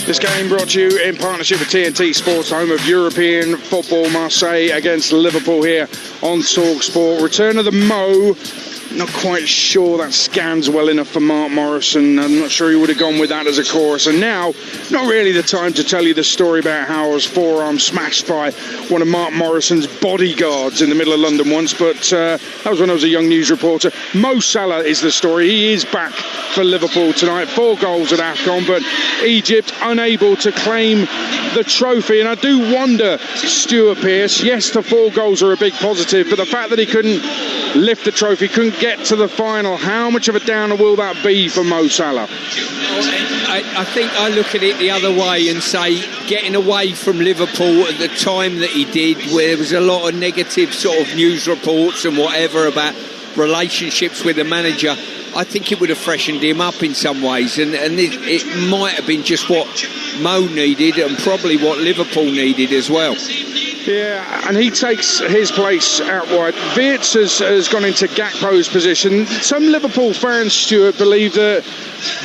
This game brought to you in partnership with TNT Sports, home of European football. Marseille against Liverpool here on Talksport. Return of the Mo. Not quite sure that scans well enough for Mark Morrison. I'm not sure he would have gone with that as a chorus. And now, not really the time to tell you the story about how I was forearm smashed by one of Mark Morrison's bodyguards in the middle of London once, but that was when I was a young news reporter. Mo Salah is the story. He is back for Liverpool tonight. 4 goals at AFCON, but Egypt unable to claim the trophy. And I do wonder, Stuart Pearce, yes, the 4 goals are a big positive, but the fact that he couldn't lift the trophy, couldn't get to the final, how much of a downer will that be for Mo Salah? I think I look at it the other way and say, getting away from Liverpool at the time that he did, where there was a lot of negative sort of news reports and whatever about relationships with the manager, I think it would have freshened him up in some ways, and it might have been just what Mo needed and probably what Liverpool needed as well. Yeah, and he takes his place out wide. Wirtz has gone into Gakpo's position. Some Liverpool fans, Stuart, believe that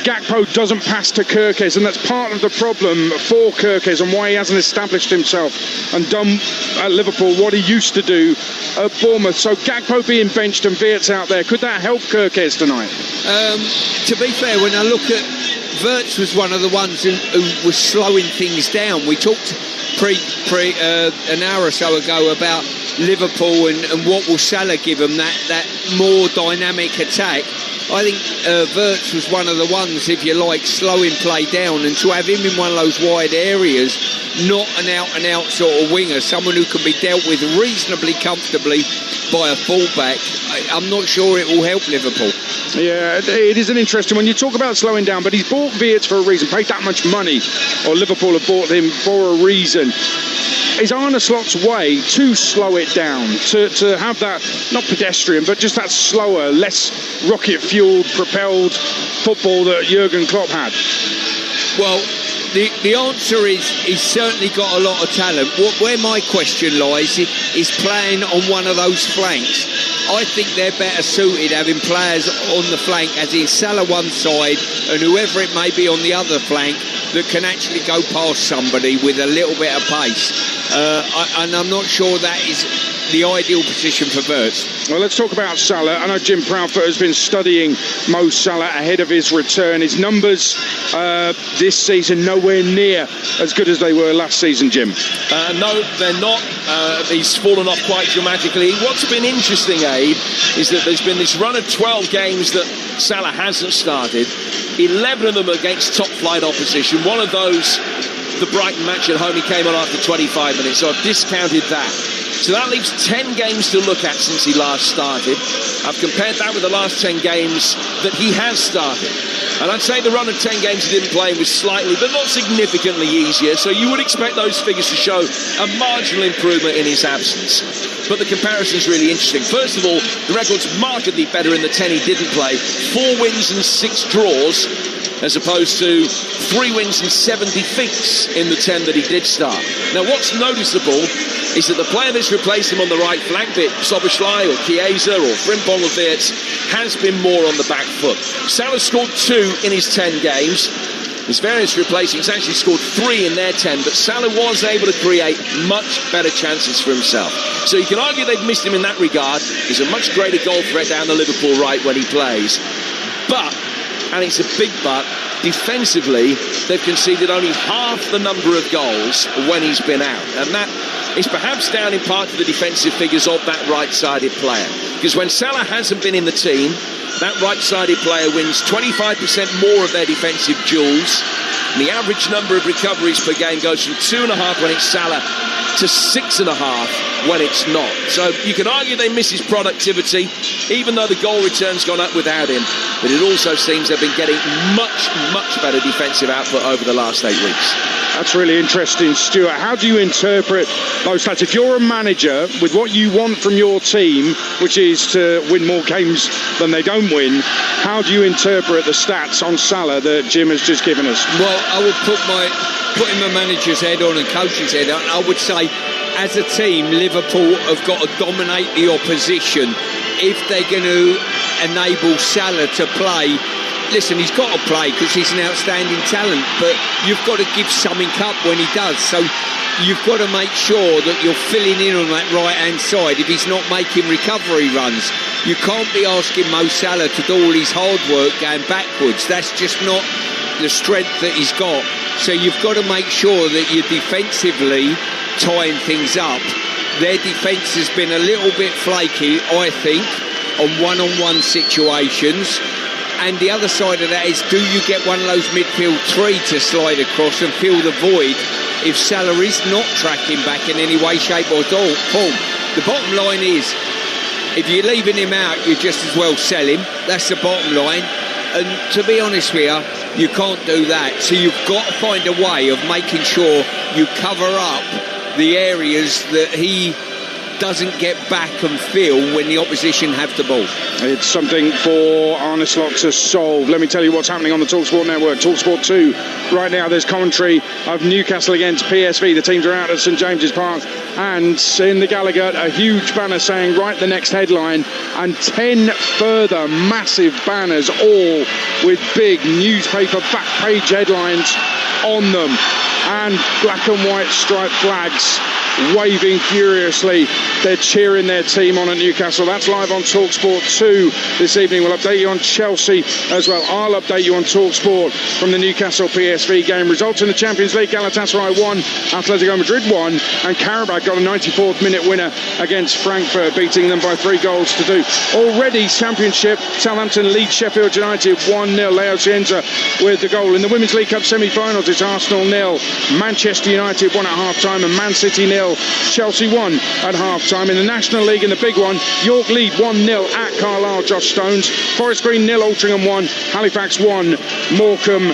Gakpo doesn't pass to Kerkez, and that's part of the problem for Kerkez and why he hasn't established himself and done at Liverpool what he used to do at Bournemouth. So Gakpo being benched and Wirtz out there, could that help Kerkez tonight? To be fair, when I look at Wirtz, was one of the ones who was slowing things down. We talked an hour or so ago about Liverpool and what will Salah give them, that more dynamic attack. I think Wirtz was one of the ones, if you like, slowing play down, and to have him in one of those wide areas, not an out-and-out sort of winger, someone who can be dealt with reasonably comfortably by a fullback, I'm not sure it will help Liverpool. Yeah, it is an interesting one. You talk about slowing down, but he's bought Wirtz for a reason, paid that much money, or Liverpool have bought him for a reason. Is Arne Slot's way to slow it down, to have that, not pedestrian, but just that slower, less rocket-fueled, propelled football that Jurgen Klopp had? Well, the answer is he's certainly got a lot of talent. Where my question lies is playing on one of those flanks. I think they're better suited having players on the flank, as in Salah one side and whoever it may be on the other flank, that can actually go past somebody with a little bit of pace. And I'm not sure that is the ideal position for Wirtz. Well, let's talk about Salah. I know Jim Proudfoot has been studying Mo Salah ahead of his return. His numbers this season nowhere near as good as they were last season, Jim. No, they're not. He's fallen off quite dramatically. What's been interesting, Abe, is that there's been this run of 12 games that Salah hasn't started. 11 of them against top-flight opposition. One of those, the Brighton match at home, he came on after 25 minutes, so I've discounted that. So that leaves 10 games to look at since he last started. I've compared that with the last 10 games that he has started. And I'd say the run of 10 games he didn't play was slightly, but not significantly easier. So you would expect those figures to show a marginal improvement in his absence. But the comparison's really interesting. First of all, the record's markedly better in the 10 he didn't play. 4 wins and 6 draws, as opposed to 3 wins and 7 defeats in the 10 that he did start. Now, what's noticeable is that the player that's replaced him on the right flank, be it Szoboszlai or Chiesa or Frimpong or Wirtz, has been more on the back foot. Salah scored 2 in his 10 games. His various replacements actually scored 3 in their 10, but Salah was able to create much better chances for himself. So you can argue they've missed him in that regard. He's a much greater goal threat down the Liverpool right when he plays. But, and it's a big but, defensively, they've conceded only half the number of goals when he's been out. And that is perhaps down in part to the defensive figures of that right-sided player. Because when Salah hasn't been in the team, that right-sided player wins 25% more of their defensive duels. And the average number of recoveries per game goes from 2.5 when it's Salah to 6.5 when it's not. So you can argue they miss his productivity, even though the goal return's gone up without him. But it also seems they've been getting much, much better defensive output over the last 8 weeks. That's really interesting, Stuart. How do you interpret those stats? If you're a manager with what you want from your team, which is to win more games than they don't win, how do you interpret the stats on Salah that Jim has just given us? Well, I would putting my manager's head on and coach's head on, I would say, as a team, Liverpool have got to dominate the opposition if they're going to enable Salah to play listen, he's got to play because he's an outstanding talent, but you've got to give something up when he does. So you've got to make sure that you're filling in on that right-hand side if he's not making recovery runs. You can't be asking Mo Salah to do all his hard work going backwards. That's just not the strength that he's got. So you've got to make sure that you're defensively tying things up. Their defence has been a little bit flaky, I think, on one-on-one situations. And the other side of that is, do you get one of those midfield three to slide across and fill the void if Salah is not tracking back in any way, shape or form? The bottom line is, if you're leaving him out, you just as well sell him. That's the bottom line. And to be honest with you, you can't do that. So you've got to find a way of making sure you cover up the areas that he doesn't get back and feel when the opposition have the ball. It's something for Arne Slot to solve. Let me tell you what's happening on the Talksport network. Talksport 2 right now. There's commentary of Newcastle against PSV. The teams are out at St James's Park, and in the Gallagher a huge banner saying write the next headline, and 10 further massive banners, all with big newspaper back page headlines on them, and black and white striped flags waving furiously. They're cheering their team on at Newcastle. That's live on Talksport 2 this evening. We'll update you on Chelsea as well. I'll update you on Talksport from the Newcastle PSV game. Results in the Champions League: Galatasaray 1, Atletico Madrid 1, and Karabakh got a 94th minute winner against Frankfurt, beating them by 3 goals to 2. Already Championship, Southampton lead Sheffield United 1-0. Leo Cienza with the goal. In the Women's League Cup semi-finals, it's Arsenal 0, Manchester United 1 at half-time, and Man City 0, Chelsea 1 at half-time. In the National League, in the big one, York lead 1-0 at Carlisle, Josh Stones. Forest Green 0, Altrincham 1, Halifax 1, Morecambe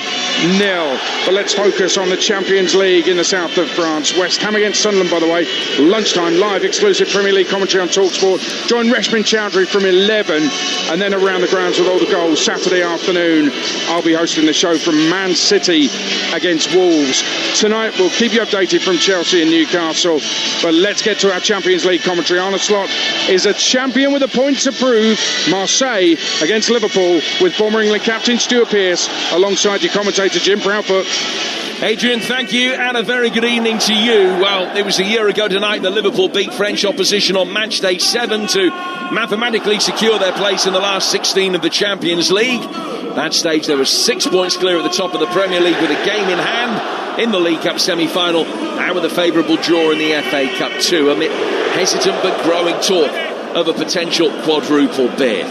0. But let's focus on the Champions League in the south of France. West Ham against Sunderland, by the way. Lunchtime, live exclusive Premier League commentary on Talksport. Join Reshmin Chowdhury from 11, and then around the grounds with all the goals. Saturday afternoon, I'll be hosting the show from Man City against Wolves. Tonight, we'll keep you updated from Chelsea and Newcastle. But let's get to our Champions League commentary. Arne Slot is a champion with a point to prove. Marseille against Liverpool with former England captain Stuart Pearce alongside your commentator Jim Proudfoot. Adrian, thank you, and a very good evening to you. Well, it was a year ago tonight that Liverpool beat French opposition on match day 7 to mathematically secure their place in the last 16 of the Champions League. At that stage, they were 6 points clear at the top of the Premier League with a game in hand in the League Cup semi-final, and with a favourable draw in the FA Cup too, amid hesitant but growing talk of a potential quadruple bid.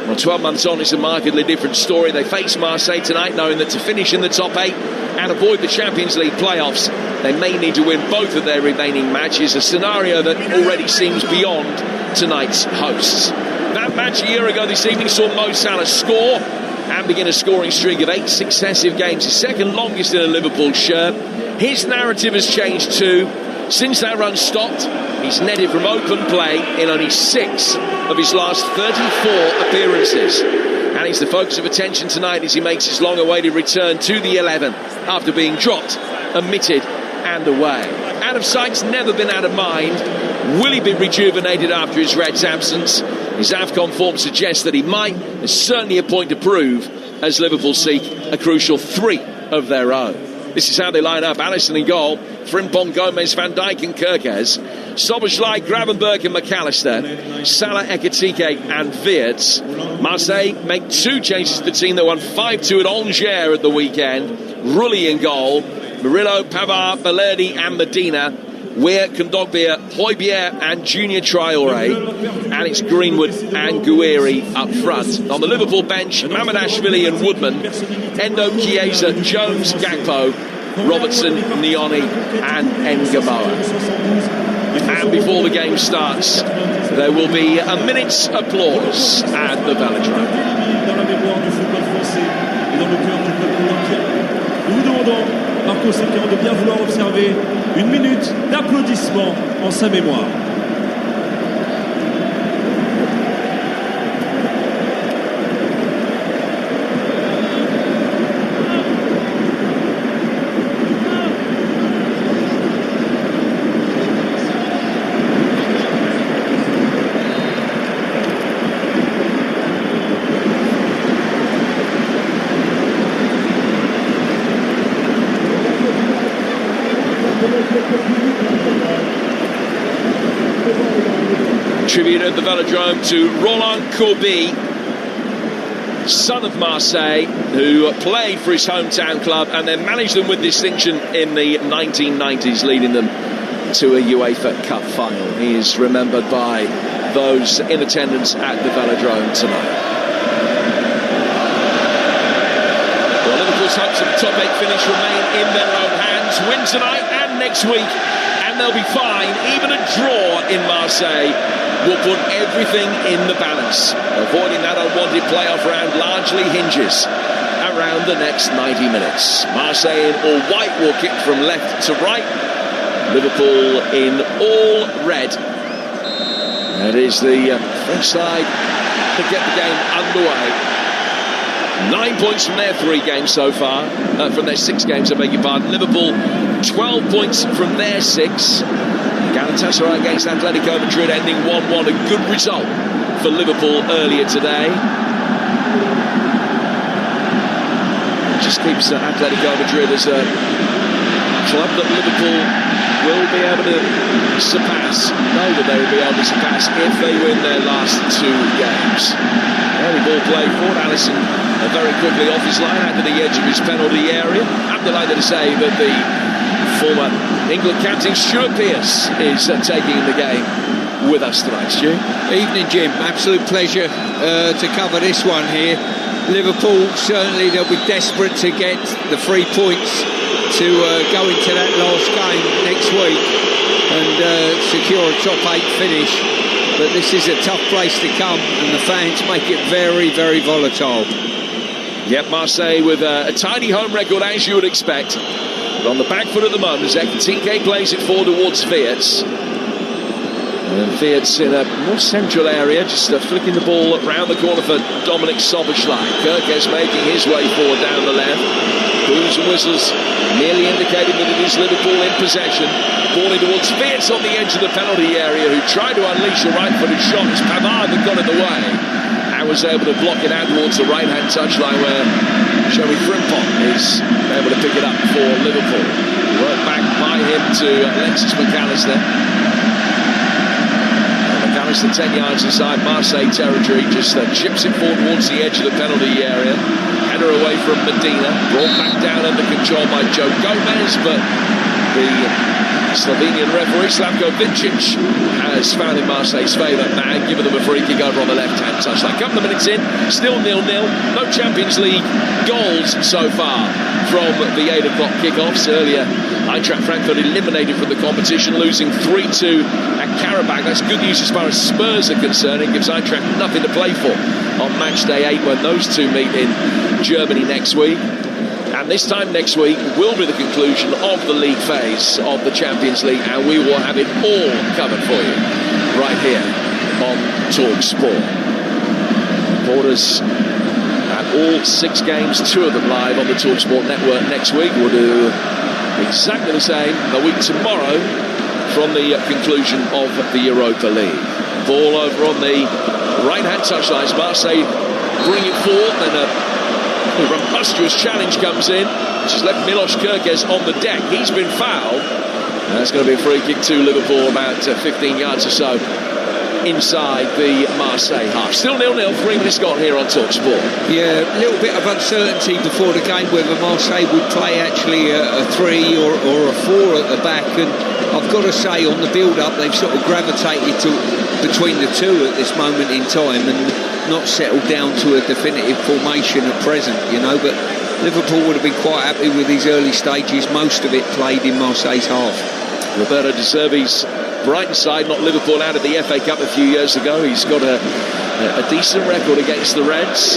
Well, 12 months on, it's a markedly different story. They face Marseille tonight, knowing that to finish in the top 8 and avoid the Champions League playoffs, they may need to win both of their remaining matches, a scenario that already seems beyond tonight's hosts. That match a year ago this evening saw Mo Salah score and begin a scoring streak of 8 successive games, his second longest in a Liverpool shirt. His narrative has changed too. Since that run stopped, he's netted from open play in only 6 of his last 34 appearances. And he's the focus of attention tonight as he makes his long-awaited return to the 11 after being dropped, omitted and away. Out of sight's never been out of mind. Will he be rejuvenated after his Reds' absence? His AFCON form suggests that he might. There's certainly a point to prove as Liverpool seek a crucial 3 of their own. This is how they line up. Alisson in goal, Frimpong, Gomez, Van Dijk and Kirkes, Szoboszlai, Gravenberch and McAllister, Salah, Ekitike and Wirtz. Marseille make 2 changes to the team that won 5-2 at Angers at the weekend. Rulli in goal, Murillo, Pavard, Balerdi and Medina, Weir, Kondogbia, Højbjerg and Junior Traoré, and it's Greenwood and Guiri up front. On the Liverpool bench, Mamadashvili and Woodman, Endo, Chiesa, Jones, Gakpo, Robertson, Nioni and Ngamoa. And before the game starts, there will be a minute's applause at the Velodrome. Marco Secchian de bien vouloir observer 1 minute d'applaudissements en sa mémoire. Tribute at the Velodrome to Roland Courbet, son of Marseille, who played for his hometown club and then managed them with distinction in the 1990s, leading them to a UEFA Cup final. He is remembered by those in attendance at the Velodrome tonight. Well, Liverpool's hopes of the top 8 finish remain in their own hands. Win tonight and next week, and they'll be fine. Even a draw in Marseille will put everything in the balance. Avoiding that unwanted playoff round largely hinges around the next 90 minutes. Marseille in all white will kick from left to right. Liverpool in all red. That is the French side to get the game underway. 9 points from their 3 games so far. From their 6 games, I beg your pardon. Liverpool 12 points from their 6. Galatasaray against Atletico Madrid ending 1-1, a good result for Liverpool earlier today. Just keeps Atletico Madrid as a club that Liverpool will be able to surpass, know that they will be able to surpass if they win their last 2 games. Early ball play for Alisson very quickly off his line out to the edge of his penalty area. I'm delighted to say that the former England captain Stuart Pearce is taking the game with us tonight. Stu? Evening, Jim. Absolute pleasure to cover this one here. Liverpool, certainly they'll be desperate to get the 3 points to go into that last game next week and secure a top 8 finish. But this is a tough place to come, and the fans make it very, very volatile. Yep, Marseille with a tidy home record, as you would expect. But on the back foot at the moment, as Ekitike plays it forward towards Fiat. And Fiat's in a more central area, just flicking the ball round the corner for Dominic Szoboszlai. Kerkez making his way forward down the left. Boos and whistles merely indicating that it is Liverpool in possession. Ball in towards Fiat on the edge of the penalty area, who tried to unleash a right-footed shot as Pavard had got in the way. And was able to block it out towards the right-hand touchline where Jeremy Frimpong is able to pick it up for Liverpool. Worked back by him to Alexis McAllister. McAllister 10 yards inside Marseille territory, just chips it forward towards the edge of the penalty area. Header away from Medina, brought back down under control by Joe Gomez, but the Slovenian referee Slavko Vincic has found in Marseille's favour and given them a free kick over on the left-hand touchline. A couple of minutes in, still 0-0. No Champions League goals so far from the 8 o'clock kickoffs. Earlier, Eintracht Frankfurt eliminated from the competition, losing 3-2 at Karabakh. That's good news as far as Spurs are concerned. It gives Eintracht nothing to play for on match day 8 when those two meet in Germany next week. And this time next week will be the conclusion of the league phase of the Champions League, and we will have it all covered for you right here on Talksport. Reporters at all 6 games, 2 of them live on the Talksport network next week. We'll do exactly the same a week tomorrow from the conclusion of the Europa League. Ball over on the right-hand touchline. Marseille bring it forward, and a rumbustious challenge comes in, which has left Milos Kerkez on the deck. He's been fouled. And that's going to be a free kick to Liverpool about 15 yards or so inside the Marseille half. Still 0-0, 3 minutes gone here on Talksport. Yeah, a little bit of uncertainty before the game whether Marseille would play actually a 3 or a 4 at the back, and I've got to say on the build-up they've sort of gravitated to between the 2 at this moment in time and not settled down to a definitive formation at present, you know, but Liverpool would have been quite happy with these early stages, most of it played in Marseille's half. Roberto De Zerbi's Brighton side, not Liverpool, out of the FA Cup a few years ago. He's got a decent record against the Reds.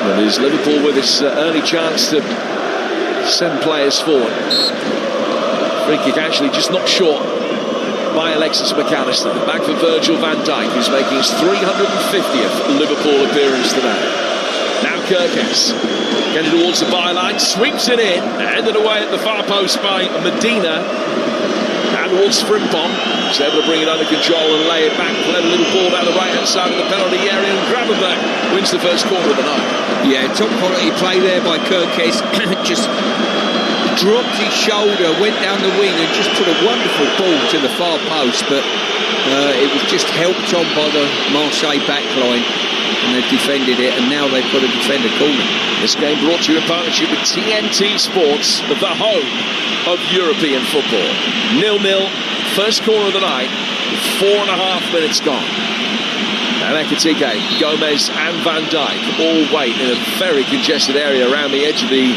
But is Liverpool with this early chance to send players forward. Free kick actually just not short by Alexis McAllister. Back for Virgil van Dijk, who's making his 350th Liverpool appearance today. Now Kerkez getting towards the byline, sweeps it in, headed away at the far post by Medina. And towards Frimpong, he's able to bring it under control and lay it back, let a little ball down the right hand side of the penalty area, and Gravenberch wins the first quarter of the night. Yeah, top quality play there by Kerkez. Just dropped his shoulder, went down the wing and just put a wonderful ball to the far post, but it was just helped on by the Marseille backline, and they've defended it, and now they've got to defend a corner. This game brought to you in partnership with TNT Sports, the home of European football. 0-0, first corner of the night, 4.5 minutes gone. And Ekitike, Gomez and Van Dijk all wait in a very congested area around the edge of the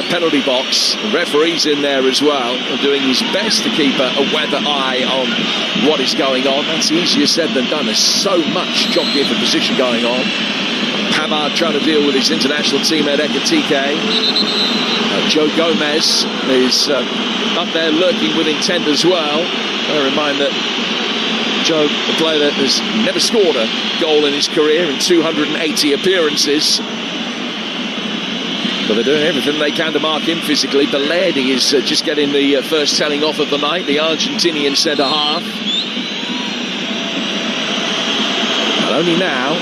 penalty box. The referee's in there as well, doing his best to keep a weather eye on what is going on. That's easier said than done. There's so much jockeying for position going on. Pavard trying to deal with his international teammate Ekitike. Joe Gomez is up there lurking with intent as well. Bear in mind that Joe, the player that has never scored a goal in his career in 280 appearances. But they're doing everything they can to mark him physically. Belletti is just getting the first telling off of the night, the Argentinian centre-half. And only now,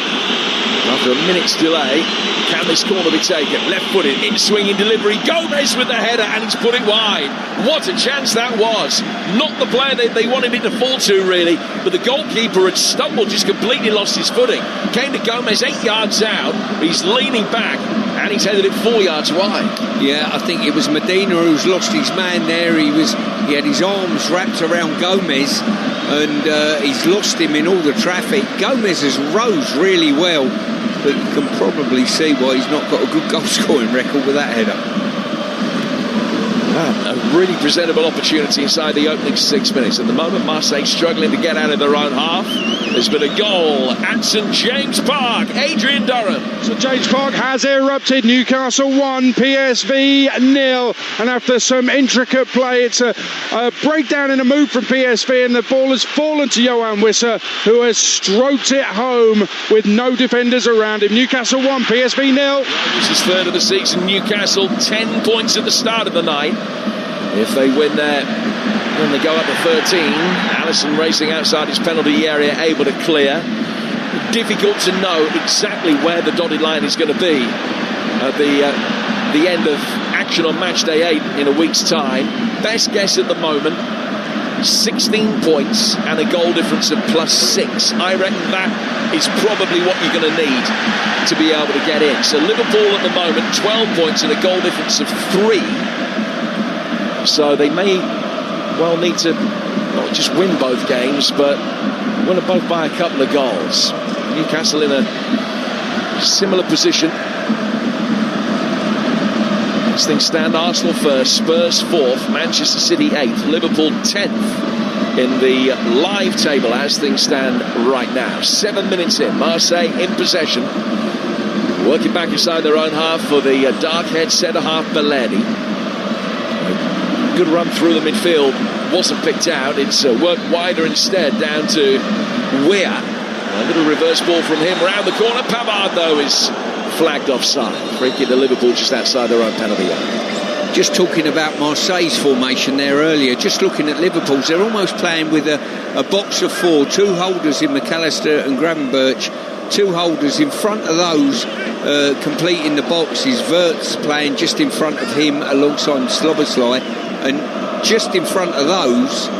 after a minute's delay, can this corner be taken? Left-footed, in-swinging delivery. Gomez with the header, and he's put it wide. What a chance that was. Not the player they wanted it to fall to, really. But the goalkeeper had stumbled, just completely lost his footing. Came to Gomez 8 yards out. He's leaning back, and he's headed it 4 yards wide. Yeah, I think it was Medina who's lost his man there. He had his arms wrapped around Gomez, and he's lost him in all the traffic. Gomez has rose really well, but you can probably see why he's not got a good goal-scoring record with that header. A really presentable opportunity inside the opening 6 minutes. At the moment, Marseille struggling to get out of their own half. There's been a goal at St James Park. Adrian Durham. St James Park has erupted. Newcastle 1, PSV 0. And after some intricate play, it's a breakdown in a move from PSV, and the ball has fallen to Johan Wissa, who has stroked it home with no defenders around him. Newcastle 1, PSV 0. This is third of the season. Newcastle 10 points at the start of the night. If they win there, then they go up to 13. Alisson racing outside his penalty area, able to clear. Difficult to know exactly where the dotted line is going to be at the end of action on match day 8 in a week's time. Best guess at the moment, 16 points and a goal difference of +6. I reckon that is probably what you're going to need to be able to get in. So Liverpool at the moment, 12 points and a goal difference of 3. So they may well need to not just win both games, but win them both by a couple of goals. Newcastle in a similar position. As things stand, Arsenal first, Spurs 4th, Manchester City 8th, Liverpool 10th in the live table as things stand right now. 7 minutes in, Marseille in possession, working back inside their own half for the dark-haired centre-half Belletti. Good run through the midfield, wasn't picked out. It's worked wider instead down to Weir. A little reverse ball from him round the corner. Pavard, though, is flagged offside. Free kick to Liverpool just outside their own penalty area. Just talking about Marseille's formation there earlier, just looking at Liverpool's, they're almost playing with a box of 4, 2 holders in McAllister and Gravenberch, 2 holders in front of those. Completing the box is Wirtz playing just in front of him alongside Szoboszlai, and just in front of those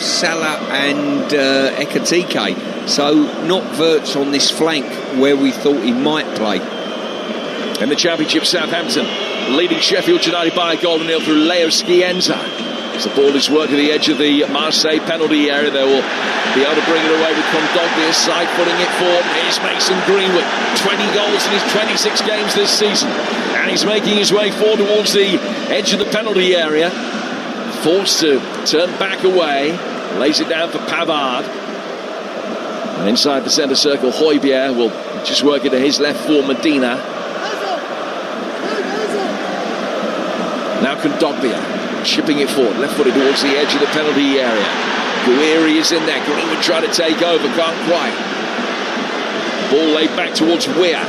Salah and Ekitike. So not Wirtz on this flank where we thought he might play. In the Championship, Southampton leading Sheffield United by a goal to 0 through Leo Scienza. As the ball is worked at the edge of the Marseille penalty area, they will be able to bring it away with Kondogbia side footing it forward. Here's Mason Greenwood, 20 goals in his 26 games this season, and he's making his way forward towards the edge of the penalty area, forced to turn back away, lays it down for Pavard, and inside the centre circle Højbjerg will just work it to his left for Medina. Now Kondogbia chipping it forward, left-footed towards the edge of the penalty area. Guiri is in there. Greenwood trying to take over, can't quite. Ball laid back towards Weir.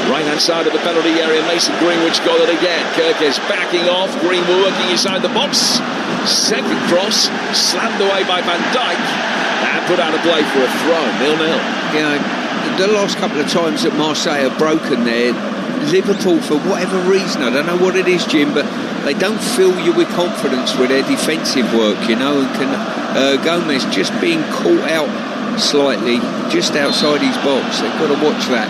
Right-hand side of the penalty area, Mason Greenwood's got it again. Kirkes backing off, Greenwood working inside the box. Second cross, slammed away by Van Dijk, and put out of play for a throw, 0-0. You know, the last couple of times that Marseille have broken there, Liverpool, for whatever reason, I don't know what it is, Jim, but they don't fill you with confidence with their defensive work, you know. And Gomez just being caught out slightly just outside his box. They've got to watch that.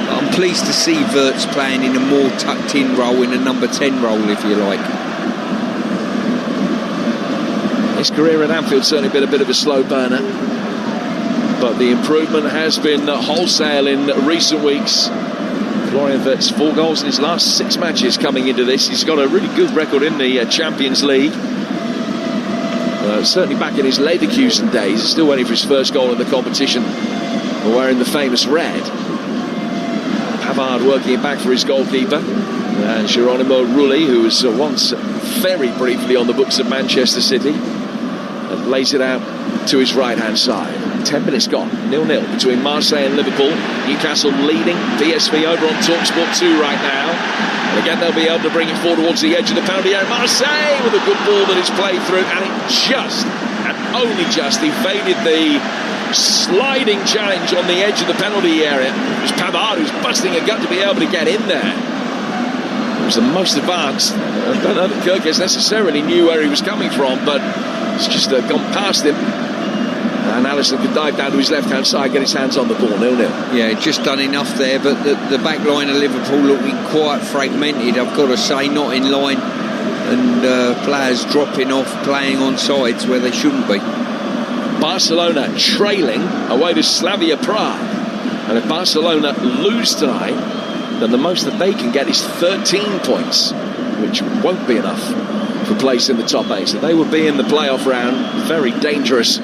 I'm pleased to see Wirtz playing in a more tucked-in role, in a number 10 role, if you like. His career at Anfield certainly been a bit of a slow burner, but the improvement has been wholesale in recent weeks. Florian Wirtz, 4 goals in his last 6 matches coming into this. He's got a really good record in the Champions League. Certainly back in his Leverkusen days, still waiting for his first goal in the competition, wearing the famous red. Pavard working it back for his goalkeeper. And Geronimo Rulli, who was once very briefly on the books of Manchester City, and lays it out to his right-hand side. 10 minutes gone, 0-0 between Marseille and Liverpool. Newcastle leading PSV over on Talksport 2 right now. And again, they'll be able to bring it forward towards the edge of the penalty area. Marseille with a good ball that is played through, and it just, and only just, evaded the sliding challenge on the edge of the penalty area. It was Pavard who's busting a gut to be able to get in there. It was the most advanced. I don't know that Kirkes necessarily knew where he was coming from, but it's just gone past him. And Alisson could dive down to his left-hand side, get his hands on the ball, 0-0. Yeah, just done enough there, but the back line of Liverpool looking quite fragmented, I've got to say, not in line, and players dropping off, playing on sides where they shouldn't be. Barcelona trailing away to Slavia Prague. And if Barcelona lose tonight, then the most that they can get is 13 points, which won't be enough for place in the top 8. So they will be in the playoff round, very dangerous.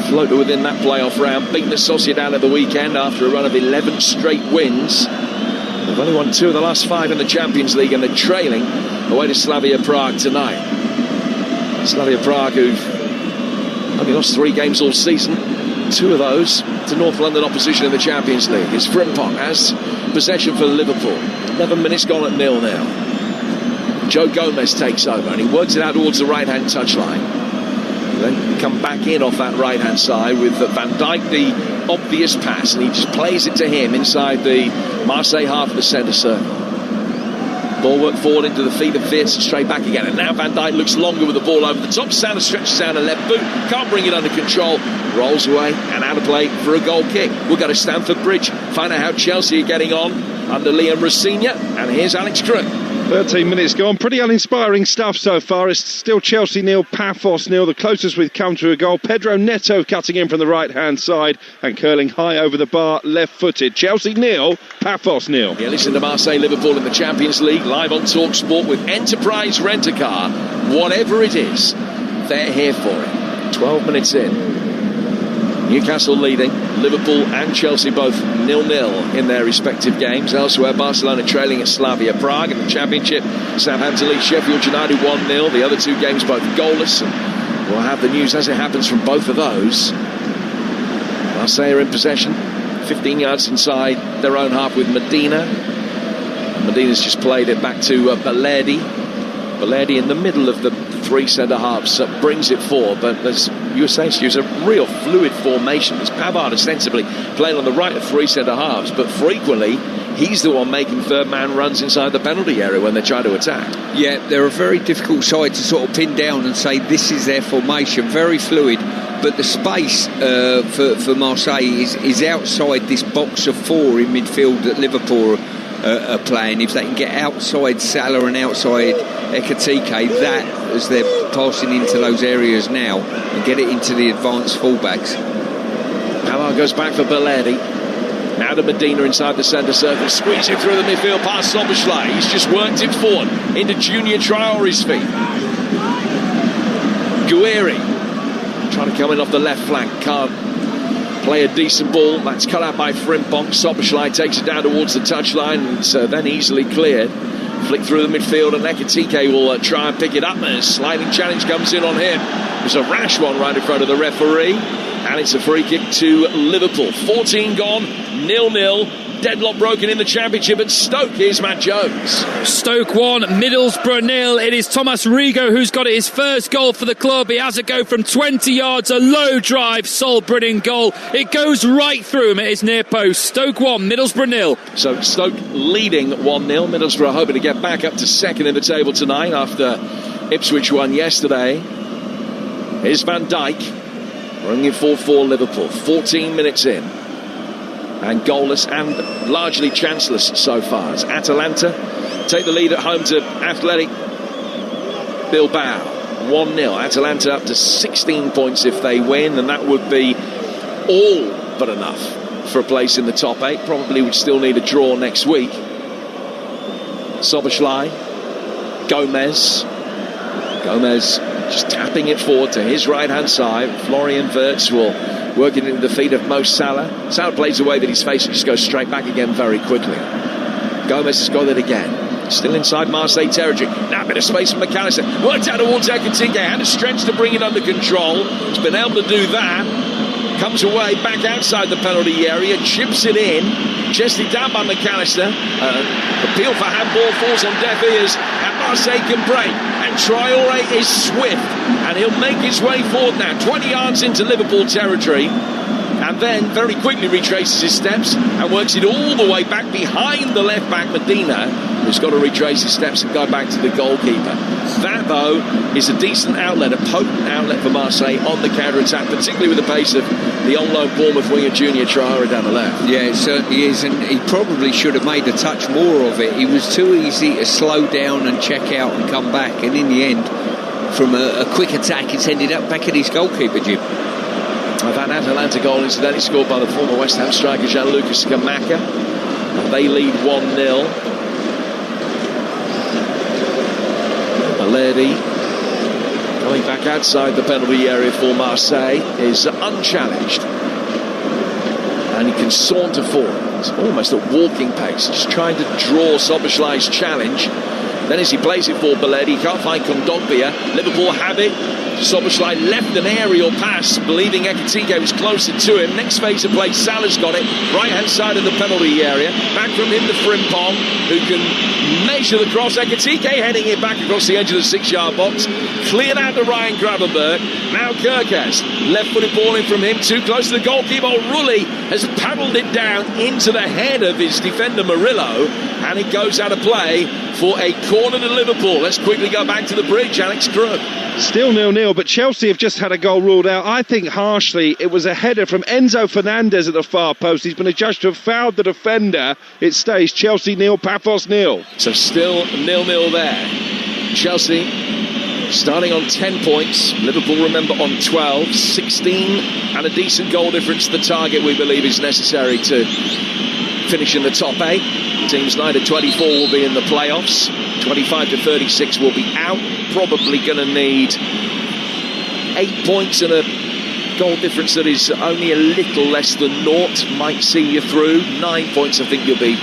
Floater within that playoff round, beaten the Sociedad at the weekend after a run of 11 straight wins. They've only won 2 of the last 5 in the Champions League, and they're trailing away to Slavia Prague tonight. Slavia Prague, who've only lost 3 games all season, 2 of those to North London opposition in the Champions League. It's Frimpong has possession for Liverpool. 11 minutes gone at 0-0. Joe Gomez takes over, and he works it out towards the right-hand touchline. Then come back in off that right-hand side with Van Dijk, the obvious pass, and he just plays it to him inside the Marseille half of the centre circle. Ball work forward into the feet of Wirtz and straight back again, and now Van Dijk looks longer with the ball over the top. Salah stretches out a left boot, can't bring it under control, rolls away and out of play for a goal kick. We'll go to Stamford Bridge, find out how Chelsea are getting on under Liam Rosinha, and here's Alex Crook. 13 minutes gone. Pretty uninspiring stuff so far. It's still Chelsea 0, Paphos 0. The closest we've come to a goal. Pedro Neto cutting in from the right-hand side and curling high over the bar, left-footed. Chelsea 0, Paphos 0. Yeah, listen to Marseille Liverpool in the Champions League live on Talksport with Enterprise Rent-A-Car. Whatever it is, they're here for it. 12 minutes in. Newcastle leading, Liverpool and Chelsea both 0-0 in their respective games. Elsewhere, Barcelona trailing at Slavia Prague. In the Championship, Southampton lead Sheffield United 1-0. The other 2 games both goalless, and we'll have the news as it happens from both of those. Marseille are in possession, 15 yards inside their own half with Medina. Medina's just played it back to Balerdi. Balerdi in the middle of the 3 centre-halves brings it forward, but as you were saying, Stu, it's a real fluid formation. As Pavard ostensibly playing on the right of 3 centre-halves, but frequently he's the one making third-man runs inside the penalty area when they try to attack. Yeah, they're a very difficult side to sort of pin down and say this is their formation. Very fluid, but the space for Marseille is outside this box of 4 in midfield that Liverpool are playing. If they can get outside Salah and outside Ekitike, that as they're passing into those areas now, and get it into the advanced fullbacks. Pavard goes back for Balerdi. Now to Medina inside the centre circle, squeezing through the midfield past Soboslai. He's just worked it forward into Junior Traore's feet. Guiri trying to come in off the left flank, can't play a decent ball. That's cut out by Frimpong. Soboslai takes it down towards the touchline, and then easily cleared. Flick through the midfield, and Ekitike will try and pick it up. A sliding challenge comes in on him. It's a rash one right in front of the referee, and it's a free kick to Liverpool. 14 gone, 0-0. deadlock broken in the Championship at Stoke. Here's Matt Jones. Stoke 1, Middlesbrough 0. It is Thomas Rigo who's got his first goal for the club. He has a go from 20 yards, a low drive, Solbrinning goal. It goes right through him at his near post. Stoke 1, Middlesbrough 0. So Stoke leading 1-0. Middlesbrough hoping to get back up to second in the table tonight after Ipswich won yesterday. Here's Van Dijk running it 4-4 Liverpool. 14 minutes in. And goalless and largely chanceless so far as Atalanta take the lead at home to Athletic Bilbao. 1-0. Atalanta up to 16 points if they win, and that would be all but enough for a place in the top 8. Probably would still need a draw next week. Szoboszlai, Gomez just tapping it forward to his right hand side. Florian Wirtz will work it into the feet of Mo Salah. Salah plays away with his face and just goes straight back again very quickly. Gomez has got it again. Still inside Marseille territory. Now a bit of space for McAllister. Worked out towards Ekitike. Had a stretch to bring it under control. He's been able to do that. Comes away back outside the penalty area. Chips it in. Chested down by McAllister. Appeal for handball falls on deaf ears. And Marseille can break. And Traoré is swift. And he'll make his way forward now. 20 yards into Liverpool territory. And then very quickly retraces his steps and works it all the way back behind the left back Medina, who's got to retrace his steps and go back to the goalkeeper. That, though, is a decent outlet, a potent outlet for Marseille on the counter-attack, particularly with the pace of the on-loan Bournemouth winger Junior Traoré down the left. Yeah, it certainly is, and he probably should have made a touch more of it. He was too easy to slow down and check out and come back, and in the end, from a quick attack, it's ended up back at his goalkeeper, Jim. That Atalanta goal incidentally scored by the former West Ham striker Gianluca Scamacca. They lead 1-0. Balerdi going back outside the penalty area for Marseille is unchallenged. And he can saunter forward. It's almost at walking pace, just trying to draw Szoboszlai's challenge. Then as he plays it for Balerdi, he can't find Kondogbia. Liverpool have it. Szoboszlai left an aerial pass, believing Ekitike was closer to him. Next phase of play, Salah's got it. Right-hand side of the penalty area. Back from him to Frimpong, who can measure the cross. Ekitike heading it back across the edge of the 6-yard box. Cleared out to Ryan Gravenberch. Now Kirkes. Left-footed ball in from him, too close to the goalkeeper. Rulli has paddled it down into the head of his defender Murillo, and it goes out of play for a corner to Liverpool. Let's quickly go back to the bridge. Alex Crook. Still 0-0, but Chelsea have just had a goal ruled out. I think harshly. It was a header from Enzo Fernandez at the far post. He's been adjudged to have fouled the defender. It stays Chelsea 0, Paphos 0. So still 0-0 there. Chelsea starting on 10 points. Liverpool, remember, on 12. 16 and a decent goal difference. The target we believe is necessary to finish in the top 8. Teams 9 to 24 will be in the playoffs. 25 to 36 will be out. Probably going to need 8 points and a goal difference that is only a little less than 0 might see you through. 9 points, I think you'll be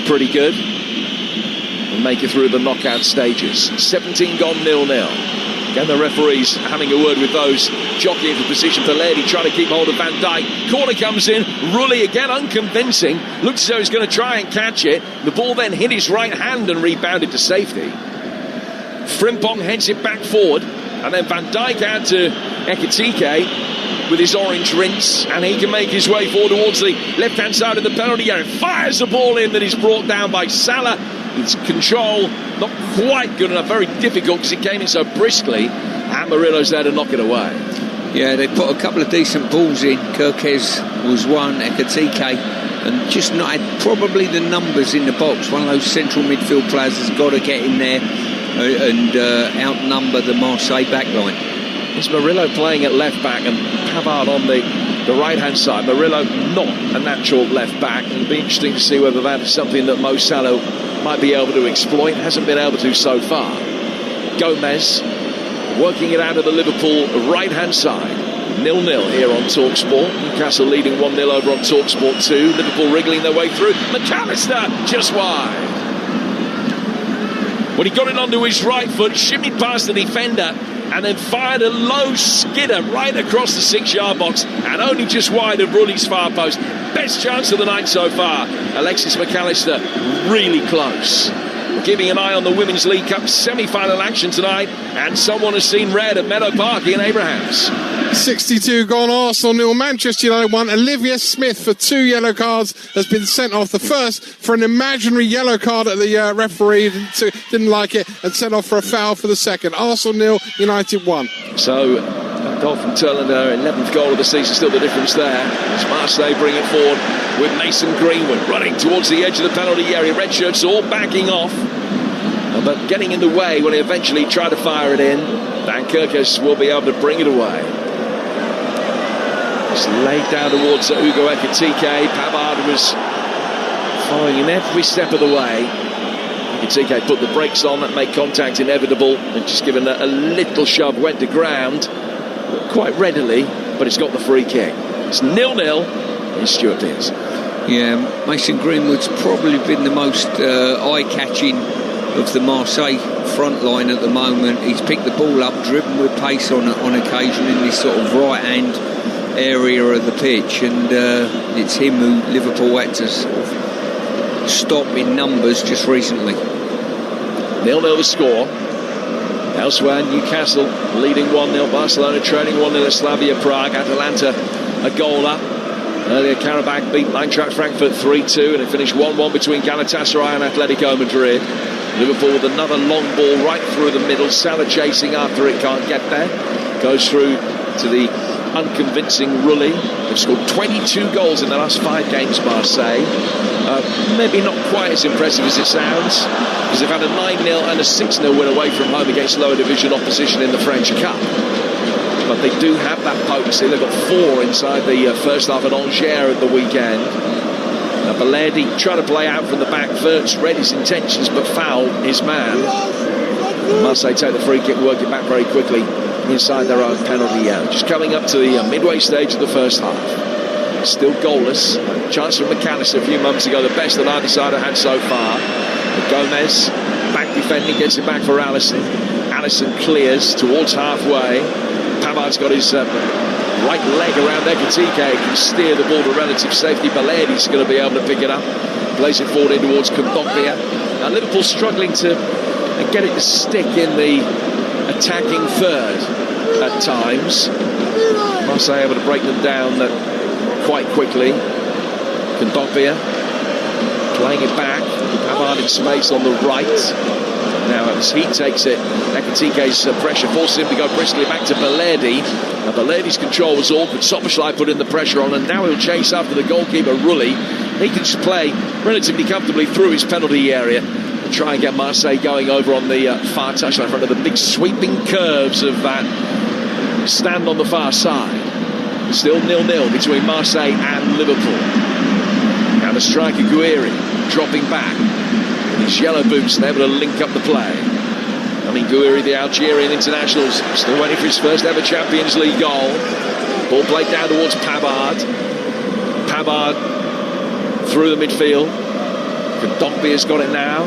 pretty good and make you through the knockout stages. 17 gone 0-0. Again, the referees having a word with those jockeying for position. Balerdi trying to keep hold of Van Dijk. Corner comes in. Rulli again unconvincing. Looks as though he's going to try and catch it. The ball then hit his right hand and rebounded to safety. Frimpong heads it back forward. And then Van Dijk out to Ekitike with his orange rinse. And he can make his way forward towards the left-hand side of the penalty area. Fires the ball in that is brought down by Salah. Its control not quite good enough, very difficult because it came in so briskly, and Murillo's there to knock it away. Yeah, they put a couple of decent balls in. Kirkes was one, Ekitike, and just not had probably the numbers in the box. One of those central midfield players has got to get in there and outnumber the Marseille backline. It's Murillo playing at left back and Pavard on the right-hand side. Murillo not a natural left back. It'll be interesting to see whether that is something that Mo Salah might be able to exploit. Hasn't been able to so far. Gomez working it out of the Liverpool right-hand side. 0-0 here on Talksport. Newcastle leading 1-0 over on Talksport 2. Liverpool wriggling their way through. McAllister just wide. When he got it onto his right foot, shimmied past the defender, and then fired a low skidder right across the 6-yard box, and only just wide of Rulli's far post. best chance of the night so far. Alexis McAllister really close. Keeping an eye on the Women's League Cup semi-final action tonight, and someone has seen red at Meadow Park in Abrahams. 62 gone, Arsenal 0, Manchester United 1. Olivia Smith for 2 yellow cards has been sent off. The first for an imaginary yellow card at the referee, didn't like it, and sent off for a foul for the second. Arsenal 0, United 1. So that goal from Turland, her 11th goal of the season, still the difference there. As Marseille bring it forward with Mason Greenwood running towards the edge of the penalty area. Red shirts all backing off, but getting in the way when they eventually try to fire it in. Dan Kirkus will be able to bring it away. It's laid down towards Ugo Ekitike. Pavard was following in every step of the way. Ekitike put the brakes on, that made contact inevitable, and just given a little shove, went to ground quite readily, but it's got the free kick. It's 0-0 in Stuart Pearce. Yeah, Mason Greenwood's probably been the most eye-catching of the Marseille front line at the moment. He's picked the ball up, driven with pace on occasion in this sort of right-hand area of the pitch, and it's him who Liverpool had to sort of stop in numbers just recently. 0-0 the score. Elsewhere, Newcastle leading 1-0. Barcelona trailing 1-0 at Slavia Prague. Atalanta a goal up. Earlier, Karabakh beat Eintracht Frankfurt 3-2, and it finished 1-1 between Galatasaray and Atletico Madrid. Liverpool with another long ball right through the middle. Salah chasing after it, can't get there. Goes through to the unconvincing Rulli. They've scored 22 goals in the last 5 games, Marseille. Maybe not quite as impressive as it sounds, because they've had a 9-0 and a 6-0 win away from home against lower division opposition in the French Cup. But they do have that potency. They've got 4 inside the first half at Angers at the weekend. Balerdi trying to play out from the back. Wirtz read his intentions but fouled his man. Marseille take the free kick, work it back very quickly inside their own penalty area. Just coming up to the midway stage of the first half. Still goalless. Chance from McAllister a few moments ago, the best that either side have had so far. But Gomez back defending, gets it back for Alisson. Alisson clears towards halfway. Pavard's got his right leg around Ekitike, can steer the ball to relative safety. Balerdi's going to be able to pick it up, plays it forward in towards Kondogbia. Now Liverpool struggling to get it to stick in the attacking third at times. Marseille able to break them down quite quickly. Kondogbia playing it back. Pavard in space on the right. Now as he takes it, Ekitike's pressure forces him to go briskly back to Balerdi. Now Balerdi's control was awkward. Soboslai put in the pressure on, and now he'll chase after the goalkeeper Rulli. He can just play relatively comfortably through his penalty area and try and get Marseille going over on the far touchline in front of the big sweeping curves of that stand on the far side. Still 0-0 between Marseille and Liverpool. Now the striker Guiri dropping back. His yellow boots and able to link up the play. I mean, Guiri, the Algerian international, still waiting for his first ever Champions League goal. Ball played down towards Pavard. Pavard through the midfield. Kondogbia's got it now.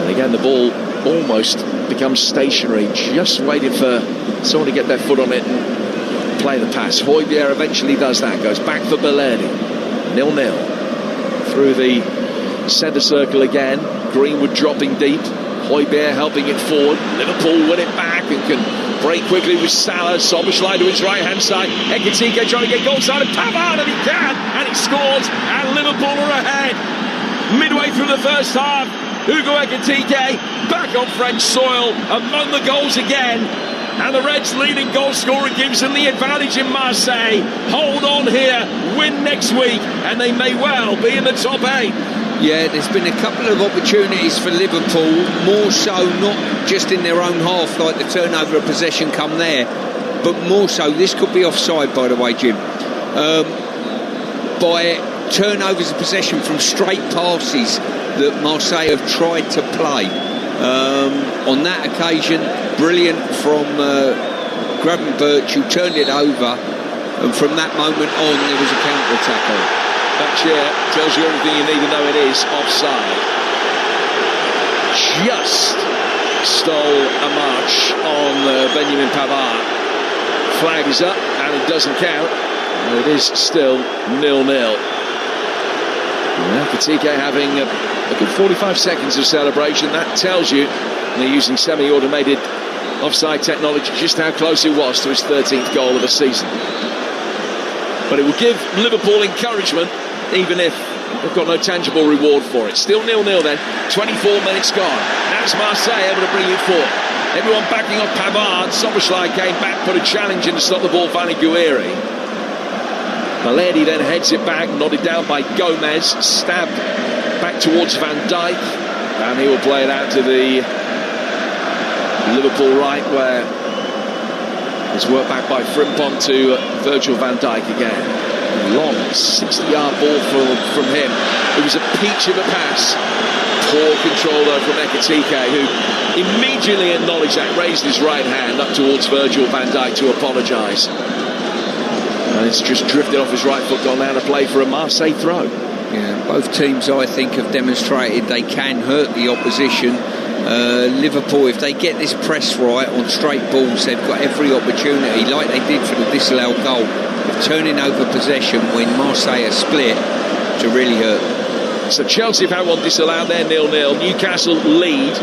And again, the ball almost becomes stationary, just waiting for someone to get their foot on it and play the pass. Højbjerg eventually does that, goes back for Balerdi. 0-0. Through the centre circle again. Greenwood dropping deep. Højbjerg helping it forward. Liverpool win it back and can break quickly with Salah. Soboslai to his right hand side. Ekitike trying to get goal side of Pavard, and he can, and he scores, and Liverpool are ahead. Midway through the first half, Ugo Ekitike back on French soil among the goals again. And the Reds' leading goal scorer gives them the advantage in Marseille. Hold on here, win next week, and they may well be in the top 8. Yeah, there's been a couple of opportunities for Liverpool, more so not just in their own half, like the turnover of possession come there, but more so, this could be offside, by the way, Jim, by turnovers of possession from straight passes that Marseille have tried to play. On that occasion, brilliant from grabbing Wirtz, who turned it over, and from that moment on there was a counter-attack on. That chair tells you everything you need to know. It is offside. Just stole a march on Benjamin Pavard. Flag is up and it doesn't count. And it is still 0-0. Ekitike having a good 45 seconds of celebration. That tells you, and they're using semi-automated offside technology, just how close it was to his 13th goal of the season. But it will give Liverpool encouragement, even if they've got no tangible reward for it. Still 0-0 then, 24 minutes gone. Now it's Marseille able to bring it forward. Everyone backing up Pavard. Soboslai came back, put a challenge in to stop the ball, finding Guiri. Valeri then heads it back, nodded down by Gomez, stabbed back towards Van Dijk, and he will play it out to the Liverpool right, where it's worked back by Frimpong to Virgil van Dijk again. Long 60-yard ball from him. It was a peach of a pass. Poor control though from Ekitike, who immediately acknowledged that, raised his right hand up towards Virgil van Dijk to apologise. And it's just drifted off his right foot, gone down to play for a Marseille throw. Yeah, both teams, I think, have demonstrated they can hurt the opposition. Liverpool, if they get this press right on straight balls, they've got every opportunity, like they did for the disallowed goal, of turning over possession when Marseille are split, to really hurt. So Chelsea have had one disallowed there, 0-0. Newcastle lead.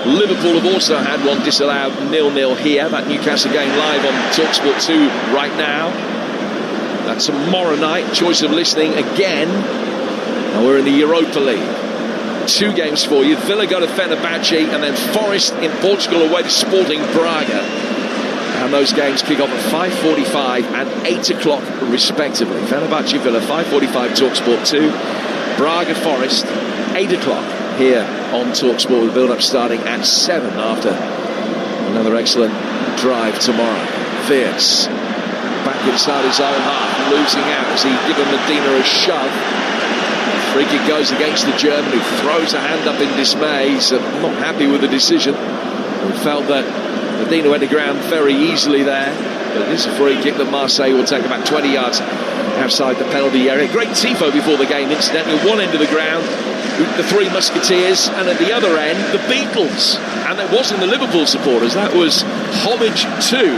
Liverpool have also had one disallowed, 0-0 here. That Newcastle game live on Talksport 2 right now. That's tomorrow night. Choice of listening again. And we're in the Europa League. 2 games for you. Villa go to Fenerbahce, and then Forest in Portugal away to Sporting Braga. And those games kick off at 5:45 and 8 o'clock respectively. Fenerbahce Villa, 5:45 Talksport 2. Braga Forest, 8 o'clock here on Talksport, with the build-up starting at 7 after another excellent drive tomorrow. Fierce. Back inside his own half, losing out as he given Medina a shove. Free kick goes against the German, who throws a hand up in dismay. He's not happy with the decision. We felt that Medina went to ground very easily there, but it's a free kick that Marseille will take about 20 yards outside the penalty area. Great tifo before the game, incidentally. At one end of the ground, the Three Musketeers, and at the other end, the Beatles. And it wasn't the Liverpool supporters, that was homage to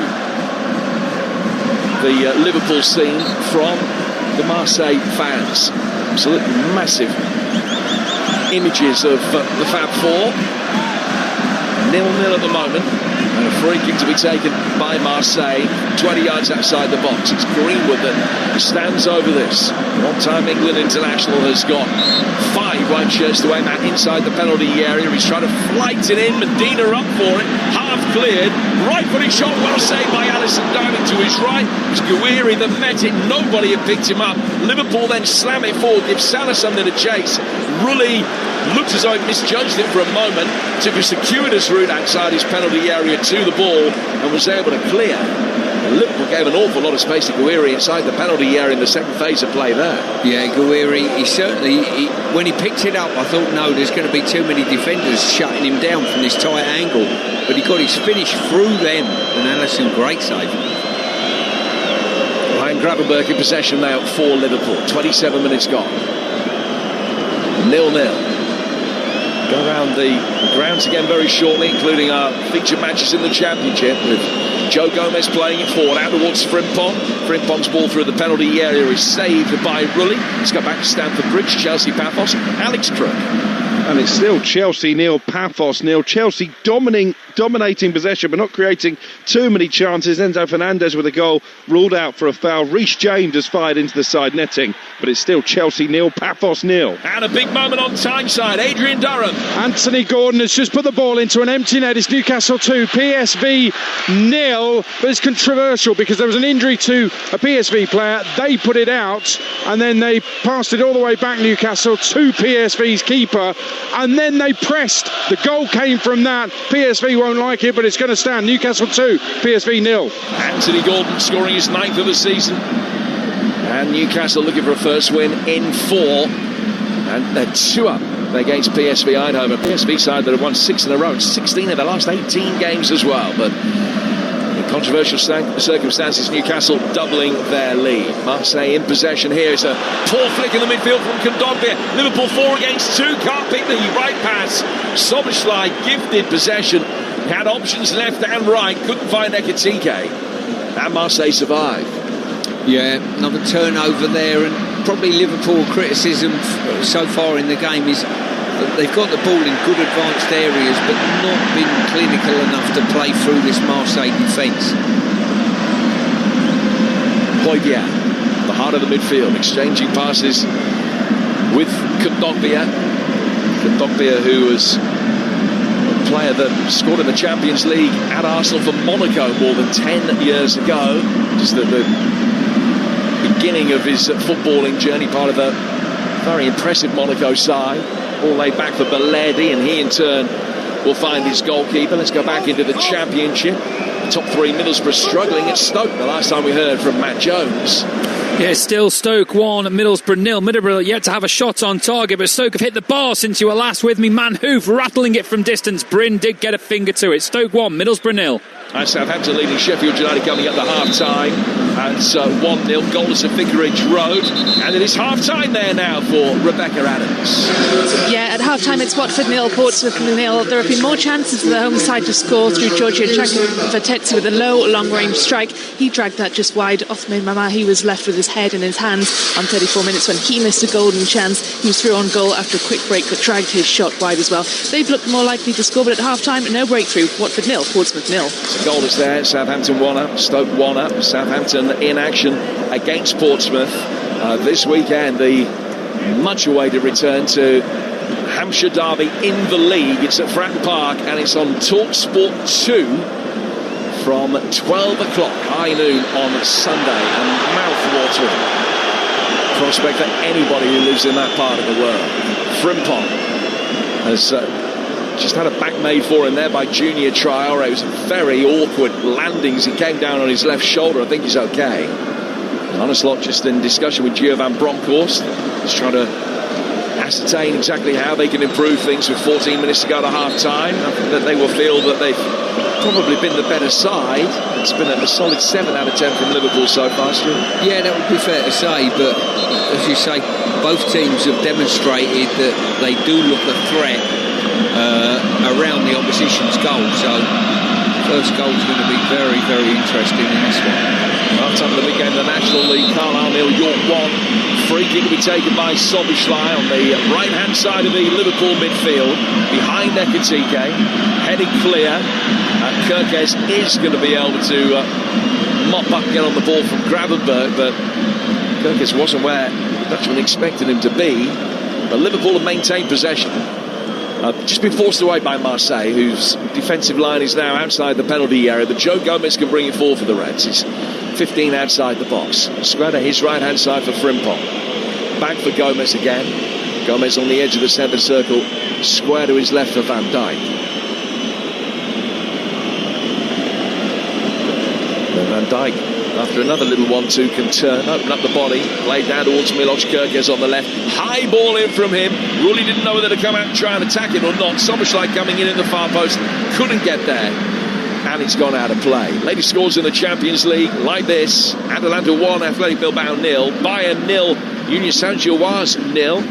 the Liverpool scene from the Marseille fans. Absolutely massive images of the Fab Four. 0-0 at the moment, and a free kick to be taken by Marseille 20 yards outside the box. It's Greenwood that stands over this. One-time England international has got 5 white shirts to aim at inside the penalty area. He's trying to flight it in. Medina up for it, half cleared, right-footed shot, well saved by Alisson, diving to his right. It was Guiri that met it, nobody had picked him up. Liverpool then slam it forward, give Salah something to chase. Rulli looked as though he misjudged it for a moment, took a circuitous route outside his penalty area to the ball and was able to clear. Liverpool gave an awful lot of space to Guiri inside the penalty area in the second phase of play there. Yeah, Guiri, when he picked it up, I thought, no, there's going to be too many defenders shutting him down from this tight angle. But he got his finish through them, and Alisson, great save. Ryan Gravenberch in possession now for Liverpool. 27 minutes gone. 0-0. Go around the grounds again very shortly, including our featured matches in the Championship, with Joe Gomez playing it forward out towards Frimpong. Frimpong's ball through the penalty area is saved by Rulli. Let's go back to Stamford Bridge. Chelsea Paphos, Alex Crook. And it's still Chelsea nil, Paphos nil. Chelsea dominating possession, but not creating too many chances. Enzo Fernandez with a goal ruled out for a foul. Reece James has fired into the side netting, but it's still Chelsea nil, Paphos nil. And a big moment on Tyneside. Adrian Durham. Anthony Gordon has just put the ball into an empty net. It's Newcastle 2, PSV nil. But it's controversial because there was an injury to a PSV player. They put it out, and then they passed it all the way back, Newcastle, to PSV's keeper. And then they pressed. The goal came from that. PSV won't like it, but it's going to stand. Newcastle 2, PSV nil. Anthony Gordon scoring his 9th of the season. And Newcastle looking for a first win in 4. And they're 2 up against PSV Eindhoven. PSV side that have won 6 in a row and 16 of the last 18 games as well. But in controversial circumstances, Newcastle doubling their lead. Marseille in possession here. It's a poor flick in the midfield from Kondogbia. Liverpool 4 against 2. Can't pick the right pass. Soboslai gifted possession. Had options left and right. Couldn't find Ekitike. And Marseille survived. Yeah, another turnover there, and probably Liverpool criticism so far in the game is that they've got the ball in good advanced areas but not been clinical enough to play through this Marseille defence. Hoybier, the heart of the midfield, exchanging passes with Kondogbia. Kondogbia, who was a player that scored in the Champions League at Arsenal for Monaco more than 10 years ago. Just the beginning of his footballing journey, part of a very impressive Monaco side. All laid back for Beledi, and he in turn will find his goalkeeper. Let's go back into the Championship. The top three, Middlesbrough struggling at Stoke. The last time we heard from Matt Jones. Yeah, still Stoke 1, Middlesbrough 0. Middlesbrough yet to have a shot on target, but Stoke have hit the bar since you were last with me. Manhoof rattling it from distance. Bryn did get a finger to it. Stoke 1, Middlesbrough 0. And Southampton leading Sheffield United coming up the half-time. And 1-0, goalless at Vicarage Road. And it is half-time there now for Rebecca Adams. Yeah, at half-time it's Watford 0, Portsmouth 0. There have been more chances for the home side to score through Giorgio Vertetzi with a low, long-range strike. He dragged that just wide. Othman Mamahi was left with his head in his hands on 34 minutes when he missed a golden chance. He was through on goal after a quick break but dragged his shot wide as well. They've looked more likely to score, but at half-time, no breakthrough. Watford 0, Portsmouth 0. Goalless there, Southampton 1-up, Stoke 1-up. Southampton in action against Portsmouth this weekend. The much awaited return to Hampshire Derby in the league. It's at Fratton Park and it's on Talksport 2 from 12 o'clock, high noon on Sunday. And mouth-watering prospect for anybody who lives in that part of the world. Frimpong has just had a back made for him there by Junior Traore. It was a very awkward landings. He came down on his left shoulder. I think he's okay. Onslaught just in discussion with Gio Bronckhorst. Just trying to ascertain exactly how they can improve things with 14 minutes to go to half-time. I think that they will feel that they've probably been the better side. It's been a solid 7 out of 10 from Liverpool so far, Stuart. Yeah, that would be fair to say, but as you say, both teams have demonstrated that they do look a threat around the opposition's goal, so first goal is going to be very, very interesting in this one. Half-time of the big game of the National League, Carlisle 0, York 1. Free kick to be taken by Soboslai on the right-hand side of the Liverpool midfield, behind Ekitike, headed clear. Kirkes is going to be able to mop up, get on the ball from Gravenberg, but Kirkes wasn't where the Dutchman expected him to be. But Liverpool have maintained possession. Just been forced away by Marseille, whose defensive line is now outside the penalty area, but Joe Gomez can bring it forward for the Reds. He's 15 outside the box. Square his right-hand side for Frimpong. Back for Gomez again. Gomez on the edge of the centre circle. Square to his left for Van Dijk. And Van Dijk, after another little 1-2, can turn, open up the body, play down towards Milos Kerkez on the left. High ball in from him. Really didn't know whether to come out and try and attack it or not. Soboslai coming in at the far post, couldn't get there. And it's gone out of play. Latest scores in the Champions League like this: Atalanta 1, Athletic Bilbao 0, Bayern 0, Union Saint-Gilloise 0.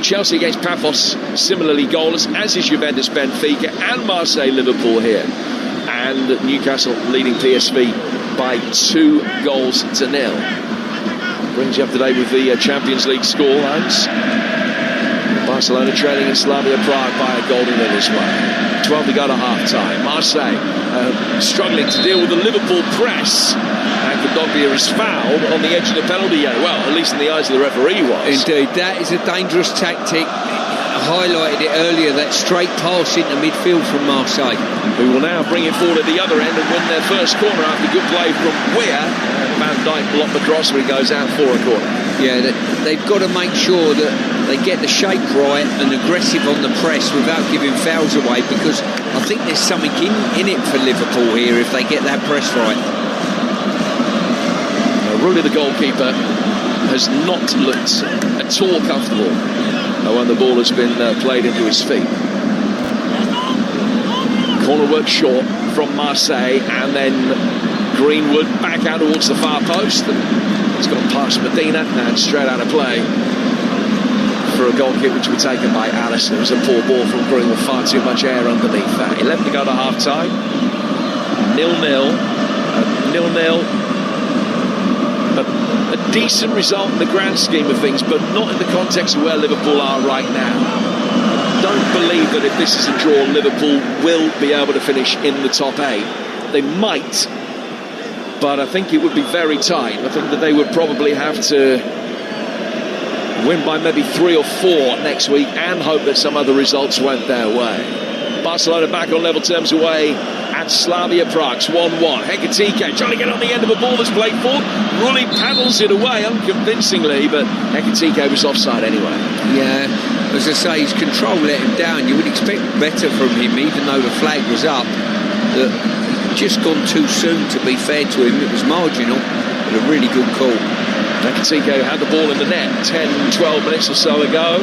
Chelsea against Paphos similarly goalless, as is Juventus Benfica, and Marseille Liverpool here. And Newcastle leading PSV by 2-0. Brings you up to date with the Champions League scorelines. Barcelona trailing in Slavia Prague by a goal in this one. 12 to go to half-time. Marseille struggling to deal with the Liverpool press. And Kondogbia is fouled on the edge of the penalty area. Well, at least in the eyes of the referee was. Indeed, that is a dangerous tactic. I highlighted it earlier, that straight pass into midfield from Marseille. Who will now bring it forward at the other end and win their first corner after good play from Weir. Van Dijk blocked the cross when he goes out for a corner. Yeah, they've got to make sure that they get the shape right and aggressive on the press without giving fouls away, because I think there's something in it for Liverpool here if they get that press right. Rulli, the goalkeeper, has not looked at all comfortable when the ball has been played into his feet. Corner work short from Marseille, and then Greenwood back out towards the far post. He's gone past Medina and straight out of play for a goal kick which will be taken by Alisson. It was a poor ball from Greenwood, far too much air underneath that. 11 to go to half-time. 0-0. 0-0. a decent result in the grand scheme of things, but not in the context of where Liverpool are right now. Don't believe that if this is a draw, Liverpool will be able to finish in the top 8. They might, but I think it would be very tight. I think that they would probably have to win by maybe 3 or 4 next week and hope that some other results went their way. Barcelona back on level terms away at Slavia Prague. 1-1. Hekatike trying to get on the end of a ball that's played forward. Rulli paddles it away unconvincingly, but Hekatike was offside anyway. Yeah, as I say, his control let him down. You would expect better from him, even though the flag was up. That just gone too soon, to be fair to him. It was marginal, but a really good call. Hekatike had the ball in the net 10-12 minutes or so ago.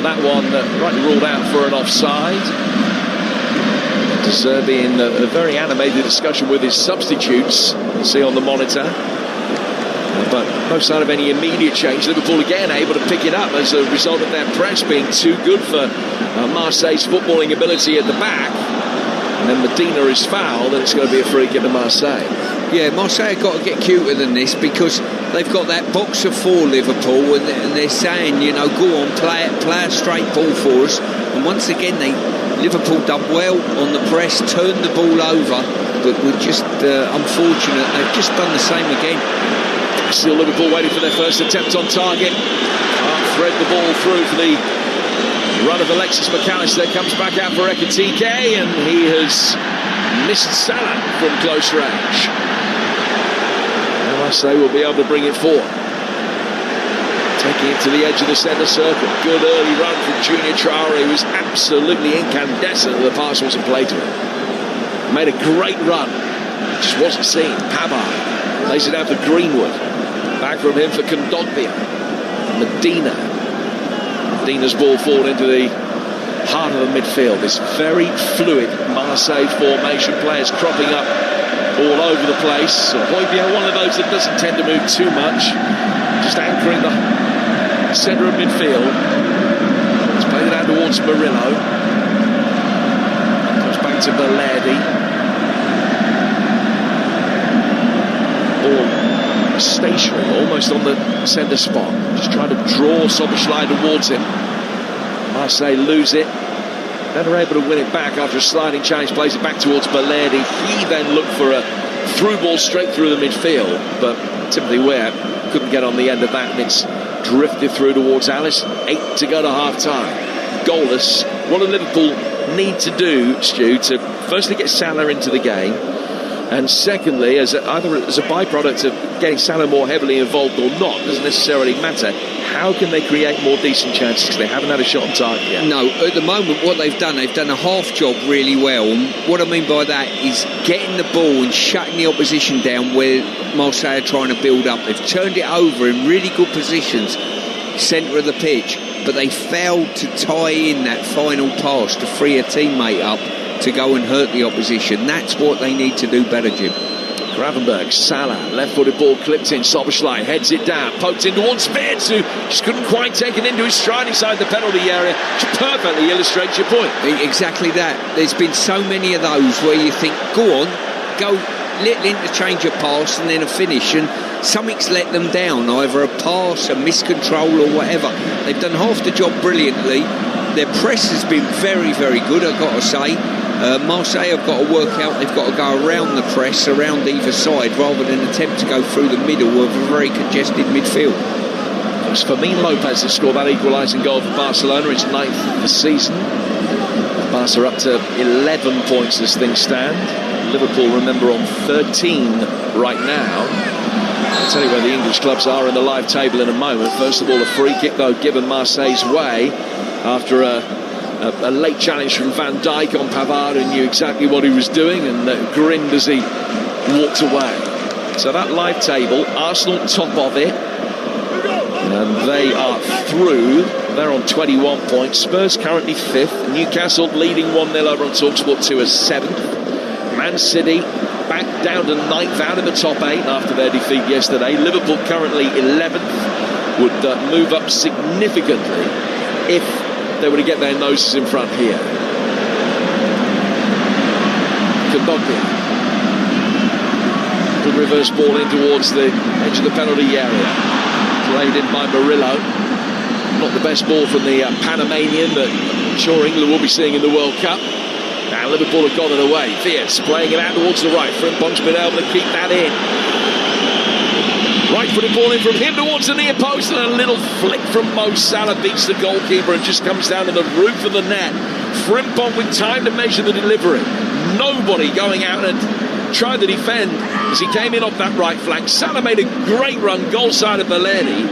That one rightly ruled out for an offside. De Zerbi in a very animated discussion with his substitutes, you see on the monitor. But no sign of any immediate change. Liverpool again able to pick it up as a result of their press being too good for Marseille's footballing ability at the back. And then Medina is fouled, and it's going to be a free kick to Marseille. Yeah, Marseille have got to get cuter than this, because they've got that box of 4 Liverpool, and they're saying, you know, go on, play a straight ball for us. And once again, Liverpool done well on the press, turned the ball over, but we're just unfortunate. They've just done the same again. Still Liverpool waiting for their first attempt on target. Can't thread the ball through for the run of Alexis McAllister. Comes back out for Hekatike, and he has missed Salah from close range. And Marseille will be able to bring it forward. Taking it to the edge of the centre circle. Good early run from Junior Traore, who was absolutely incandescent. The pass wasn't played to him. Made a great run. Just wasn't seen. Pavard lays it out for Greenwood. Back from him for Kondogbia. Medina's ball forward into the heart of the midfield. This very fluid Marseille formation. Players cropping up all over the place. Højbjerg, one of those that doesn't tend to move too much. Just anchoring the centre of midfield. He's played it out towards Murillo. Comes back to Balerdi. Ball stationary, almost on the centre spot. Just trying to draw Szoboszlai towards him. Marseille lose it. Then are able to win it back after a sliding change. Plays it back towards Balerdi. He then looked for a through ball straight through the midfield, but Timothy Weah couldn't get on the end of that, and it's drifted through towards Alice. 8 to go to half-time. Goalless. What do Liverpool need to do, Stu, to firstly get Salah into the game, and secondly, either as a byproduct of getting Salah more heavily involved or not, doesn't necessarily matter, how can they create more decent chances, because they haven't had a shot on target yet? No, at the moment what they've done a half job really well. And what I mean by that is getting the ball and shutting the opposition down where Marseille are trying to build up. They've turned it over in really good positions, centre of the pitch, but they failed to tie in that final pass to free a teammate up to go and hurt the opposition. That's what they need to do better, Jim. Gravenberg, Salah, left-footed ball clipped in. Szoboszlai heads it down, poked in towards Wirtz, who just couldn't quite take it into his stride inside the penalty area, which perfectly illustrates your point. Exactly that. There's been so many of those where you think, go on, go, little interchange of pass and then a finish, and something's let them down, either a pass, a miscontrol or whatever. They've done half the job brilliantly. Their press has been very, very good, I've got to say. Marseille have got to work out, they've got to go around the press, around either side, rather than attempt to go through the middle of a very congested midfield. It was Fermin Lopez that scored that equalising goal for Barcelona. It's 9th of the season. Barca are up to 11 points as things stand. Liverpool, remember, on 13 right now. I'll tell you where the English clubs are in the live table in a moment. First of all, a free kick, though, given Marseille's way after a late challenge from Van Dijk on Pavard, who knew exactly what he was doing and grinned as he walked away. So that live table, Arsenal top of it, and they are through. They're on 21 points. Spurs currently 5th. Newcastle leading 1-0 over on Talksport 2 as 7th. Man City back down to 9th, out of the top 8 after their defeat yesterday. Liverpool currently 11th, would move up significantly if they were to get their noses in front here. Kondogbia. reverse ball in towards the edge of the penalty area. Played in by Murillo. Not the best ball from the Panamanian that I'm sure England will be seeing in the World Cup. Now Liverpool have got it away. Fierce playing it out towards the right. Frimpong's been able to keep that in. Right-footed ball in from him towards the near post, and a little flick from Mo Salah beats the goalkeeper and just comes down to the roof of the net. Frimpong with time to measure the delivery. Nobody going out and trying to defend as he came in off that right flank. Salah made a great run, goal side of Valerdi.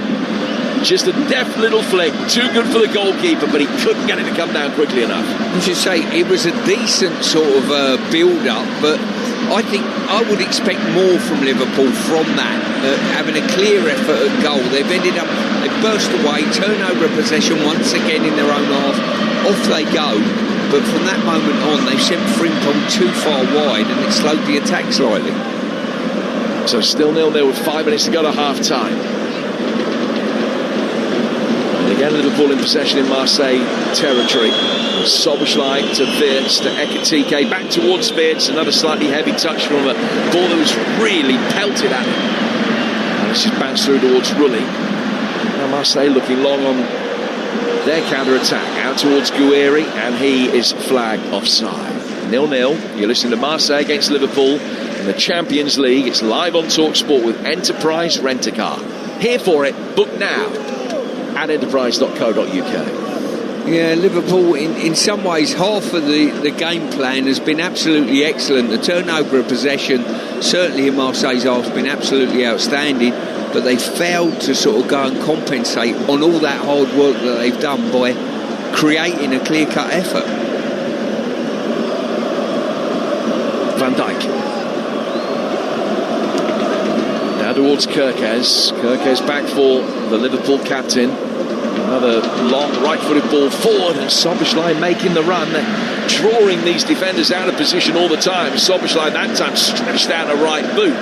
Just a deft little flick, too good for the goalkeeper, but he couldn't get it to come down quickly enough. I should say it was a decent sort of build-up, but I think I would expect more from Liverpool from that, having a clear effort at goal. They've burst away, turnover of possession once again in their own half, off they go. But from that moment on, they sent Frimpong too far wide and it slowed the attack slightly. So still 0-0 with 5 minutes to go to half-time. Again, Liverpool in possession in Marseille territory. Szoboszlai to Wirtz to Ekitike, back towards Wirtz. Another slightly heavy touch from a ball that was really pelted at him. And it's just bounced through towards Rulli. Now Marseille looking long on their counter-attack. Out towards Gueri, and he is flagged offside. 0-0. You're listening to Marseille against Liverpool in the Champions League. It's live on Talksport with Enterprise Rent-A-Car. Here for it. Book now at enterprise.co.uk. Yeah, Liverpool in some ways half of the game plan has been absolutely excellent. The turnover of possession certainly in Marseille's half has been absolutely outstanding, but they failed to sort of go and compensate on all that hard work that they've done by creating a clear-cut effort. Van Dijk now towards Kerkez. Kerkez back for the Liverpool captain. Another long right-footed ball forward, and Szoboszlai making the run. They're drawing these defenders out of position all the time. Szoboszlai that time stretched out a right boot.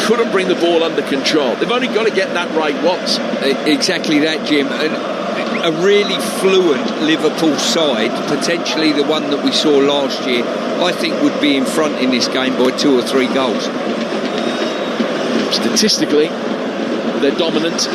Couldn't bring the ball under control. They've only got to get that right once. Exactly that, Jim. And a really fluent Liverpool side, potentially the one that we saw last year, I think would be in front in this game by 2 or 3 goals. Statistically, they're dominant.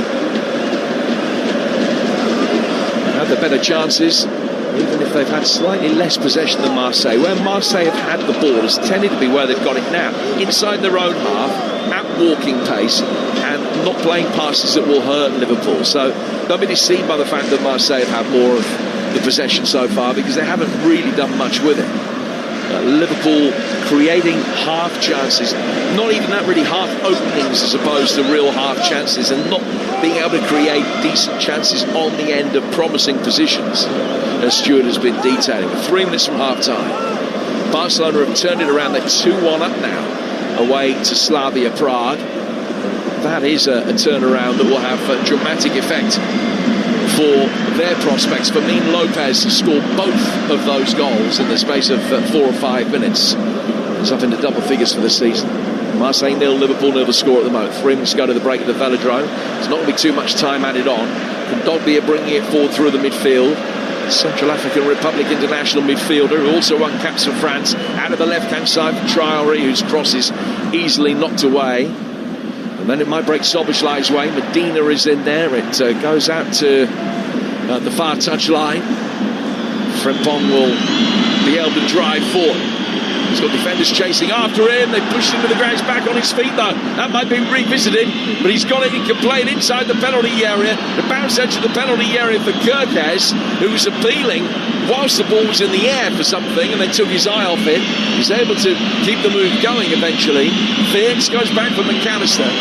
Have the better chances, even if they've had slightly less possession than Marseille. Where Marseille have had the ball has tended to be where they've got it now, inside their own half, at walking pace, and not playing passes that will hurt Liverpool. So don't be deceived by the fact that Marseille have had more of the possession so far, because they haven't really done much with it. Liverpool creating half chances, not even that really half openings as opposed to real half chances, and not being able to create decent chances on the end of promising positions, as Stuart has been detailing. 3 minutes from half time, Barcelona have turned it around. They're 2-1 up now away to Slavia Prague. That is a turnaround that will have a dramatic effect for their prospects. Fermin Lopez scored both of those goals in the space of 4 or 5 minutes. It's up into double figures for the season. Marseille 0, Liverpool 0 the score at the moment. 3 minutes to go to the break at the Velodrome. There's not going to be too much time added on. Kondogbia bringing it forward through the midfield. Central African Republic international midfielder who also won caps for France. Out of the left-hand side for Traoré, whose cross is easily knocked away. And then it might break Szoboszlai's way. Medina is in there. It goes out to the far touch line. Frimpong will be able to drive forward. He's got defenders chasing after him. They pushed him to the ground. He's back on his feet though. That might be revisited, but he's got it. He can play it inside the penalty area. The bounce edge of the penalty area for Kerkez, who was appealing whilst the ball was in the air for something, and they took his eye off it. He's able to keep the move going eventually. Wirtz goes back for McAllister.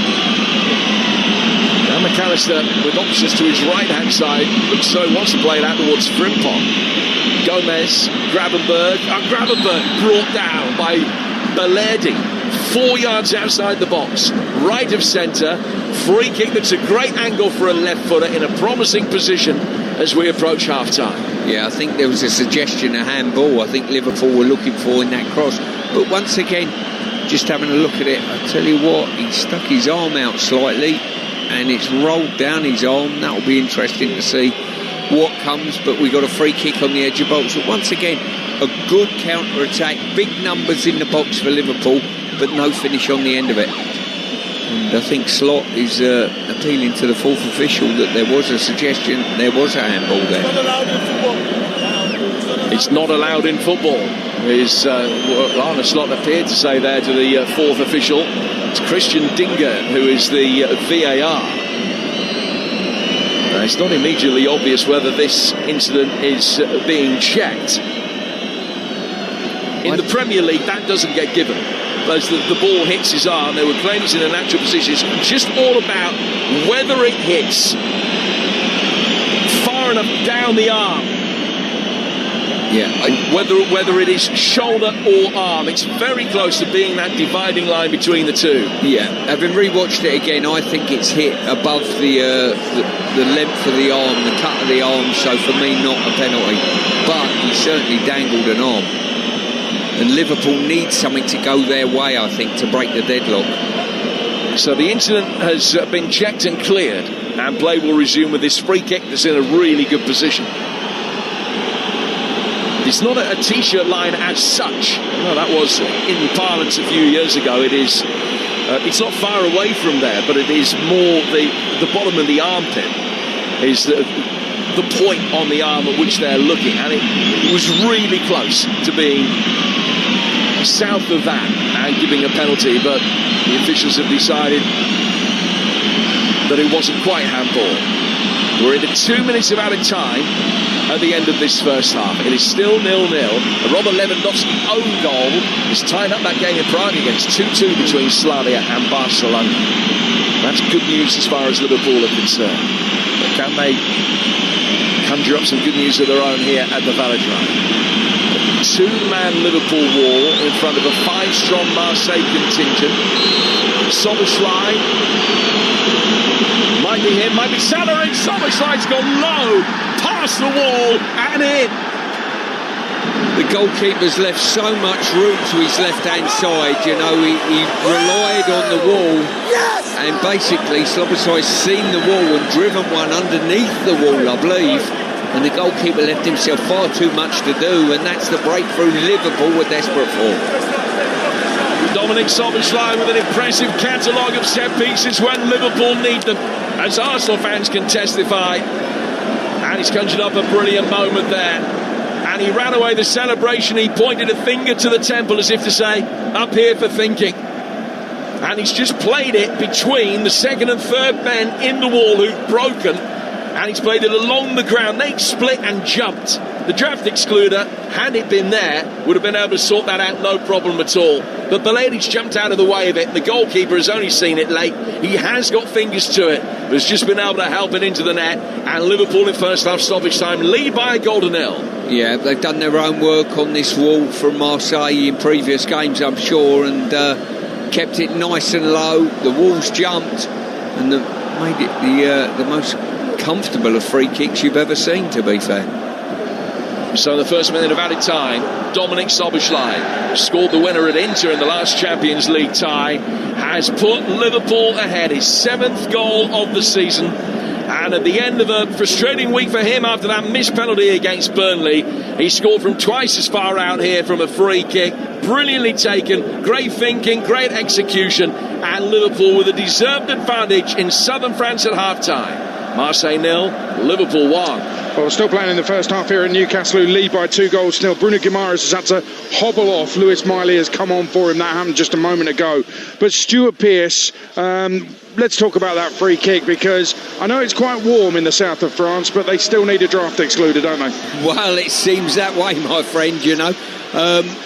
Now McAllister, with options to his right-hand side, looks so he wants to play it out towards Frimpong. Gomez, Gravenberg brought down by Valerdi, 4 yards outside the box, right of centre, free kick that's a great angle for a left footer in a promising position as we approach half-time. Yeah, I think there was a suggestion of handball I think Liverpool were looking for in that cross, but once again, just having a look at it, I tell you what, he stuck his arm out slightly and it's rolled down his arm. That'll be interesting to see what comes, but we got a free kick on the edge of box. But once again, a good counter-attack, big numbers in the box for Liverpool, but no finish on the end of it. And I think Slot is appealing to the fourth official that there was a suggestion, there was a handball there. It's not allowed in football, is Arne Slot appeared to say there to the fourth official. It's Christian Dinger who is the VAR. It's not immediately obvious whether this incident is being checked. In the Premier League, that doesn't get given. As the ball hits his arm, they would claim he's in a natural position. It's just all about whether it hits far enough down the arm. Yeah, whether it is shoulder or arm, it's very close to being that dividing line between the two. Yeah, having rewatched it again, I think it's hit above the length of the arm, the cut of the arm. So for me, not a penalty, but he certainly dangled an arm. And Liverpool needs something to go their way, I think, to break the deadlock. So the incident has been checked and cleared, and play will resume with this free kick that's in a really good position. It's not a t-shirt line as such. No, that was in parlance a few years ago. It is. It's not far away from there, but it is more the bottom of the armpit is the point on the arm at which they're looking, and it was really close to being south of that and giving a penalty, but the officials have decided that it wasn't quite handball. We're into 2 minutes of added time at the end of this first half. It is still 0-0. Robert Lewandowski own goal has tied up that game in Prague against 2-2 between Slavia and Barcelona. That's good news as far as Liverpool are concerned. But can they conjure up some good news of their own here at the Velodrome? Two-man Liverpool wall in front of a five-strong Marseille contingent. Soboslai might be him, might be Salah in. Soboslai's gone low, past the wall and in. The goalkeeper's left so much room to his left-hand side. You know, he relied on the wall, and basically Soboslai's seen the wall and driven one underneath the wall, I believe. And the goalkeeper left himself far too much to do, and that's the breakthrough Liverpool were desperate for. Dominic Szoboszlai with an impressive catalogue of set pieces when Liverpool need them, as Arsenal fans can testify. And he's conjured up a brilliant moment there. And he ran away the celebration. He pointed a finger to the temple as if to say, up here for thinking. And he's just played it between the second and third men in the wall who've broken. And he's played it along the ground. They split and jumped. The draft excluder, had it been there, would have been able to sort that out, no problem at all. But Beledi's jumped out of the way of it. The goalkeeper has only seen it late. He has got fingers to it, but has just been able to help it into the net. And Liverpool in first half stoppage time lead by a goal to nil. Yeah, they've done their own work on this wall from Marseille in previous games, I'm sure, and kept it nice and low. The wall's jumped and made it the most comfortable of free kicks you've ever seen, to be fair. So the first minute of added time, Dominic Szoboszlai scored the winner at Inter in the last Champions League tie, has put Liverpool ahead, his seventh goal of the season. And at the end of a frustrating week for him after that missed penalty against Burnley, he scored from twice as far out here from a free kick. Brilliantly taken, great thinking, great execution, and Liverpool with a deserved advantage in southern France at half-time. Marseille 0, Liverpool 1. Well, still playing in the first half here at Newcastle, who lead by 2-0. Bruno Guimaraes has had to hobble off. Lewis Miley has come on for him. That happened just a moment ago. But Stuart Pearce, let's talk about that free kick, because I know it's quite warm in the south of France, but they still need a draft excluder, don't they? Well, it seems that way, my friend, you know.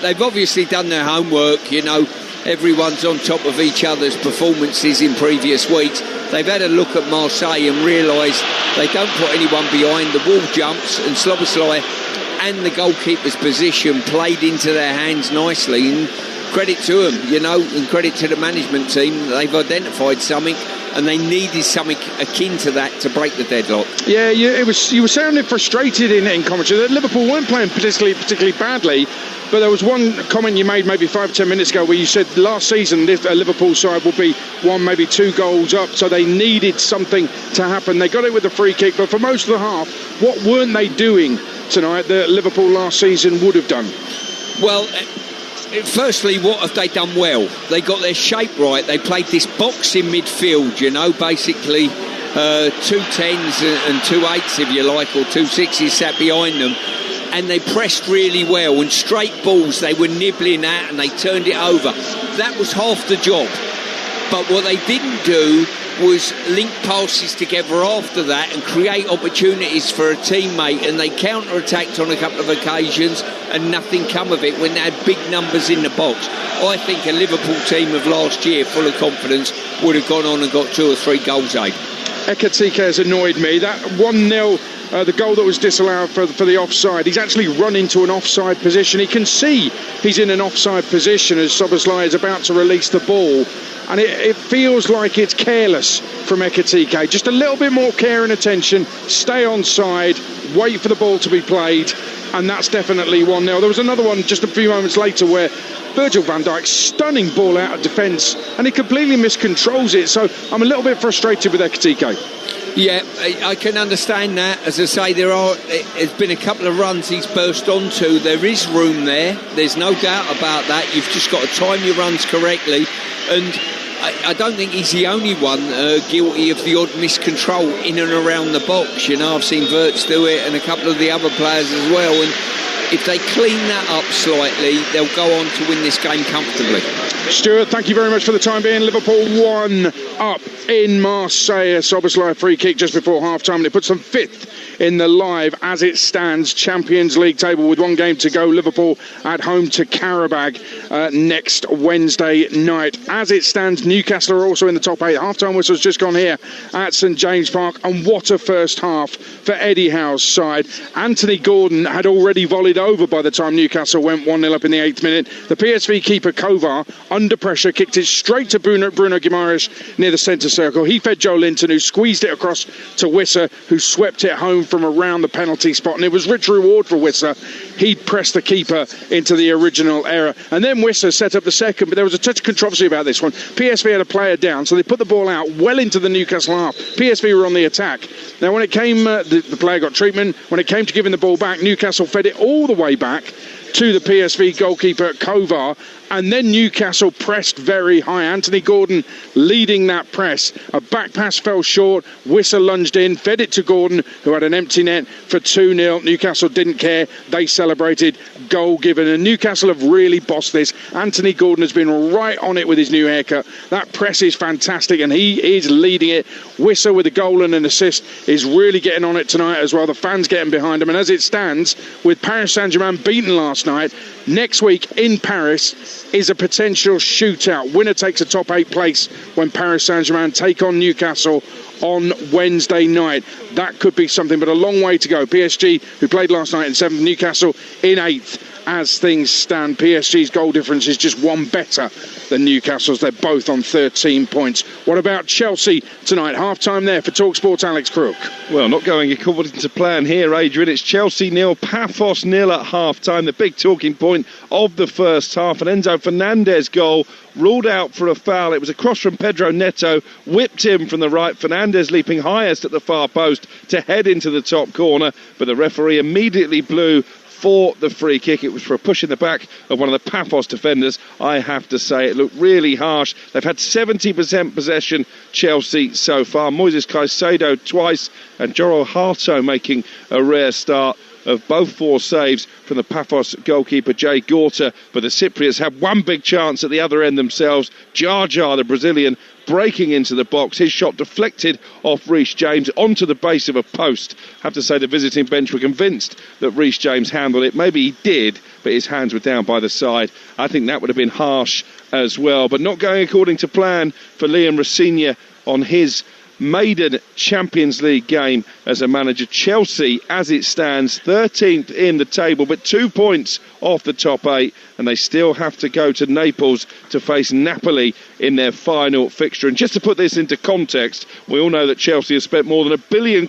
They've obviously done their homework, you know. Everyone's on top of each other's performances in previous weeks. They've had a look at Marseille and realised they don't put anyone behind. The wall jumps, and Szoboszlai and the goalkeeper's position played into their hands nicely. And credit to them, you know, and credit to the management team. They've identified something, and they needed something akin to that to break the deadlock. Yeah, you were sounding frustrated in commentary that Liverpool weren't playing particularly badly. But there was one comment you made maybe 5 or 10 minutes ago where you said last season this Liverpool side will be 1, maybe 2 goals up, so they needed something to happen. They got it with the free kick, but for most of the half, what weren't they doing tonight that Liverpool last season would have done? Well, Firstly, what have they done well? They got their shape right. They played this boxing midfield, basically 2 10s and 2 8s, if you like, or 2 6s sat behind them. And they pressed really well, and straight balls they were nibbling at, and they turned it over. That was half the job. But what they didn't do was link passes together after that and create opportunities for a teammate, and they counter-attacked on a couple of occasions and nothing come of it when they had big numbers in the box. I think a Liverpool team of last year, full of confidence, would have gone on and got 2 or 3 goals, Abe. Ekitike has annoyed me. That 1-0, the goal that was disallowed for the offside, he's actually run into an offside position. He can see he's in an offside position as Szoboszlai is about to release the ball. And it feels like it's careless from Ekitike. Just a little bit more care and attention, stay on side, wait for the ball to be played, and that's definitely 1-0. There was another one just a few moments later where Virgil van Dijk, stunning ball out of defence, and he completely miscontrols it. So I'm a little bit frustrated with Ekitike. Yeah, I can understand that. As I say, there's been a couple of runs he's burst onto. There is room there. There's no doubt about that. You've just got to time your runs correctly. And I don't think he's the only one guilty of the odd miscontrol in and around the box. I've seen Wirtz do it and a couple of the other players as well. And if they clean that up slightly, they'll go on to win this game comfortably. Stuart, thank you very much for the time being. Liverpool 1 up in Marseille. Szoboszlai free kick just before half-time, and it puts them 5th in the live as it stands Champions League table with 1 game to go. Liverpool at home to Qarabag next Wednesday night. As it stands, Newcastle are also in the top 8. Half-time whistle's just gone here at St James Park, and what a first half for Eddie Howe's side. Anthony Gordon had already volleyed over by the time Newcastle went 1-0 up in the 8th minute. The PSV keeper Kovar, under pressure, kicked it straight to Bruno Guimaraes near the centre circle. He fed Joe Linton, who squeezed it across to Wissa, who swept it home from around the penalty spot, and it was rich reward for Wissa. He pressed the keeper into the original error, and then Wissa set up the second, but there was a touch of controversy about this one. PSV had a player down, so they put the ball out well into the Newcastle half. PSV were on the attack. Now when it came, the player got treatment. When it came to giving the ball back, Newcastle fed it all the way back to the PSV goalkeeper Kovar, and then Newcastle pressed very high. Anthony Gordon leading that press. A back pass fell short. Wissa lunged in, fed it to Gordon, who had an empty net for 2-0. Newcastle didn't care. They celebrated. Goal given. And Newcastle have really bossed this. Anthony Gordon has been right on it with his new haircut. That press is fantastic, and he is leading it. Wissa with a goal and an assist is really getting on it tonight as well. The fans getting behind him. And as it stands, with Paris Saint-Germain beaten last night, next week in Paris is a potential shootout. Winner takes a top 8 place when Paris Saint-Germain take on Newcastle on Wednesday night. That could be something, but a long way to go. PSG, who played last night in 7th, Newcastle in 8th. As things stand, PSG's goal difference is just 1 better than Newcastle's. They're both on 13 points. What about Chelsea tonight? Half-time there for Talksport's Alex Crook. Well, not going according to plan here, Adrian. It's Chelsea 0, Paphos 0 at half-time. The big talking point of the first half. An Enzo Fernandez goal ruled out for a foul. It was a cross from Pedro Neto, whipped in from the right. Fernandez leaping highest at the far post to head into the top corner, but the referee immediately blew for the free kick. It was for a push in the back of one of the Paphos defenders. I have to say, it looked really harsh. They've had 70% possession, Chelsea, so far. Moises Caicedo twice, and Joro Harto making a rare start of both 4 saves from the Paphos goalkeeper Jay Gorta, but the Cypriots had one big chance at the other end themselves. Jar, the Brazilian, breaking into the box, his shot deflected off Reece James onto the base of a post. I have to say the visiting bench were convinced that Reece James handled it. Maybe he did, but his hands were down by the side. I think that would have been harsh as well, but not going according to plan for Liam Rossigna on his maiden Champions League game as a manager. Chelsea, as it stands, 13th in the table, but 2 points off the top 8, and they still have to go to Naples to face Napoli in their final fixture. And just to put this into context, we all know that Chelsea has spent more than £1 billion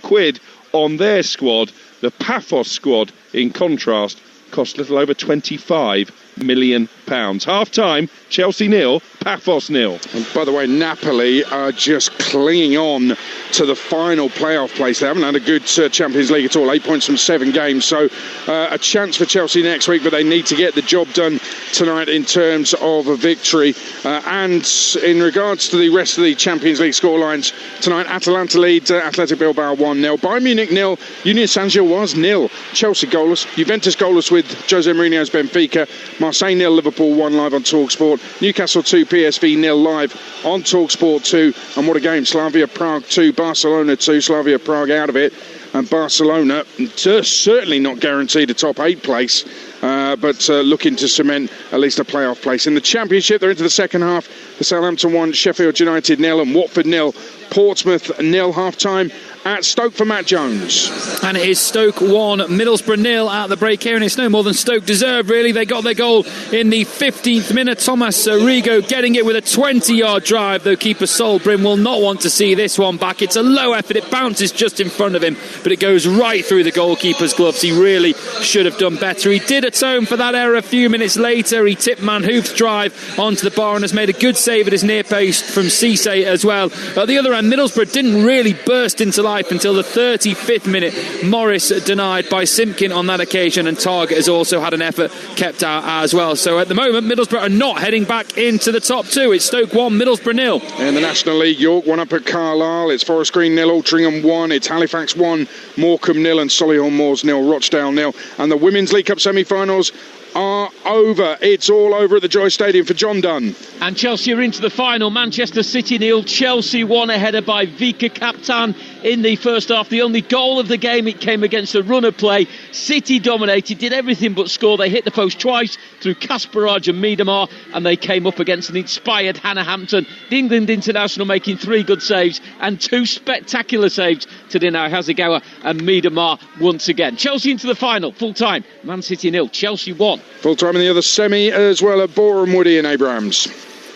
on their squad. The Paphos squad, in contrast, cost a little over £25 million. Half-time, Chelsea 0, Paphos 0. And by the way, Napoli are just clinging on to the final playoff place. They haven't had a good Champions League at all, 8 points from 7 games. So a chance for Chelsea next week, but they need to get the job done tonight in terms of a victory. And in regards to the rest of the Champions League scorelines tonight, Atalanta lead Athletic Bilbao 1-0. Bayern Munich 0, Union Saint-Gilloise 0. Chelsea goalless, Juventus goalless with Jose Mourinho's Benfica. Marseille 0, Liverpool 1 live on Talksport. Newcastle 2, PSV 0 live on Talksport 2. And what a game, Slavia Prague 2, Barcelona 2. Slavia Prague out of it. And Barcelona certainly not guaranteed a top 8 place, but looking to cement at least a playoff place. In the Championship, they're into the second half. The Southampton 1, Sheffield United 0 and Watford 0. Portsmouth 0 half-time at Stoke for Matt Jones. And it is Stoke 1, Middlesbrough 0 at the break here, and it's no more than Stoke deserved, really. They got their goal in the 15th minute. Thomas Rigo getting it with a 20-yard drive, though keeper Sol Bryn will not want to see this one back. It's a low effort, it bounces just in front of him, but it goes right through the goalkeeper's gloves. He really should have done better. He did atone for that error a few minutes later. He tipped Manhoof's drive onto the bar and has made a good save at his near post from Cisse as well. At the other end, Middlesbrough didn't really burst into life until the 35th minute. Morris denied by Simpkin on that occasion, and Targett has also had an effort kept out as well. So at the moment, Middlesbrough are not heading back into the top 2. It's Stoke 1, Middlesbrough 0. In the National League, York 1 up at Carlisle. It's Forest Green 0, Altrincham 1. It's Halifax 1, Morecambe 0 and Solihull Moors 0, Rochdale 0. And the Women's League Cup semi-finals are over. It's all over at the Joy Stadium for John Dunn. And Chelsea are into the final. Manchester City 0, Chelsea 1, a header by Vika Kaptan in the first half. The only goal of the game, it came against a run of play. City dominated, did everything but score. They hit the post twice through Kasparaj and Miedemar, and they came up against an inspired Hannah Hampton. The England international making 3 good saves and 2 spectacular saves to deny Hasegawa and Miedemar once again. Chelsea into the final, full time. Man City 0, Chelsea 1. Full time in the other semi as well at Boreham Woody and Abrahams.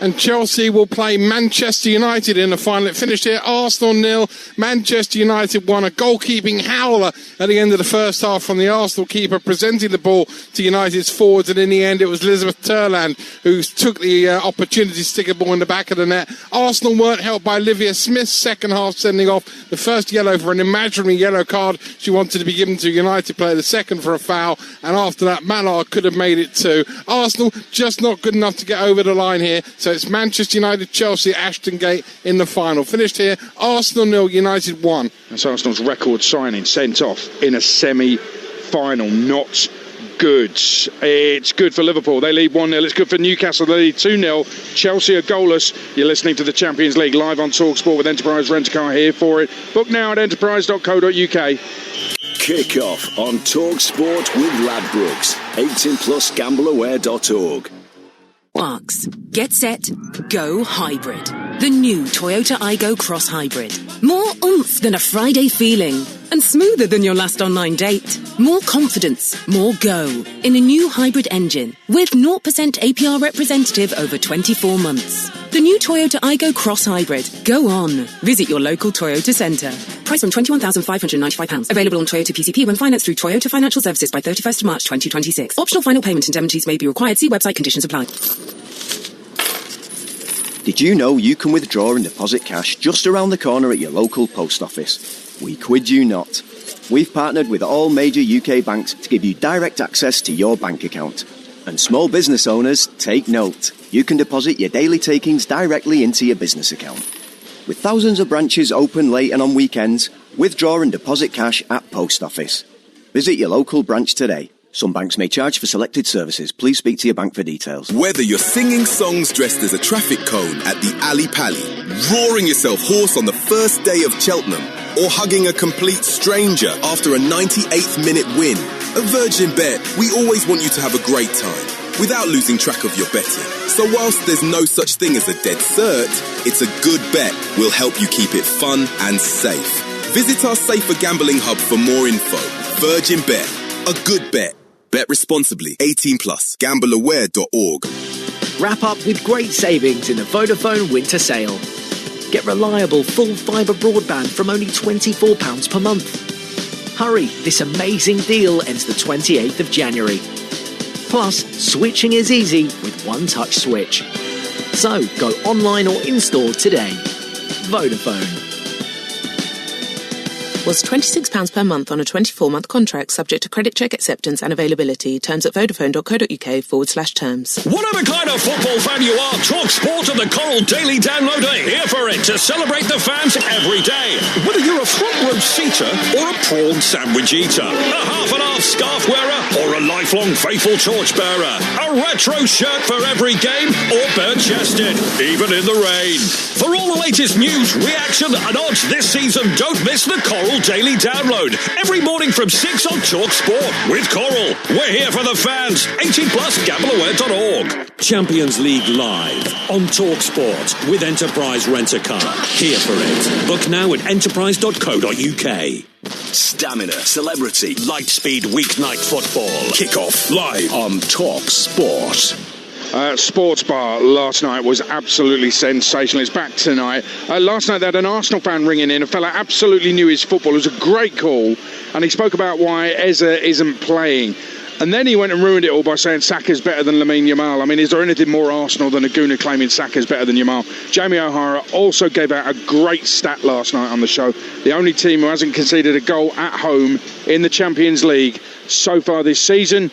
And Chelsea will play Manchester United in the final. It finished here, Arsenal 0, Manchester United 1. A goalkeeping howler at the end of the first half from the Arsenal keeper, presenting the ball to United's forwards, and in the end it was Elizabeth Turland who took the opportunity to stick a ball in the back of the net. Arsenal weren't helped by Olivia Smith's second half sending off the first yellow for an imaginary yellow card she wanted to be given to a United player, the second for a foul, and after that Mallard could have made it 2. Arsenal just not good enough to get over the line here, so it's Manchester United, Chelsea, Ashton Gate in the final. Finished here, Arsenal 0, United 1. That's Arsenal's record signing sent off in a semi-final. Not good. It's good for Liverpool. They lead 1-0. It's good for Newcastle. They lead 2-0. Chelsea are goalless. You're listening to the Champions League live on Talksport with Enterprise Rent-A-Car here for it. Book now at enterprise.co.uk. Kick off on Talksport with Ladbrokes. 18+gambleaware.org. Marks. Get set. Go hybrid. The new Toyota Aygo Cross Hybrid. More oomph than a Friday feeling. And smoother than your last online date. More confidence. More go. In a new hybrid engine. With 0% APR representative over 24 months. The new Toyota Aygo Cross Hybrid. Go on. Visit your local Toyota centre. Price from £21,595. Available on Toyota PCP when financed through Toyota Financial Services by 31st March 2026. Optional final payment indemnities may be required. See website, conditions apply. Did you know you can withdraw and deposit cash just around the corner at your local post office? We kid you not. We've partnered with all major UK banks to give you direct access to your bank account. And small business owners, take note. You can deposit your daily takings directly into your business account. With thousands of branches open late and on weekends, withdraw and deposit cash at post office. Visit your local branch today. Some banks may charge for selected services. Please speak to your bank for details. Whether you're singing songs dressed as a traffic cone at the Ali Pali, roaring yourself hoarse on the first day of Cheltenham, or hugging a complete stranger after a 98th minute win, at Virgin Bet, we always want you to have a great time, without losing track of your betting. So whilst there's no such thing as a dead cert, it's a good bet will help you keep it fun and safe. Visit our safer gambling hub for more info. Virgin Bet, a good bet. Bet responsibly. 18+. Gambleaware.org. Wrap up with great savings in the Vodafone winter sale. Get reliable full fibre broadband from only £24 per month. Hurry, this amazing deal ends the 28th of January. Plus, switching is easy with one-touch switch. So, go online or in-store today. Vodafone. was £26 per month on a 24-month contract, subject to credit check acceptance and availability. Terms at vodafone.co.uk/terms. Whatever kind of football fan you are, Talksport and the Coral Daily Download are here for it to celebrate the fans every day. Whether you're a front row seater or a prawn sandwich eater, a half-and-half scarf wearer or a lifelong faithful torchbearer, a retro shirt for every game or bare-chested, even in the rain. For all the latest news, reaction and odds this season, don't miss the Coral Daily Download every morning from 6 on Talksport. With Coral, we're here for the fans. 18+, gambleaware.org. Champions League live on Talksport with Enterprise Rent-A-Car. Here for it. Book now at enterprise.co.uk. Stamina, celebrity, Lightspeed weeknight football. Kick-off live on Talksport. Sports Bar last night was absolutely sensational. It's back tonight. Last night they had an Arsenal fan ringing in. A fella absolutely knew his football. It was a great call, and he spoke about why Eze isn't playing. And then he went and ruined it all by saying Saka's better than Lamine Yamal. I mean, is there anything more Arsenal than a gooner claiming Saka's better than Yamal? Jamie O'Hara also gave out a great stat last night on the show. The only team who hasn't conceded a goal at home in the Champions League so far this season,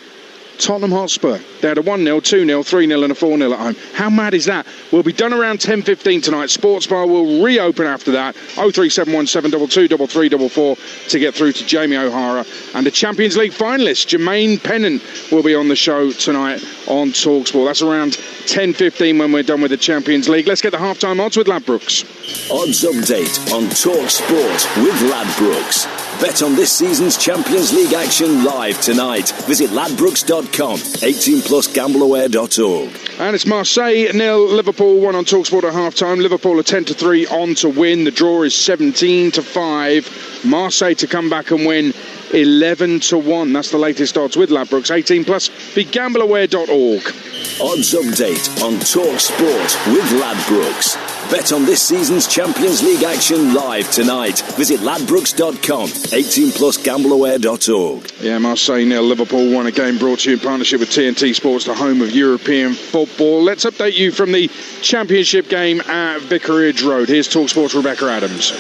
Tottenham Hotspur. They had a 1-0, 2-0, 3-0 and a 4-0 at home. How mad is that? We'll be done around 10:15 tonight. Sports Bar will reopen after that. 03717223344 to get through to Jamie O'Hara. And the Champions League finalist, Jermaine Pennant, will be on the show tonight on TalkSport. That's around 10:15 when we're done with the Champions League. Let's get the halftime odds with Ladbrokes. Odds update on Talksport with Ladbrokes. Bet on this season's Champions League action live tonight. Visit ladbrokes.com. 18+ gambleaware.org. And it's Marseille 0, Liverpool 1 on Talksport at half-time. Liverpool are 10-3 on to win. The draw is 17-5. Marseille to come back and win 11-1. That's the latest odds with Ladbrokes. 18+. Be gambleaware.org. Odds update on Talksport with Ladbrokes. Bet on this season's Champions League action live tonight. Visit ladbrokes.com. 18+ gambleaware.org. Yeah, Marseille 0, Liverpool 1. A game brought to you in partnership with TNT Sports, the home of European football. Let's update you from the Championship game at Vicarage Road. Here's TalkSport's Rebecca Adams.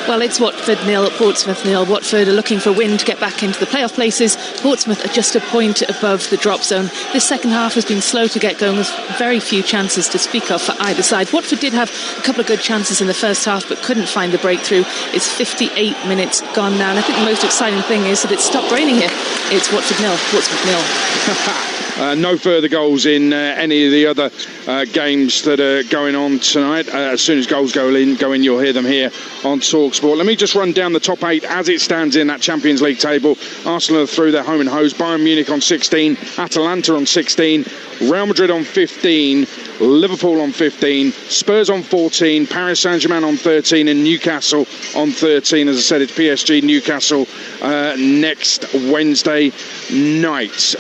Well, it's Watford 0, Portsmouth 0. Watford are looking for a win to get back into the playoff places. Portsmouth are just a point above the drop zone. This second half has been slow to get going with very few chances to speak of for either side. Watford did have a couple of good chances in the first half but couldn't find the breakthrough. It's 58 minutes gone now, and I think the most exciting thing is that it's stopped raining here. It's Watford 0, Portsmouth 0. No further goals in any of the other games that are going on tonight. As soon as goals go in, you'll hear them here on TalkSport. Let me just run down the top 8 as it stands in that Champions League table. Arsenal are through their home and hose. Bayern Munich on 16, Atalanta on 16, Real Madrid on 15, Liverpool on 15, Spurs on 14, Paris Saint-Germain on 13 and Newcastle on 13. As I said, it's PSG Newcastle next Wednesday night.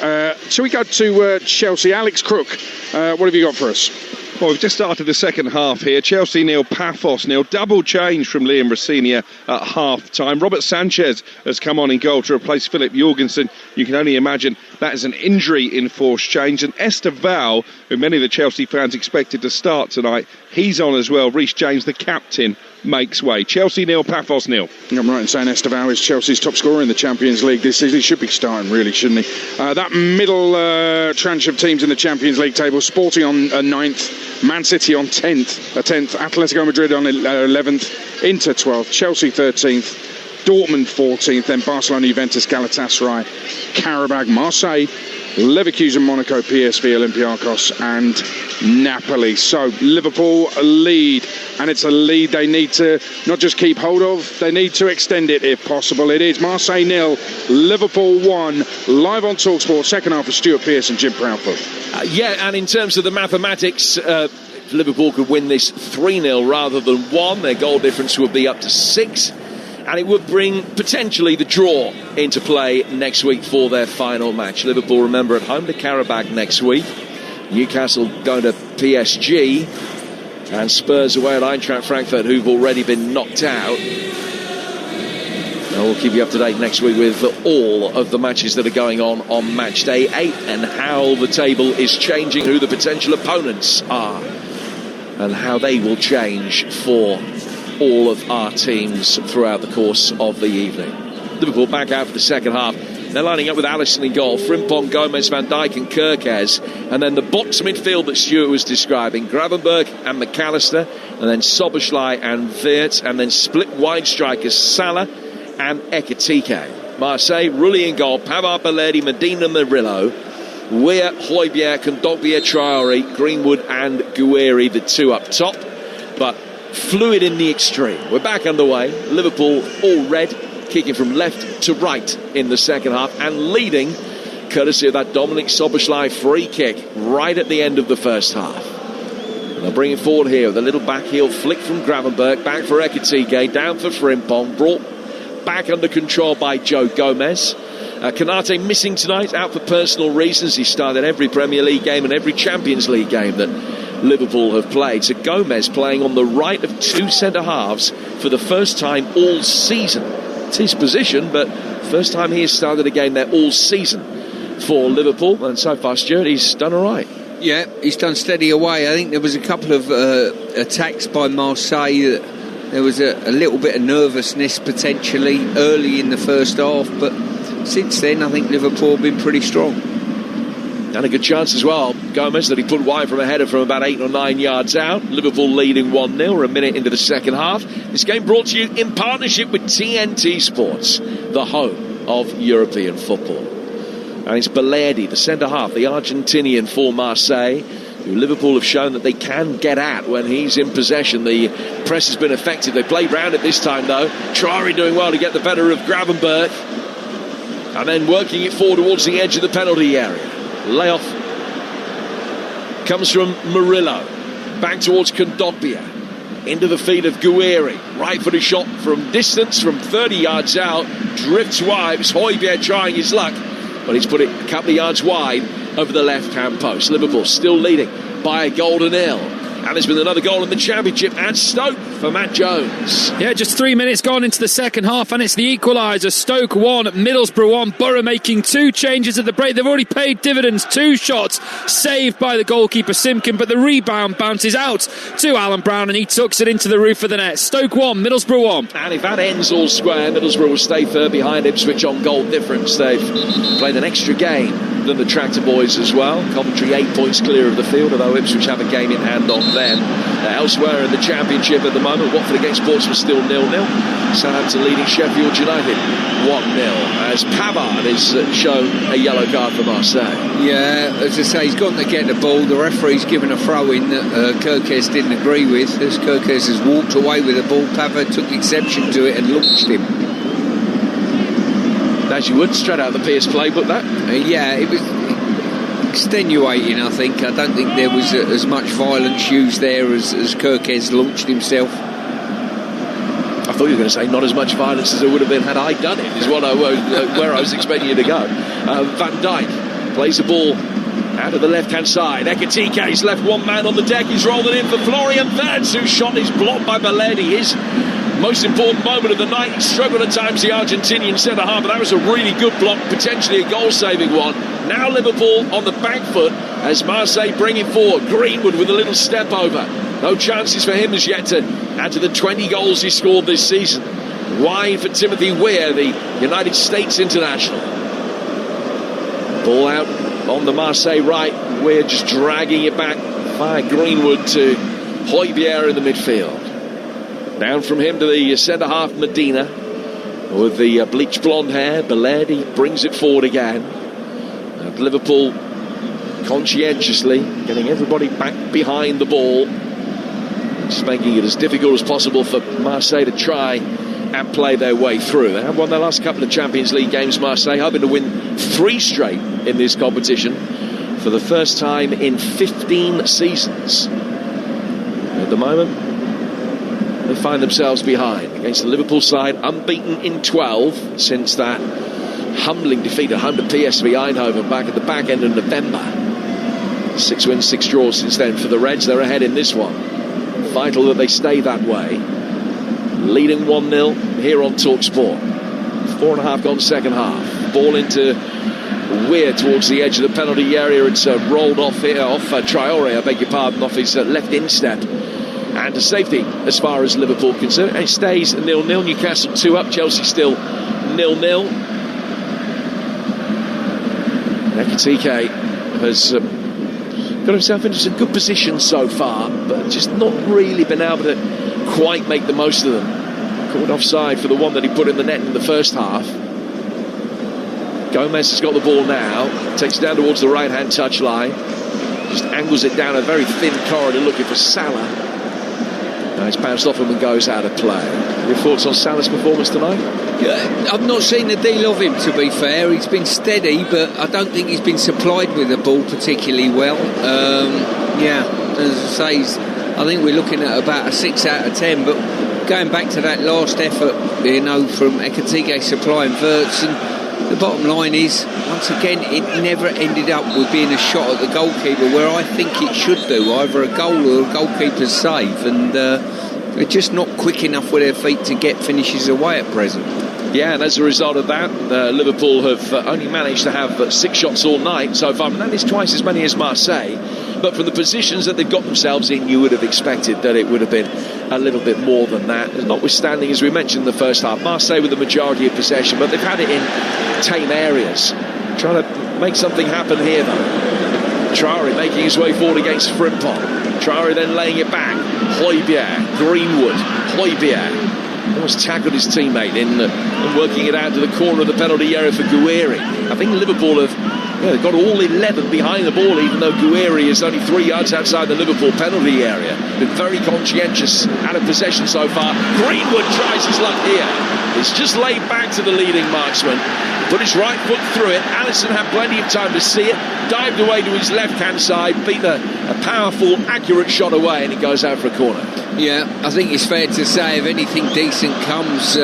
Shall we go to Chelsea? Alex Crook, what have you got for us? Well, we've just started the second half here. Chelsea 0, Paphos 0. Double change from Liam Rosenior at half-time. Robert Sanchez has come on in goal to replace Philip Jorgensen. You can only imagine that is an injury-enforced change. And Esteval, who many of the Chelsea fans expected to start tonight, he's on as well. Reece James, the captain, makes way. Chelsea 0, Paphos 0. I'm right in saying Esteval is Chelsea's top scorer in the Champions League this season. He should be starting, really, shouldn't he? That middle tranche of teams in the Champions League table, Sporting on 9th, Man City on 10th, Atletico Madrid on 11th, Inter 12th, Chelsea 13th, Dortmund 14th, then Barcelona, Juventus, Galatasaray, Karabakh, Marseille, Leverkusen, Monaco, PSV, Olympiacos and Napoli. So Liverpool lead, and it's a lead they need to not just keep hold of, they need to extend it if possible. It is Marseille 0, Liverpool 1, live on TalkSport, second half of Stuart Pearce and Jim Proudfoot. Yeah, and in terms of the mathematics, Liverpool could win this 3-0 rather than 1. Their goal difference would be up to 6. And it would bring potentially the draw into play next week for their final match. Liverpool, remember, at home to Karabakh next week. Newcastle going to PSG. And Spurs away at Eintracht Frankfurt, who've already been knocked out. And we'll keep you up to date next week with all of the matches that are going on match day 8 and how the table is changing, who the potential opponents are and how they will change for all of our teams throughout the course of the evening. Liverpool back out for the second half. They're lining up with Alisson in goal, Frimpong, Gomez, Van Dijk and Kerkez, and then the box midfield that Stuart was describing, Gravenberch and McAllister, and then Szoboszlai and Wirtz, and then split wide strikers Salah and Ekitike. Marseille, Rulli in goal, Pavard, Belletti, Medina, Murillo, Weir, Højbjerg, Kondogbia, Traore, Greenwood and Guerri, the two up top, but fluid in the extreme. We're back underway. Liverpool all red, kicking from left to right in the second half and leading courtesy of that Dominic Szoboszlai free kick right at the end of the first half. And they'll bring it forward here with a little back heel flick from Gravenberch, back for Ekitike, down for Frimpong, brought back under control by Joe Gomez. Konate missing tonight, out for personal reasons. He started every Premier League game and every Champions League game that Liverpool have played. So Gomez playing on the right of two centre-halves for the first time all season. It's his position, but first time he has started a game there all season for Liverpool. And so far, Stuart, he's done all right. Yeah, he's done steady away. I think there was a couple of attacks by Marseille. There was a little bit of nervousness potentially early in the first half, but since then I think Liverpool have been pretty strong. And a good chance as well, Gomez, that he put wide from a header from about 8 or 9 yards out. Liverpool leading 1-0 a minute into the second half. This game brought to you in partnership with TNT Sports, the home of European football. And it's Belletti, the centre-half, the Argentinian for Marseille, who Liverpool have shown that they can get at when he's in possession. The press has been effective. They played round it this time, though. Traore doing well to get the better of Gravenberch. And then working it forward towards the edge of the penalty area. Layoff comes from Murillo, back towards Kondogbia, into the feet of Guerri, right-footed shot from distance, from 30 yards out, drifts wide. It's Højbjerg trying his luck, but he's put it a couple of yards wide over the left-hand post. Liverpool still leading by a goal to 0. And there's been another goal in the Championship at Stoke for Matt Jones. Yeah, just 3 minutes gone into the second half, and it's the equaliser. Stoke 1, Middlesbrough 1. Borough making 2 changes at the break. They've already paid dividends. 2 shots saved by the goalkeeper Simkin, but the rebound bounces out to Alan Brown, and he tucks it into the roof of the net. Stoke 1, Middlesbrough 1. And if that ends all square, Middlesbrough will stay third behind Ipswich on goal difference. They've played an extra game than the Tractor Boys as well. Coventry 8 points clear of the field, although Ipswich have a game in hand on them. Elsewhere in the Championship at the moment, Watford against Portsmouth still 0-0. Southampton leading Sheffield United 1-0 as Pavard is shown a yellow card for Marseille. Yeah, as I say, he's gone to get the ball. The referee's given a throw-in that Kerkez didn't agree with. As Kerkez has walked away with the ball, Pavard took exception to it and launched him. As you would, straight out of the Pierce playbook, that? Yeah, it was extenuating, I think. I don't think there was as much violence used there as Kerkez launched himself. I thought you were going to say not as much violence as there would have been had I done it, is what where I was expecting you to go. Van Dijk plays the ball out of the left-hand side. Ekitike's left one man on the deck. He's rolled it in for Florian Wirtz, whose shot is blocked by Belletti. His most important moment of the night. He struggled at times, the Argentinian centre-half, but that was a really good block, potentially a goal-saving one. Now Liverpool on the back foot as Marseille bring it forward. Greenwood with a little step over. No chances for him as yet to add to the 20 goals he scored this season. Wide for Timothy Weir, the United States international. Ball out on the Marseille right. Weir just dragging it back via Greenwood to Højbjerg in the midfield. Down from him to the centre-half Medina with the bleached blonde hair. Belletti brings it forward again. And Liverpool conscientiously getting everybody back behind the ball, just making it as difficult as possible for Marseille to try and play their way through. They have won their last couple of Champions League games, Marseille, hoping to win 3 straight in this competition for the first time in 15 seasons. At the moment, they find themselves behind against the Liverpool side, unbeaten in 12 since that humbling defeat at home to PSV Eindhoven back at the back end of November. 6 wins, 6 draws since then for the Reds. They're ahead in this one. Vital that they stay that way. Leading 1-0 here on Talksport. 4.5 gone second half. Ball into Weir towards the edge of the penalty area. It's rolled off here, off Traore, I beg your pardon, off his left instep. and a safety as far as Liverpool concerned. It stays 0-0. Newcastle 2 up, Chelsea still 0-0. Ekitike has got himself into some good positions so far, but just not really been able to quite make the most of them. Called offside for the one that he put in the net in the first half. Gomez has got the ball now, takes it down towards the right-hand touchline, just angles it down a very thin corridor looking for Salah. Now it's bounced off him and goes out of play. Your thoughts on Salah's performance tonight? Yeah, I've not seen a deal of him, to be fair. He's been steady, but I don't think he's been supplied with the ball particularly well. As I say, I think we're looking at about a 6 out of 10, but going back to that last effort, from Ekitike supplying Wirtz, and the bottom line is, once again, it never ended up with being a shot at the goalkeeper where I think it should do, either a goal or a goalkeeper's save, and they're just not quick enough with their feet to get finishes away at present. Yeah, and as a result of that, Liverpool have only managed to have 6 shots all night so far, and that is twice as many as Marseille. But from the positions that they've got themselves in, you would have expected that it would have been a little bit more than that. Notwithstanding, as we mentioned in the first half, Marseille with the majority of possession, but they've had it in tame areas. Trying to make something happen here, though. Traore making his way forward against Frimpong. Traore then laying it back. Højbjerg, Greenwood, Højbjerg. Almost tackled his teammate in working it out to the corner of the penalty area for Guerri. I think Liverpool have they've got all 11 behind the ball, even though Guerri is only 3 yards outside the Liverpool penalty area. Been very conscientious out of possession so far. Greenwood tries his luck here. It's just laid back to the leading marksman. Put his right foot through it. Alisson had plenty of time to see it. Dived away to his left-hand side. Beat a powerful, accurate shot away, and it goes out for a corner. Yeah, I think it's fair to say if anything decent comes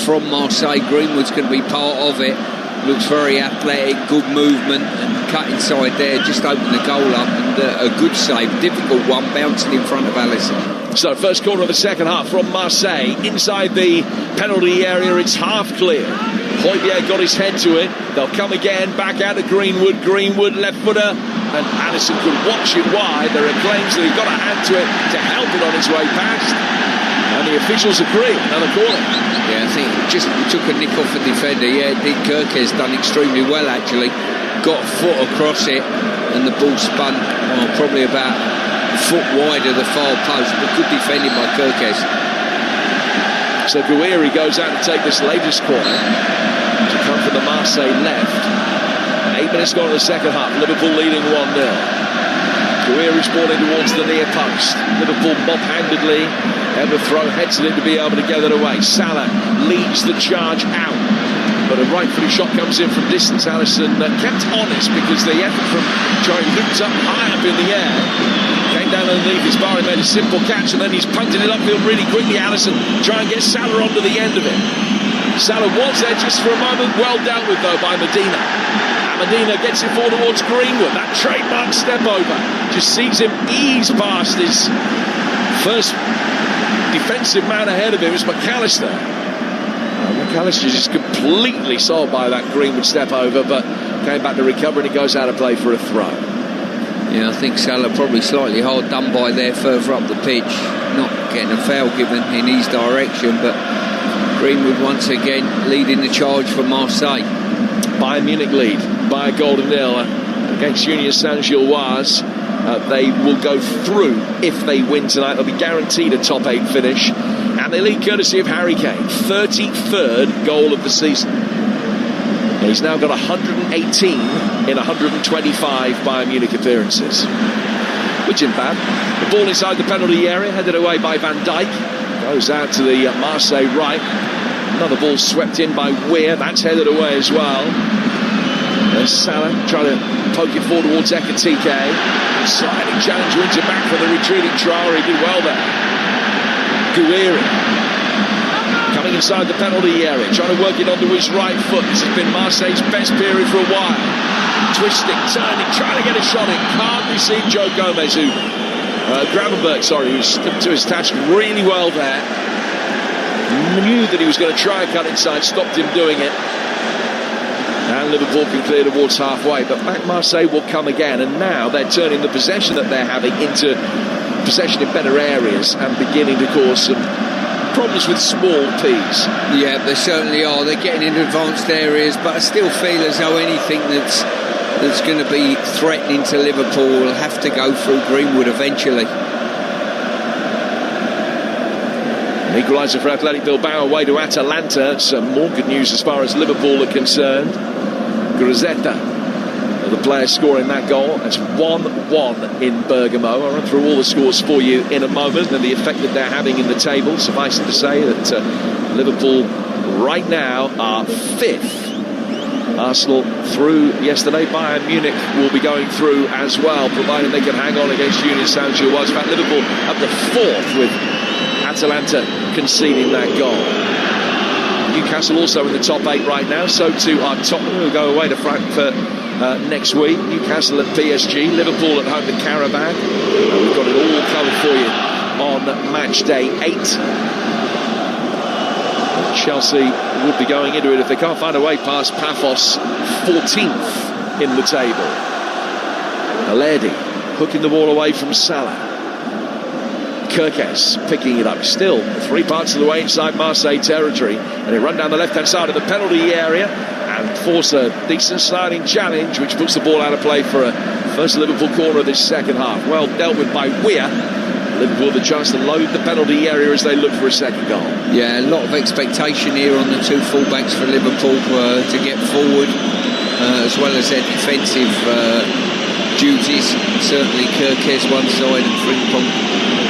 from Marseille, Greenwood's going to be part of it. Looks very athletic, good movement, and cut inside there, just opened the goal up, and a good save, difficult one, bouncing in front of Alisson. So first corner of the second half from Marseille, inside the penalty area, it's half clear. Højbjerg got his head to it, they'll come again, back out to Greenwood, left footer, and Alisson could watch it wide. There are claims that he got a hand to it to help it on his way past. And the officials agree, another corner. Yeah, I think just took a nick off the defender. Yeah, Dick Kirke's done extremely well, actually. Got a foot across it, and the ball spun probably about a foot wide of the far post, but good defending by Kirkes. So Guerri goes out to take this latest corner to come from the Marseille left. 8 minutes gone in the second half. Liverpool leading 1-0. Guerri's ball in towards the near post. Liverpool mob-handedly throw heads at it to be able to get it away. Salah leads the charge out, but a right-footed shot comes in from distance. Alisson kept honest because the effort from Traore looped up high up in the air, came down underneath his bar, he made a simple catch, and then he's punted it upfield really quickly. Alisson trying to get Salah onto the end of it. Salah was there just for a moment, well dealt with though by Medina. Medina gets it forward towards Greenwood. That trademark step over just sees him ease past his first defensive man ahead of him is McAllister. McAllister just completely sold by that Greenwood step over, but came back to recover, and he goes out of play for a throw. Yeah, I think Salah probably slightly hard done by there further up the pitch, not getting a foul given in his direction, but Greenwood once again leading the charge for Marseille. Bayern Munich lead by a goal to nil against Union Saint-Gilloise. They will go through if they win tonight. They'll be guaranteed a top 8 finish, and they lead courtesy of Harry Kane, 33rd goal of the season. He's now got 118 in 125 Bayern Munich appearances, which isn't bad. The ball inside the penalty area, headed away by Van Dijk, goes out to the Marseille right. Another ball swept in by Weir, that's headed away as well. There's Salah trying to poke it forward towards Ekitike. Sliding challenge wins it back for the retreating Traore. He did well there. Guerri coming inside the penalty area, trying to work it onto his right foot. This has been Marseille's best period for a while. Twisting, turning, trying to get a shot in. Can't receive Joe Gomez, Gravenberch, who stood to his task really well there. Knew that he was going to try and cut inside, stopped him doing it. And Liverpool can clear towards halfway, but back Marseille will come again, and now they're turning the possession that they're having into possession in better areas and beginning to cause some problems with small P's. Yeah, they certainly are. They're getting into advanced areas, but I still feel as though anything that's going to be threatening to Liverpool will have to go through Greenwood eventually. An equaliser for Athletic Bilbao away to Atalanta. Some more good news as far as Liverpool are concerned. Groseta, the player scoring that goal. It's 1-1 in Bergamo. I'll run through all the scores for you in a moment and the effect that they're having in the table. Suffice it to say that Liverpool right now are 5th. Arsenal through yesterday. Bayern Munich will be going through as well, provided they can hang on against Union Saint-Gilloise. In fact, Liverpool up to 4th with Atalanta conceding that goal. Newcastle also in the top 8 right now. So too are Tottenham, who will go away to Frankfurt next week. Newcastle at PSG, Liverpool at home to Karabakh. We've got it all covered for you on match day 8. Chelsea would be going into it if they can't find a way past Paphos, 14th in the table. Alerdi hooking the ball away from Salah. Kirkes picking it up, still 3 parts of the way inside Marseille territory, and they run down the left hand side of the penalty area and force a decent sliding challenge, which puts the ball out of play for a first Liverpool corner of this second half. Well dealt with by Weir. Liverpool the chance to load the penalty area as they look for a second goal. Yeah, a lot of expectation here on the 2 fullbacks for Liverpool to get forward, as well as their defensive duties. Certainly Kirkes one side and Frimpong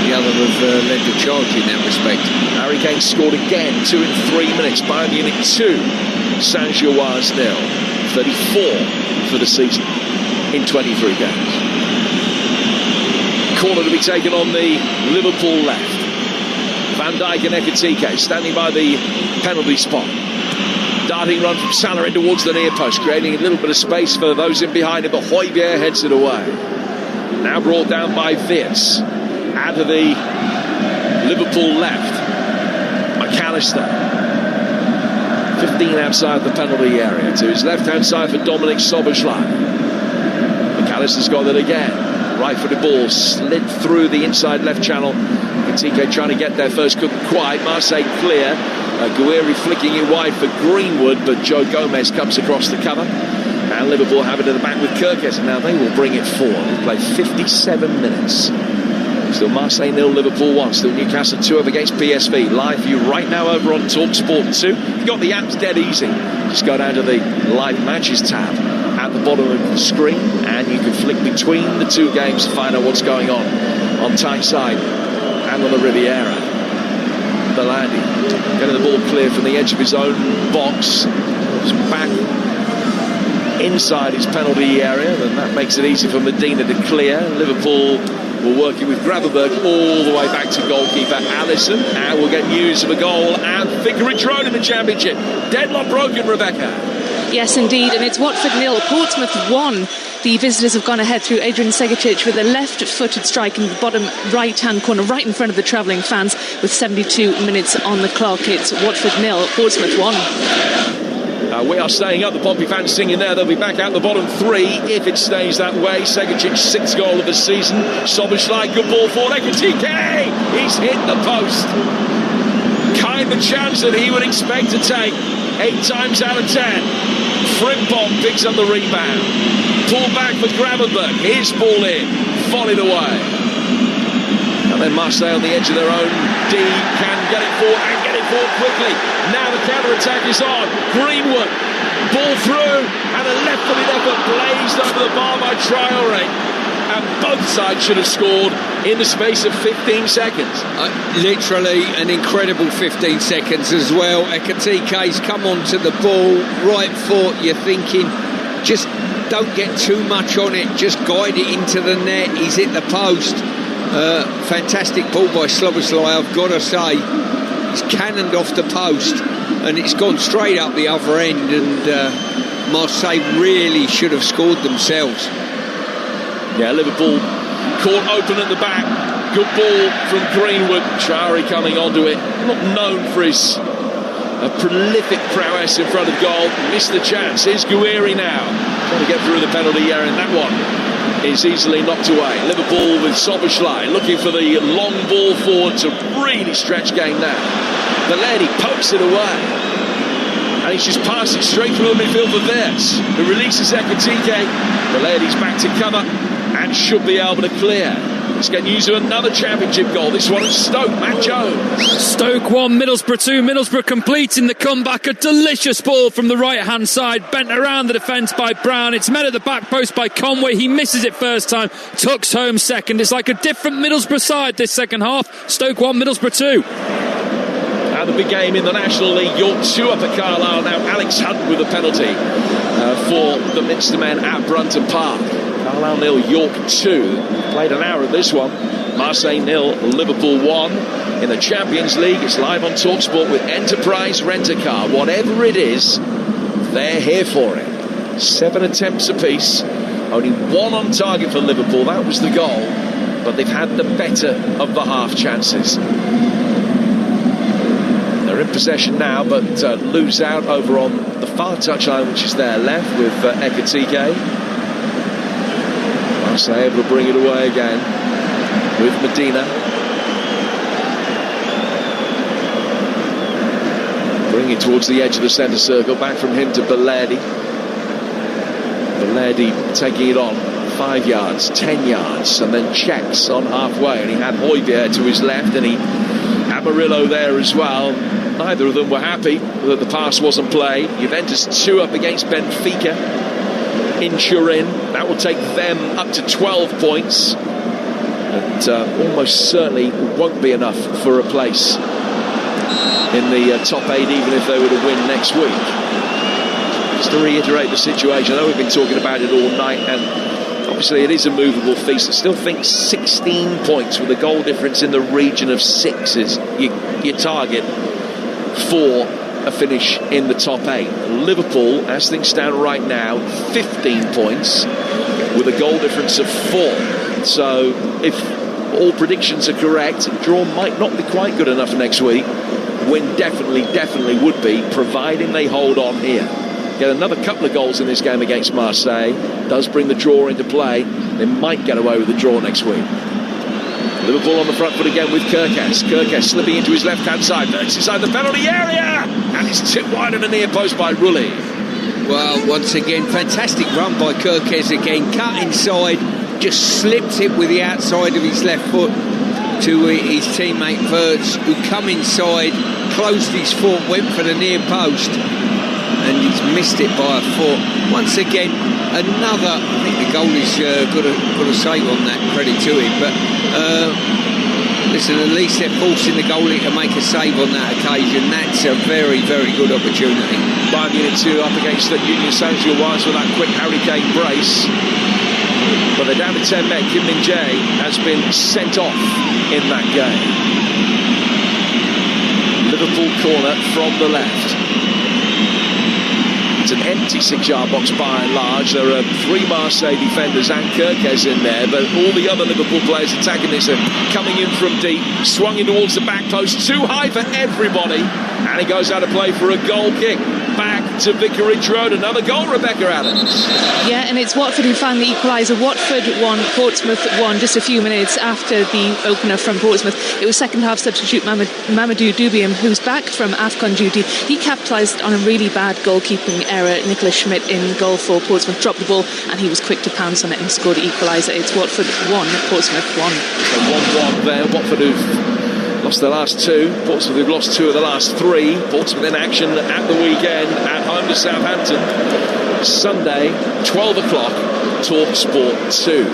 the other have led the charge in that respect. Harry Kane scored again, 2 in 3 minutes. Bayern Munich 2, Saint-Gilloise 0. 34 for the season in 23 games. Corner to be taken on the Liverpool left. Van Dijk and Ekitike standing by the penalty spot. Darting run from Salah in towards the near post, creating a little bit of space for those in behind him, but Højbjerg heads it away. Now brought down by Wirtz. Out of the Liverpool left. McAllister. 15 outside the penalty area. To his left-hand side for Dominik Szoboszlai. McAllister's got it again. Right-footed ball slid through the inside left channel. Ekitike trying to get there first, couldn't quite. Marseille clear. Guiri flicking it wide for Greenwood, but Joe Gomez comes across the cover. And Liverpool have it in the back with Kirkes, and now they will bring it forward. They've played 57 minutes. Still Marseille 0, Liverpool 1. Still Newcastle 2 up against PSV. Live for you right now over on Talksport 2. You've got the apps dead easy. Just go down to the live matches tab at the bottom of the screen, and you can flick between the 2 games to find out what's going on Tyneside and on the Riviera. Belandi getting the ball clear from the edge of his own box. Just back inside his penalty area, and that makes it easy for Medina to clear. Liverpool were working with Gravenberg all the way back to goalkeeper Alisson, and we'll get news of a goal and Vicarage Road in the Championship. Deadlock broken, Rebecca. Yes, indeed, and it's Watford 0, Portsmouth 1. The visitors have gone ahead through Adrian Segicic with a left-footed strike in the bottom right-hand corner, right in front of the travelling fans, with 72 minutes on the clock. It's Watford 0, Portsmouth 1. We are staying up. The Pompey fans singing there. They'll be back out the bottom 3 if it stays that way. Segicic's 6th goal of the season. Szoboszlai, good ball for Ekitike. He's hit the post. Kind of chance that he would expect to take 8 times out of 10. Frimpong picks up the rebound. Pull back for Gravenberg. His ball in. Volleyed away. And then Marseille on the edge of their own D can get it forward and get it forward quickly. Now the counter-attack is on. Greenwood, ball through, and a left-footed effort blazed over the bar by Traoré. And both sides should have scored in the space of 15 seconds. Literally an incredible 15 seconds as well. Ekitike's come onto the ball, right foot. You're thinking, just don't get too much on it, just guide it into the net. He's hit the post. Fantastic ball by Szoboszlai, I've got to say. He's cannoned off the post and it's gone straight up the other end, and Marseille really should have scored themselves. Yeah, Liverpool caught open at the back. Good ball from Greenwood. Traoré coming onto it. Not known for his prolific prowess in front of goal. Missed the chance. Here's Guiri now, trying to get through the penalty area in that one. is easily knocked away. Liverpool with Soboslai looking for the long ball forward to really stretch game now. Belletti pokes it away. And he's just passed it straight through the midfield for Wirtz, who releases Ekitike. Belletti's back to cover and should be able to clear. Let's get news of another championship goal. This one at Stoke, Matt Jones. Stoke 1, Middlesbrough 2. Middlesbrough completing the comeback. A delicious ball from the right-hand side, bent around the defence by Brown. It's met at the back post by Conway. He misses it first time, tucks home second. It's like a different Middlesbrough side this second half. Stoke 1, Middlesbrough 2. And the big game in the National League. York 2 up at Carlisle. Now Alex Hunt with a penalty for the Minster men at Brunton Park. Carlisle 0, York 2. Played an hour of this one. Marseille 0, Liverpool 1. In the Champions League, it's live on Talksport with Enterprise Rent-A-Car. Whatever it is, they're here for it. 7 attempts apiece. Only 1 on target for Liverpool. That was the goal. But they've had the better of the half chances. They're in possession now, but lose out over on the far touchline, which is their left, with Ekitike. Marseille able to bring it away again with Medina. Bring it towards the edge of the centre circle. Back from him to Belletti. Belletti taking it on 5 yards, 10 yards, and then checks on halfway. And he had Højbjerg to his left, and he had Murillo there as well. Neither of them were happy that the pass wasn't played. Juventus 2 up against Benfica in Turin. That will take them up to 12 points. But almost certainly won't be enough for a place in the top 8, even if they were to win next week. Just to reiterate the situation, I know we've been talking about it all night, and obviously it is a movable feast. I still think 16 points with a goal difference in the region of 6 is your target for a finish in the top 8. Liverpool, as things stand right now, 15 points with a goal difference of 4. So if all predictions are correct, draw might not be quite good enough next week. Win definitely would be, providing they hold on here. Get another couple of goals in this game against Marseille. Does bring the draw into play. They might get away with the draw next week. Liverpool on the front foot again with Kirkes. Kirkes slipping into his left-hand side. That's inside the penalty area. And it's tipped wide of the near post by Rulli. Well, once again, fantastic run by Kirkes again. Cut inside, just slipped it with the outside of his left foot to his teammate Wirtz, who come inside, closed his foot, went for the near post, and he's missed it by a foot. Once again, another, I think the goalie's got a save on that, credit to him, but listen, at least they're forcing the goalie to make a save on that occasion. That's a very good opportunity. Bayern Munich 2 up against the Union Saint-Gilloise with that quick hurricane brace. But they're down to 10 men. Kim Min-jae has been sent off in that game. Liverpool corner from the left. It's an empty 6-yard box by and large. There are 3 Marseille defenders and Kirkes in there, but all the other Liverpool players attacking this are coming in from deep, swung in towards the back post, too high for everybody, and it goes out of play for a goal kick. Back to Vicarage Road, another goal, Rebecca Adams. Yeah, and it's Watford who found the equaliser. Watford won, Portsmouth won just a few minutes after the opener from Portsmouth. It was second half substitute Mamadou Doubiam, who's back from AFCON duty. He capitalised on a really bad goalkeeping error. Nicholas Schmidt in goal for Portsmouth dropped the ball, and he was quick to pounce on it and score the equaliser. It's Watford 1, Portsmouth 1. So 1-1 there. Watford who've lost their last 2. Portsmouth who've lost 2 of the last 3. Portsmouth in action at the weekend at home to Southampton. Sunday, 12 o'clock, Talksport 2.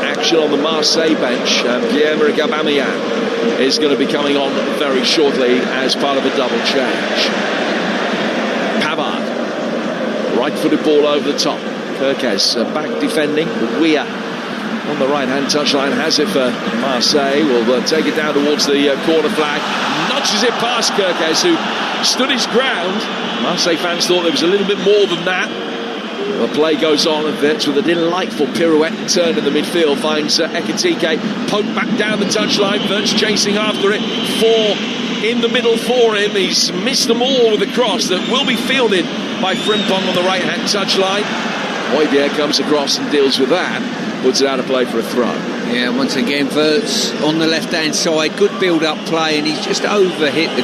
Action on the Marseille bench. Pierre-Emerick Aubameyang is going to be coming on very shortly as part of a double change. Pavard, right-footed ball over the top. Kirkes back defending. Weir on the right-hand touchline has it for Marseille. Will take it down towards the corner flag. Nudges it past Kirkes, who stood his ground. Marseille fans thought there was a little bit more than that. The play goes on, and Wirtz with a delightful pirouette and turn in the midfield finds Ekitike poked back down the touchline. Wirtz chasing after it. 4 in the middle for him. He's missed them all with a cross that will be fielded by Frimpong on the right-hand touchline. Højbjerg comes across and deals with that. puts it out of play for a throw. Yeah, once again, Wirtz on the left-hand side, good build-up play, and he's just overhit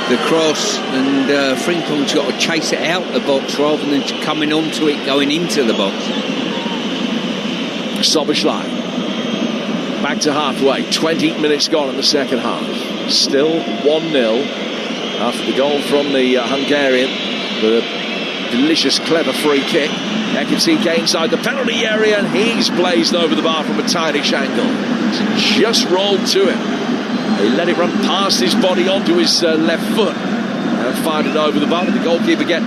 the cross, and Frimpong's got to chase it out the box rather than coming onto it, going into the box. Szoboszlai back to halfway, 20 minutes gone in the second half. Still 1-0 after the goal from the Hungarian, with a delicious, clever free kick. Ekitike inside the penalty area, and he's blazed over the bar from a tightish angle. Just rolled to him. He let it run past his body onto his left foot and fired it over the bar. The goalkeeper get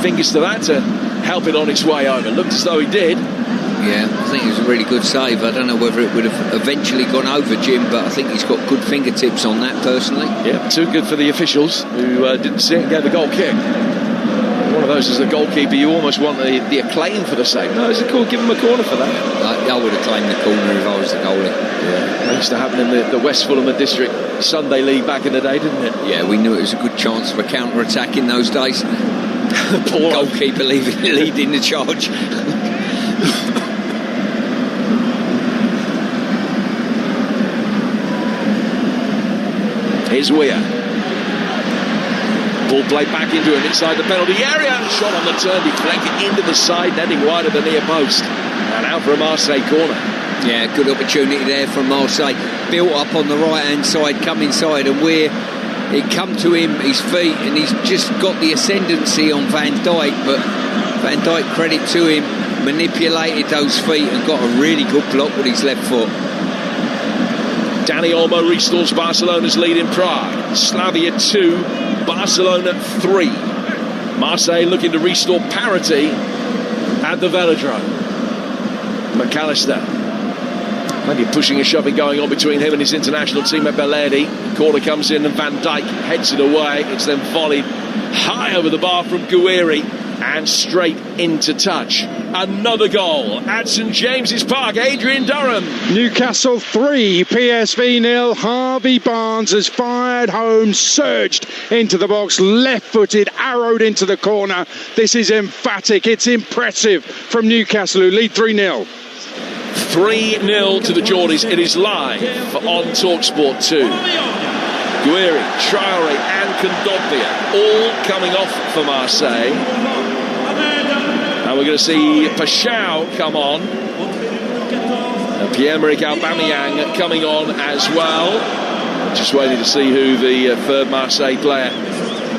fingers to that to help it on its way over. Looked as though he did. Yeah, I think it was a really good save. I don't know whether it would have eventually gone over Jim, but I think he's got good fingertips on that personally. Yeah, too good for the officials who didn't see it and gave the goal kick. One of those as a goalkeeper, you almost want the acclaim for the save. No, is it cool? Give him a corner for that. I would have claimed the corner if I was the goalie. Yeah, that used to happen in the West Fulham District Sunday League back in the day, didn't it? Yeah, we knew it was a good chance for a counter-attack in those days. Poor goalkeeper leading the charge. Here's Weir. Ball played back into him inside the penalty area. Shot on the turn, deflected into the side, netting wide of the near post. And out for a Marseille corner. Yeah, good opportunity there from Marseille. Built up on the right-hand side, come inside, and Weir, it come to him, his feet, and he's just got the ascendancy on Van Dijk, but Van Dijk, credit to him, manipulated those feet and got a really good block with his left foot. Dani Olmo restores Barcelona's lead in Prague. Slavia 2, Barcelona 3. Marseille looking to restore parity at the Velodrome. McAllister. Maybe pushing and shoving going on between him and his international teammate Belletti. Corner comes in and Van Dijk heads it away. It's then volleyed high over the bar from Guiri and straight into touch. Another goal at St James's Park. Adrian Durham. Newcastle 3, PSV 0. Harvey Barnes has fired home, surged into the box, left-footed, arrowed into the corner. This is emphatic. It's impressive from Newcastle, who lead 3-0. 3-0 to the Geordies. It is live on Talksport 2. Guiri, Traore and Kondogbia all coming off for Marseille. And we're going to see Paschal come on. And Pierre-Emerick Aubameyang coming on as well. Just waiting to see who the third Marseille player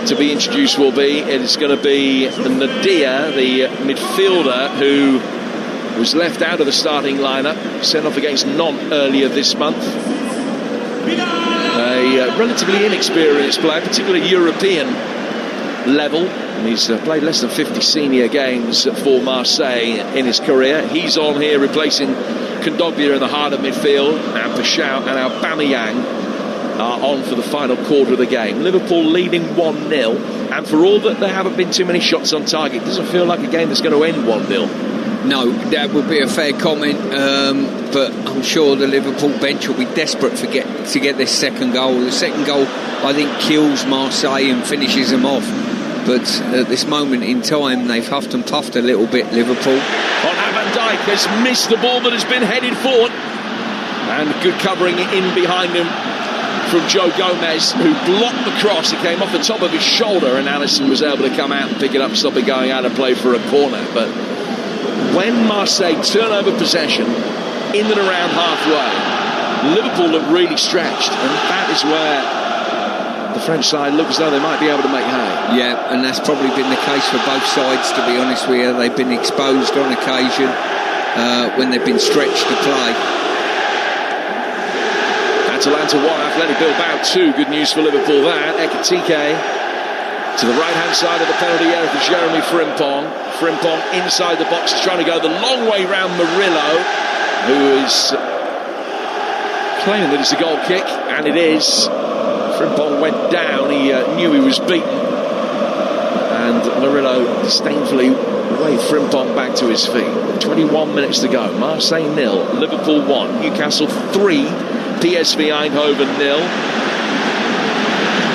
to be introduced will be. It is going to be Nadia, the midfielder who was left out of the starting lineup, sent off against Nantes earlier this month. A relatively inexperienced player, particularly European level. And he's played less than 50 senior games for Marseille in his career. He's on here replacing Kondogbia in the heart of midfield, and Paschal and Aubameyang are on for the final quarter of the game. Liverpool leading 1-0, and for all that there haven't been too many shots on target, it doesn't feel like a game that's going to end 1-0. No, that would be a fair comment, but I'm sure the Liverpool bench will be desperate to get this second goal. The second goal, I think, kills Marseille and finishes them off. But at this moment in time, they've huffed and puffed a little bit, Liverpool. Van Dijk has missed the ball that has been headed forward. And good covering in behind him from Joe Gomez, who blocked the cross. It came off the top of his shoulder, and Alisson was able to come out and pick it up, stop it going out of play for a corner. But when Marseille turn over possession in and around halfway, Liverpool look really stretched, and that is where the French side look as though they might be able to make hay. Yeah, and that's probably been the case for both sides, to be honest with you. They've been exposed on occasion when they've been stretched to play. Atalanta 1, Athletic Bilbao 2. Good news for Liverpool that. Ekitike to the right-hand side of the penalty area for Jeremy Frimpong. Frimpong inside the box is trying to go the long way round Murillo, who is claiming that it's a goal kick, and it is. Frimpong went down, he knew he was beaten, and Murillo disdainfully waved Frimpong back to his feet. 21 minutes to go. Marseille 0, Liverpool 1, Newcastle 3, PSV Eindhoven 0.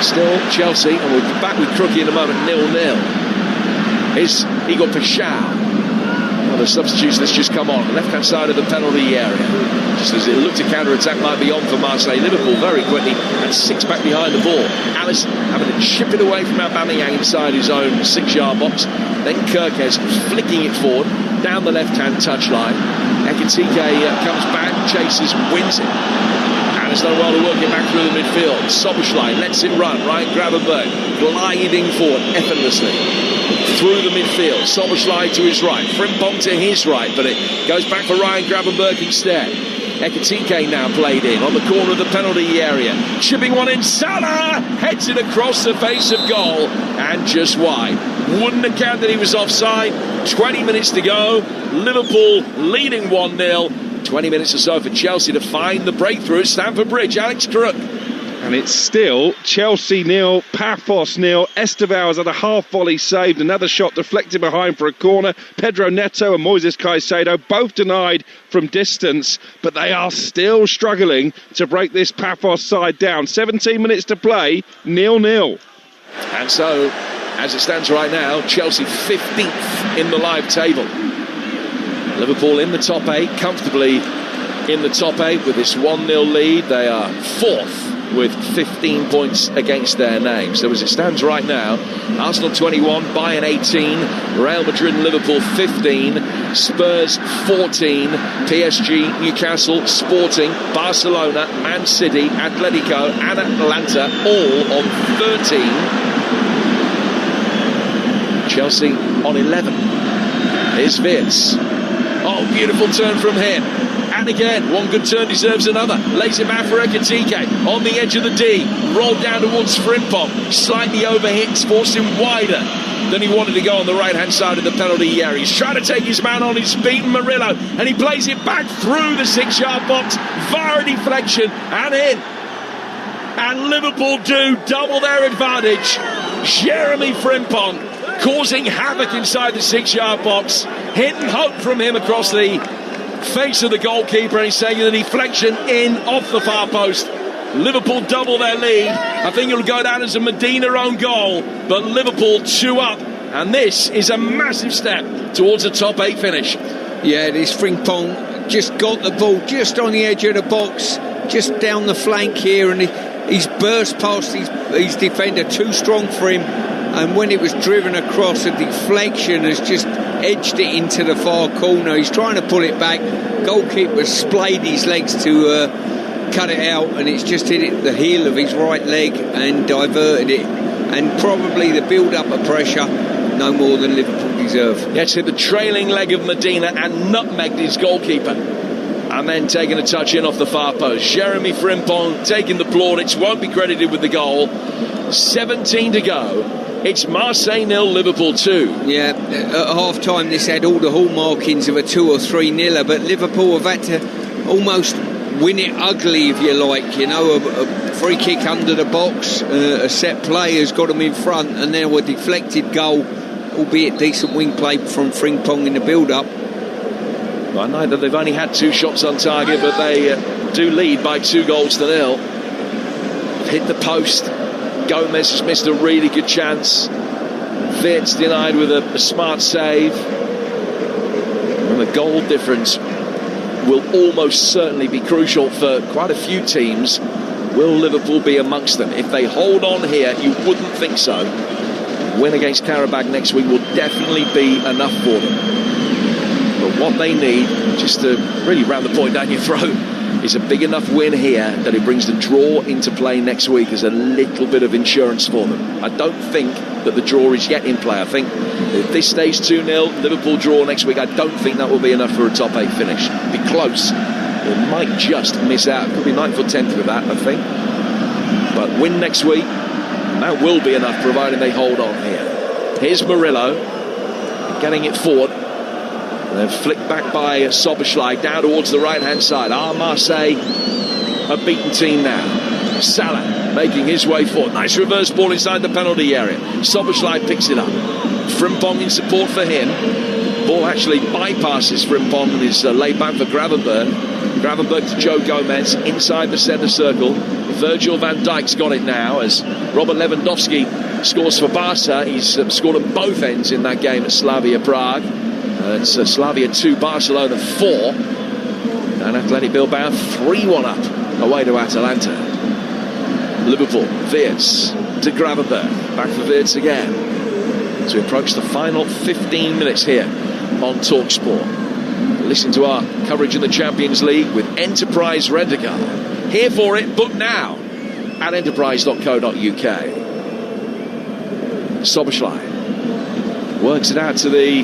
Still Chelsea, and we'll be back with Crookie in a moment, 0-0. Is Igor Paschal. Well, the substitutes that's just come on, left-hand side of the penalty area. Just as it looked to counter-attack might be on for Marseille. Liverpool very quickly and 6 back behind the ball. Alice having to chip it away from Aubameyang inside his own 6-yard box. Then Kirkes flicking it forward down the left-hand touchline. Ekitike comes back, chases, wins it. And it's done well to work it back through the midfield. Soboslai lets it run. Ryan Gravenberch gliding forward effortlessly through the midfield. Soboslai to his right, Frimpong to his right, but it goes back for Ryan Gravenberch instead. Ekitike now played in on the corner of the penalty area, chipping one in. Salah heads it across the face of goal and just wide. Wouldn't have counted that he was offside. 20 minutes to go. Liverpool leading 1-0. 20 minutes or so for Chelsea to find the breakthrough at Stamford Bridge. Alex Crook. And it's still Chelsea 0, Paphos 0. Esteval's had a half volley saved, another shot deflected behind for a corner. Pedro Neto and Moises Caicedo both denied from distance, but they are still struggling to break this Paphos side down. 17 minutes to play, 0-0. And so, as it stands right now, Chelsea 15th in the live table. Liverpool in the top 8, comfortably in the top 8 with this 1-0 lead. They are 4th with 15 points against their name. So as it stands right now, Arsenal 21, Bayern 18, Real Madrid and Liverpool 15, Spurs 14, PSG, Newcastle, Sporting, Barcelona, Man City, Atletico and Atalanta all on 13. Chelsea on 11. Here's Wirtz. Oh, beautiful turn from him. And again, one good turn deserves another. Lays it back for Ekitike on the edge of the D. Rolled down towards Frimpong. Slightly overhit, forced him wider than he wanted to go on the right-hand side of the penalty area. He's trying to take his man on. He's beaten Murillo. And he plays it back through the 6-yard box via a deflection and in. And Liverpool do double their advantage. Jeremy Frimpong causing havoc inside the 6-yard box. Hidden hope from him across the face of the goalkeeper, and he's saying the deflection in off the far post. Liverpool double their lead. I think it'll go down as a Medina own goal, but Liverpool 2 up, and this is a massive step towards a top 8 finish. Yeah, this Frimpong just got the ball just on the edge of the box, just down the flank here, and he's burst past his defender, too strong for him. And when it was driven across, a deflection has just edged it into the far corner. He's trying to pull it back. Goalkeeper splayed his legs to cut it out, and it's just hit the heel of his right leg and diverted it. And probably the build-up of pressure, no more than Liverpool deserve. Yes, hit the trailing leg of Medina and nutmegged his goalkeeper. And then taking a touch in off the far post. Jeremy Frimpong taking the plaudits, won't be credited with the goal. 17 to go. It's Marseille 0, Liverpool 2. Yeah, at half-time this had all the hallmarkings of a 2 or 3-0, but Liverpool have had to almost win it ugly, if you like. You know, a free kick under the box, a set play has got them in front, and then a deflected goal, albeit decent wing play from Frimpong in the build-up. Well, neither they've only had 2 shots on target, but they do lead by 2-0. Hit the post. Gomez has missed a really good chance. Wirtz denied with a smart save. And the goal difference will almost certainly be crucial for quite a few teams. Will Liverpool be amongst them? If they hold on here, you wouldn't think so. Win against Karabakh next week will definitely be enough for them. But what they need, just to really ram the point down your throat, is a big enough win here that it brings the draw into play next week as a little bit of insurance for them. I don't think that the draw is yet in play. I think if this stays 2-0, Liverpool draw next week, I don't think that will be enough for a top 8 finish. Be close. They might just miss out. Could be 9th or 10th with that, I think. But win next week, that will be enough, providing they hold on here. Here's Murillo, getting it forward. And then flicked back by Soboslai down towards the right-hand side. Marseille, a beaten team now. Salah making his way forward. Nice reverse ball inside the penalty area. Soboslai picks it up. Frimpong in support for him. Ball actually bypasses Frimpong and is laid back for Gravenberch. Gravenberch to Joe Gomez inside the centre circle. Virgil van Dijk's got it now as Robert Lewandowski scores for Barca. He's scored at both ends in that game at Slavia Prague. It's Slavia 2, Barcelona 4. And Athletic Bilbao 3-1 up away to Atalanta. Liverpool, Wirtz to Gravenberch. Back for Wirtz again. As we approach the final 15 minutes here on Talksport. Listen to our coverage in the Champions League with Enterprise Rent-A-Car. Here for it, book now at enterprise.co.uk. Szoboszlai works it out to the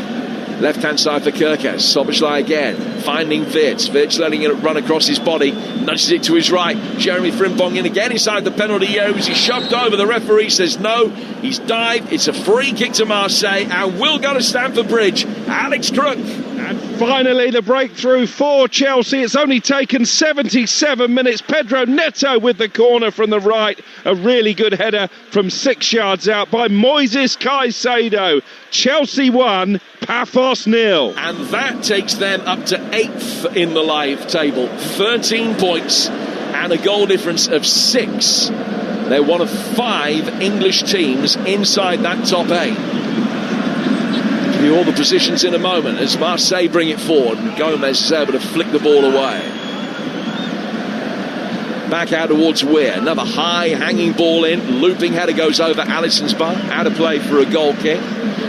left-hand side for Kerkez. Szoboszlai again, finding Wirtz. Wirtz letting it run across his body, nudges it to his right. Jeremy Frimpong in again inside the penalty area. He's shoved over. The referee says no. He's dived. It's a free kick to Marseille and will go to Stamford Bridge. Alex Crook. And finally the breakthrough for Chelsea. It's only taken 77 minutes. Pedro Neto with the corner from the right. A really good header from 6 yards out by Moises Caicedo. Chelsea 1, Paphos 0. And that takes them up to 8th in the live table. 13 points and a goal difference of 6. They're one of 5 English teams inside that top 8. Give you all the positions in a moment as Marseille bring it forward and Gomez is able to flick the ball away. Back out towards Weir. Another high hanging ball in. Looping header goes over Alisson's bar. Out of play for a goal kick.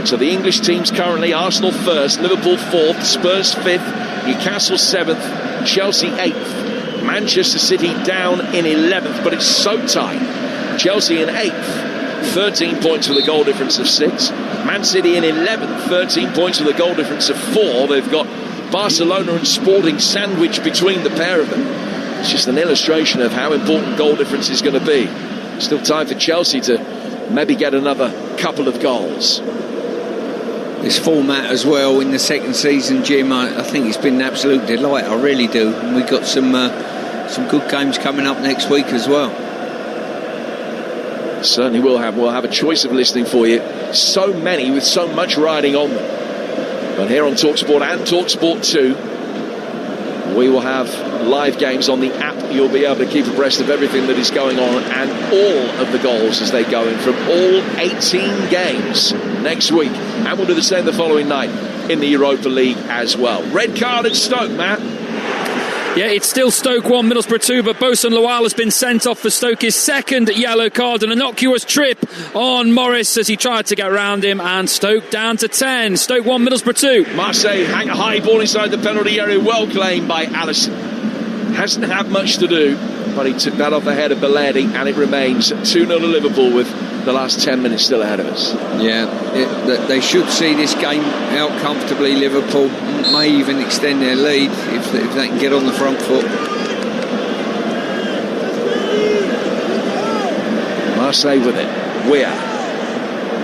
So the English teams currently Arsenal 1st, Liverpool 4th, Spurs 5th, Newcastle 7th, Chelsea 8th. Manchester City down in 11th, but it's so tight. Chelsea in 8th. 13 points with a goal difference of 6. Man City in 11th, 13 points with a goal difference of 4. They've got Barcelona and Sporting sandwiched between the pair of them. It's just an illustration of how important goal difference is going to be. Still time for Chelsea to maybe get another couple of goals. This format as well in the second season, Jim, I think it's been an absolute delight. I really do. And we've got some good games coming up next week as well. Certainly will have. We'll have a choice of listening for you. So many with so much riding on them. But here on TalkSport and TalkSport 2, we will have live games on the app. You'll be able to keep abreast of everything that is going on and all of the goals as they go in from all 18 games next week. And we'll do the same the following night in the Europa League as well. Red card at Stoke, Matt. Yeah, it's still Stoke 1, Middlesbrough 2, but Bosun Lawal has been sent off for Stoke, his second yellow card, an innocuous trip on Morris as he tried to get around him, and Stoke down to 10. Stoke 1, Middlesbrough 2. Marseille hang a high ball inside the penalty area, well claimed by Alisson. Hasn't had much to do, but he took that off the head of Belletti, and it remains 2-0 to Liverpool with the last 10 minutes still ahead of us. Yeah, they should see this game out comfortably. Liverpool may even extend their lead if they can get on the front foot. Marseille with it. Weir.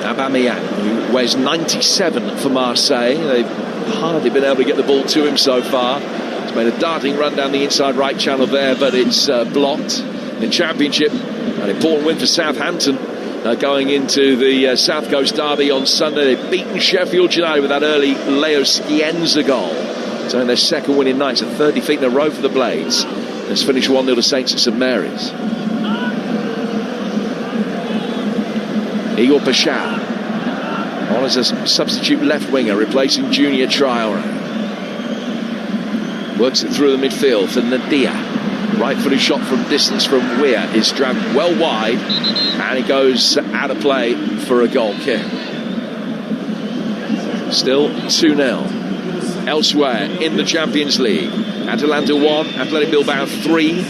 Aubameyang, who wears 97 for Marseille. They've hardly been able to get the ball to him so far. He's made a darting run down the inside right channel there, but it's blocked. In the Championship, an important win for Southampton. Going into the South Coast derby on Sunday. They've beaten Sheffield United with that early Leo Scienza goal. So in their second win in night, so 30 feet in a row for the Blades. It's finished 1-0 to Saints at St Mary's. Igor Paschal on as a substitute left winger, replacing Junior Traore. Works it through the midfield for Nadia. Right-footed shot from distance from Weir is dragged well wide, and it goes out of play for a goal kick. Still 2-0. Elsewhere in the Champions League, Atalanta 1, Athletic Bilbao 3,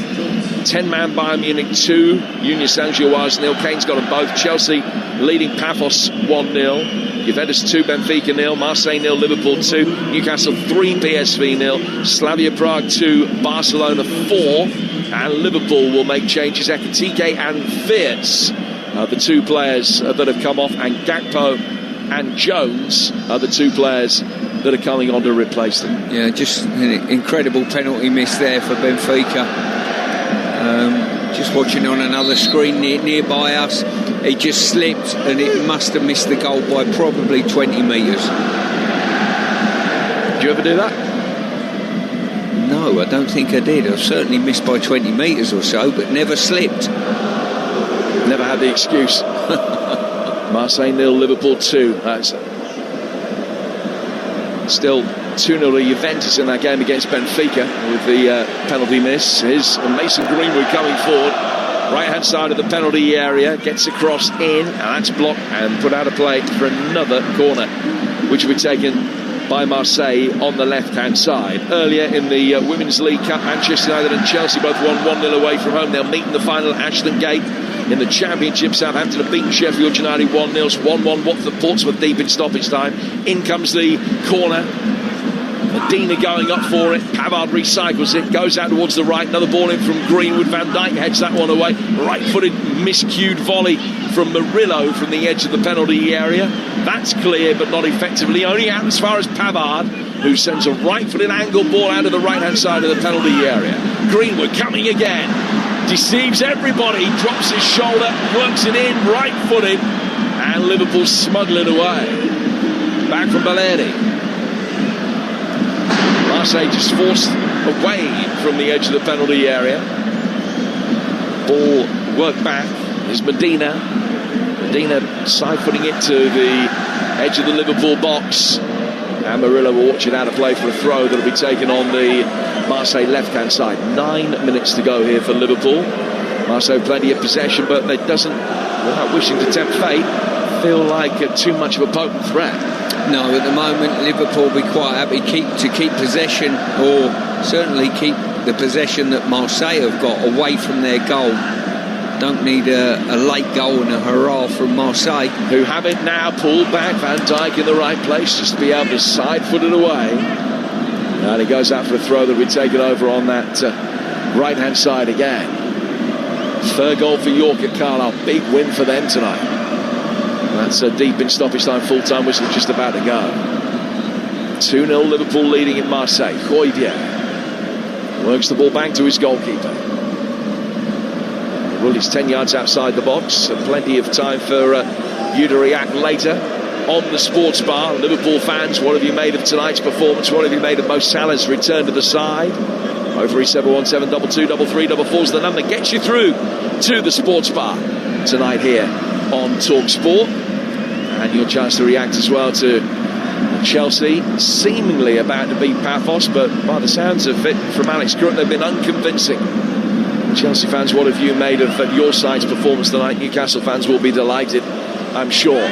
10-man Bayern Munich 2, Union Saint-Gilloise 0. Kane's got them both. Chelsea leading Paphos 1-0. Juventus 2, Benfica 0, Marseille 0, Liverpool 2, Newcastle 3, PSV 0, Slavia Prague 2, Barcelona 4, and Liverpool will make changes. Ekitike and Wirtz are the 2 players that have come off, and Gakpo and Jones are the 2 players that are coming on to replace them. Yeah, just an incredible penalty miss there for Benfica. Just watching on another screen nearby us, he just slipped and it must have missed the goal by probably 20 metres. Did you ever do that? No, I don't think I did. I've certainly missed by 20 metres or so, but never slipped. Never had the excuse. Marseille 0, Liverpool 2. That's Still 2-0 to Juventus in that game against Benfica with the penalty miss. Here's Mason Greenwood coming forward. Right-hand side of the penalty area, gets across in, and that's blocked and put out of play for another corner, which will be taken by Marseille on the left-hand side. Earlier in the Women's League Cup, Manchester United and Chelsea both won 1-0 away from home. They'll meet in the final at Ashton Gate. In the Championship, Southampton have beaten Sheffield United 1-0. 1-1 Watford Portsmouth deep in stoppage time. In comes the corner. Medina going up for it. Pavard recycles it, goes out towards the right. Another ball in from Greenwood. Van Dijk heads that one away. Right-footed miscued volley from Murillo from the edge of the penalty area. That's clear, but not effectively. Only out as far as Pavard, who sends a right-footed angle ball out of the right-hand side of the penalty area. Greenwood coming again. Deceives everybody. Drops his shoulder. Works it in. Right-footed. And Liverpool smuggle it away. Back from Belletti. Marseille just forced away from the edge of the penalty area. Ball worked back is Medina. Medina side-footing it to the edge of the Liverpool box. And Murillo will watch it out of play for a throw that will be taken on the Marseille left-hand side. 9 minutes to go here for Liverpool. Marseille plenty of possession, but it doesn't, without wishing to tempt fate, feel like too much of a potent threat. No, at the moment Liverpool will be quite happy to keep possession, or certainly keep the possession that Marseille have got away from their goal. Don't need a late goal and a hurrah from Marseille, who have it now pulled back. Van Dijk in the right place just to be able to side-foot it away. And he goes out for a throw that will be taken over on that right-hand side again. Third goal for York at Carlisle. Big win for them tonight. That's deep in stoppage time, full-time whistle just about to go. 2-0 Liverpool leading in Marseille. Højbjerg works the ball back to his goalkeeper. Well, he's 10 yards outside the box. Plenty of time for you to react later on the sports bar. Liverpool fans, what have you made of tonight's performance? What have you made of Mo Salah's return to the side? 03717 223 the number. Gets you through to the sports bar tonight here on Talksport. And your chance to react as well to Chelsea seemingly about to beat Paphos, but by the sounds of it from Alex Crook, they've been unconvincing. Chelsea fans, what have you made of your side's performance tonight? Newcastle fans will be delighted, I'm sure,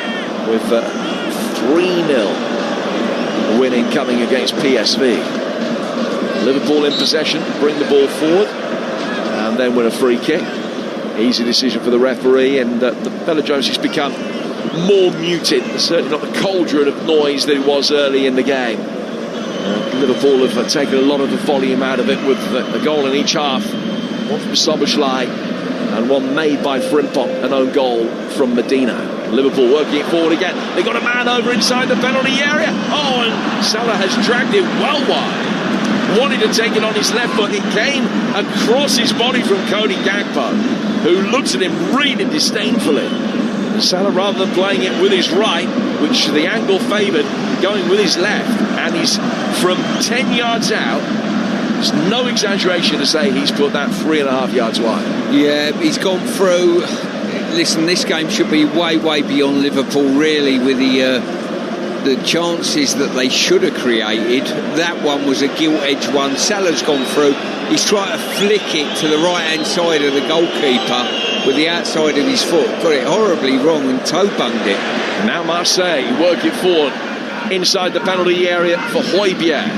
with 3-0 winning coming against PSV. Liverpool in possession, bring the ball forward, and then win a free kick. Easy decision for the referee, and the Bella Jones has become more muted. Certainly not the cauldron of noise that it was early in the game. Liverpool have taken a lot of the volume out of it with a goal in each half. One from Soboslai and one made by Frimpong, an own goal from Medina. Liverpool working it forward again. They've got a man over inside the penalty area. Oh, and Salah has dragged it well wide. Wanted to take it on his left foot. It came across his body from Cody Gakpo, who looks at him really disdainfully. And Salah, rather than playing it with his right, which the angle favoured, going with his left, and he's from 10 yards out. There's no exaggeration to say he's put that 3.5 yards wide. Yeah, he's gone through. Listen, this game should be way beyond Liverpool, really, with the chances that they should have created. That one was a gilt-edged one. Salah's gone through. He's trying to flick it to the right-hand side of the goalkeeper with the outside of his foot. Got it horribly wrong and toe-bunged it. Now Marseille work it forward inside the penalty area for Højbjerg.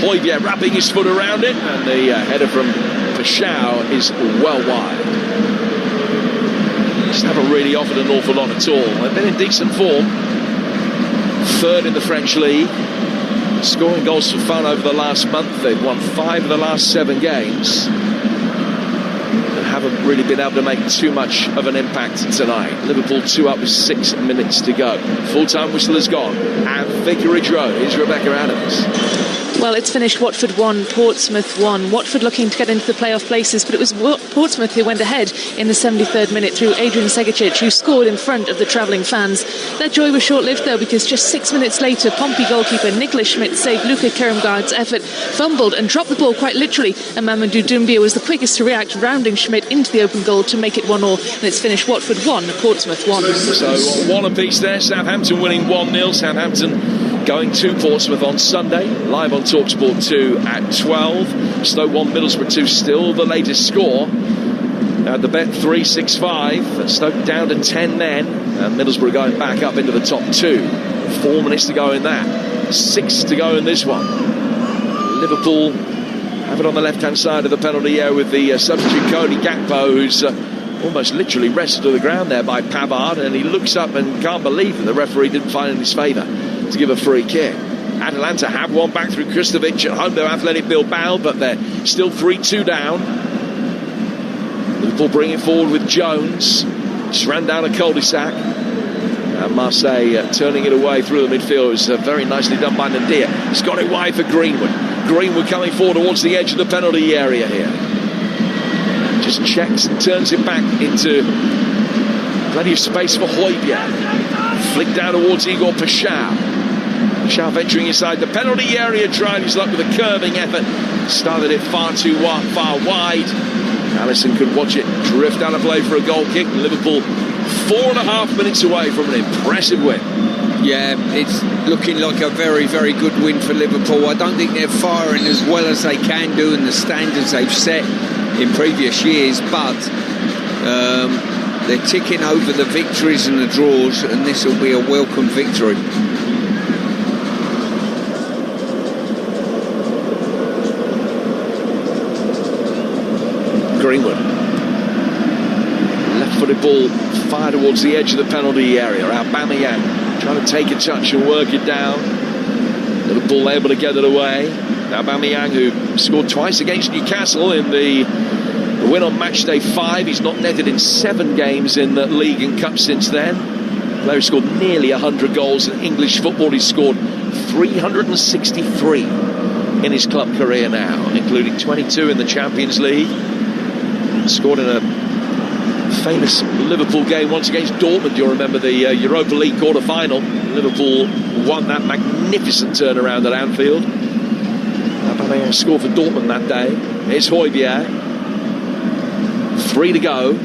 Højbjerg wrapping his foot around it, and the header from Pashao is well wide. Just haven't really offered an awful lot at all. They've been in decent form. Third in the French league. Scoring goals for fun over the last month. They've won 5 of the last 7 games. They haven't really been able to make too much of an impact tonight. Liverpool 2 up with 6 minutes to go. Full-time whistle has gone. And Vicarage Road. Here's Rebecca Adams. Well, it's finished Watford 1, Portsmouth 1. Watford looking to get into the playoff places, but it was Portsmouth who went ahead in the 73rd minute through Adrian Segicic, who scored in front of the travelling fans. That joy was short-lived, though, because just 6 minutes later, Pompey goalkeeper Nicolas Schmidt saved Luca Kerimgaard's effort, fumbled and dropped the ball quite literally, and Mamadou Doumbia was the quickest to react, rounding Schmidt into the open goal to make it 1-1, and it's finished Watford 1, Portsmouth 1. So one apiece there. Southampton winning 1-0. Southampton going to Portsmouth on Sunday, live on Talksport 2 at 12. Stoke 1, Middlesbrough 2, still the latest score. At the bet 365, Stoke down to 10 men, and Middlesbrough going back up into the top 2. 4 minutes to go in that, 6 to go in this one. Liverpool have it on the left-hand side of the penalty area with the substitute Cody Gakpo, who's almost literally wrestled to the ground there by Pavard, and he looks up and can't believe that the referee didn't find in his favour to give a free kick. Atalanta have one back through Kristovic at home to Athletic Bilbao, but they're still 3-2 down. Liverpool bring it forward with Jones, just ran down a cul-de-sac, and Marseille turning it away through the midfield. It was very nicely done by Nadir. He's got it wide for Greenwood. Greenwood coming forward towards the edge of the penalty area here. Just checks and turns it back into plenty of space for Højbjerg. Flick down towards Igor Paschal. Paschal venturing inside the penalty area, trying his luck with a curving effort. Started it far wide. Alisson could watch it drift out of play for a goal kick. Liverpool 4.5 minutes away from an impressive win. Yeah, it's looking like a very, very good win for Liverpool. I don't think they're firing as well as they can do and the standards they've set in previous years, but they're ticking over the victories and the draws, and this will be a welcome victory. Greenwood, left-footed ball fired towards the edge of the penalty area. Aubameyang trying to take a touch and work it down. Liverpool able to get it away. Aubameyang, who scored twice against Newcastle in the win on match day 5. He's not netted in 7 games in the league and cup since then. Player scored nearly 100 goals in English football. He's scored 363 in his club career now, including 22 in the Champions League. Scored in a famous Liverpool game once against Dortmund. You'll remember the Europa League quarter-final. Liverpool won that magnificent turnaround at Anfield. Aubameyang scored for Dortmund that day. Here's Højbjerg. 3 to go.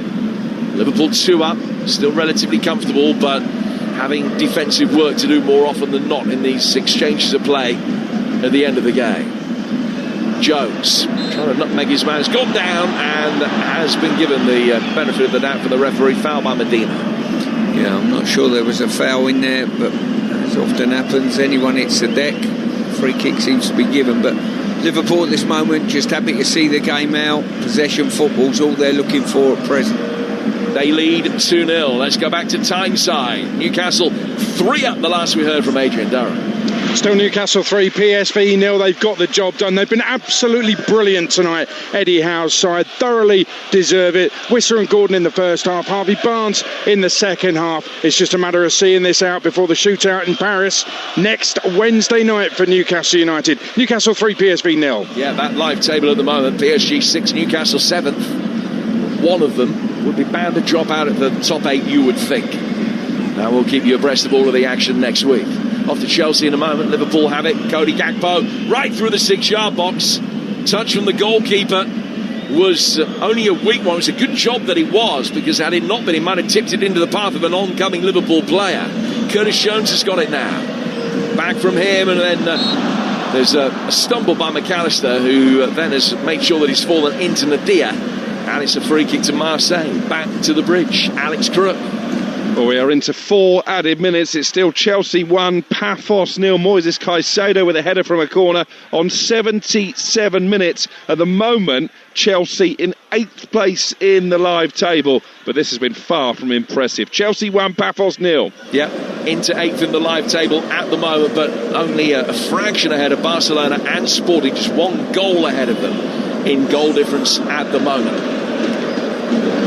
Liverpool 2 up. Still relatively comfortable, but having defensive work to do more often than not in these exchanges of play at the end of the game. Jones trying to nutmeg his man, has gone down and has been given the benefit of the doubt for the referee. Foul by Medina. Yeah, I'm not sure there was a foul in there, but as often happens, anyone hits the deck, free kick seems to be given. But Liverpool at this moment just happy to see the game out. Possession football's all they're looking for at present. They lead 2-0. Let's go back to Tyneside. Newcastle 3 up, the last we heard from Adrian Durham. Still Newcastle 3, PSV 0. They've got the job done. They've been absolutely brilliant tonight. Eddie Howe's side thoroughly deserve it. Whistler and Gordon in the first half. Harvey Barnes in the second half. It's just a matter of seeing this out before the shootout in Paris next Wednesday night for Newcastle United. Newcastle 3, PSV 0. Yeah, that live table at the moment. PSG 6, Newcastle 7th. One of them would be bound to drop out at the top 8, you would think. Now we'll keep you abreast of all of the action next week. Off to Chelsea in a moment. Liverpool have it. Cody Gakpo right through the 6-yard box. Touch from the goalkeeper was only a weak one. It was a good job that it was, because had it not been, he might have tipped it into the path of an oncoming Liverpool player. Curtis Jones has got it now. Back from him, and then there's a stumble by McAllister, who then has made sure that he's fallen into Nadir. And it's a free kick to Marseille. Back to the bridge. Alex Crook. Well, we are into 4 added minutes. It's still Chelsea 1, Paphos 0. Moises Caicedo with a header from a corner on 77 minutes. At the moment, Chelsea in 8th place in the live table, but this has been far from impressive. Chelsea 1, Paphos 0. Yeah, into 8th in the live table at the moment, but only a fraction ahead of Barcelona and Sporting, just 1 goal ahead of them in goal difference at the moment.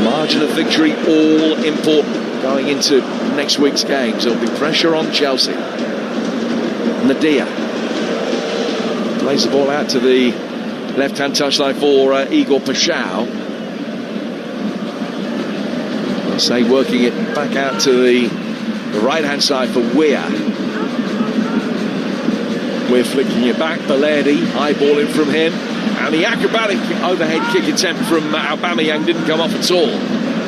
Margin of victory all important going into next week's games. There'll be pressure on Chelsea. Nadir plays the ball out to the left-hand touchline for Igor Paschal. Say working it back out to the right-hand side for Weir. We're flicking it back. Balerdi high balling from him, and the acrobatic overhead kick attempt from Aubameyang didn't come off at all.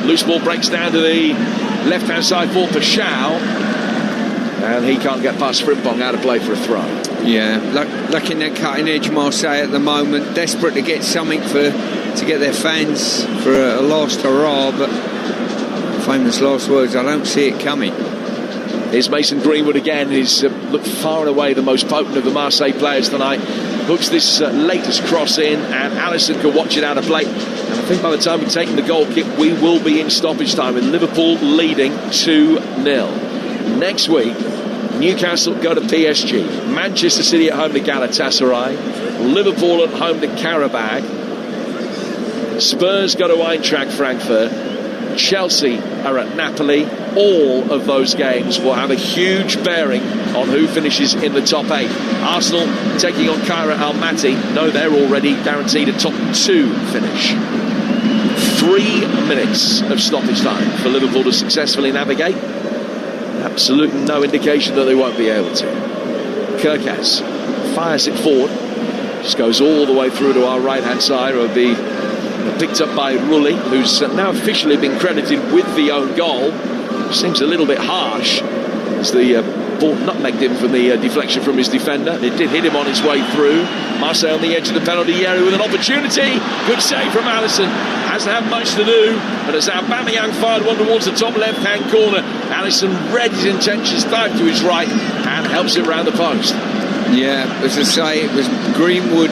Loose ball breaks down to the left-hand side for Paschal. And he can't get past Frimpong out of play for a throw. Yeah, looking at cutting edge Marseille at the moment, desperate to get something to get their fans for a last hurrah, but famous last words, I don't see it coming. Here's Mason Greenwood again. He's looked far and away the most potent of the Marseille players tonight. Hooks this latest cross in, and Alisson can watch it out of play. And I think by the time we've taken the goal kick, we will be in stoppage time with Liverpool leading 2-0. Next week, Newcastle go to PSG, Manchester City at home to Galatasaray, Liverpool at home to Karabakh, Spurs go to Eintracht Frankfurt, Chelsea are at Napoli. All of those games will have a huge bearing on who finishes in the top 8. Arsenal taking on Kairat Almaty. No, they're already guaranteed a top 2 finish. 3 minutes of stoppage time for Liverpool to successfully navigate. Absolutely no indication that they won't be able to. Kirkas fires it forward, just goes all the way through to our right hand side. It'll be picked up by Rulli, who's now officially been credited with the own goal. Seems a little bit harsh as the ball nutmegged him from the deflection from his defender. It did hit him on his way through. Marseille on the edge of the penalty area with an opportunity. Good save from Alisson. Hasn't had much to do, but as Aubameyang fired one towards the top left-hand corner, Alisson read his intentions, dived to his right, and helps it round the post. Yeah, as I say, it was Greenwood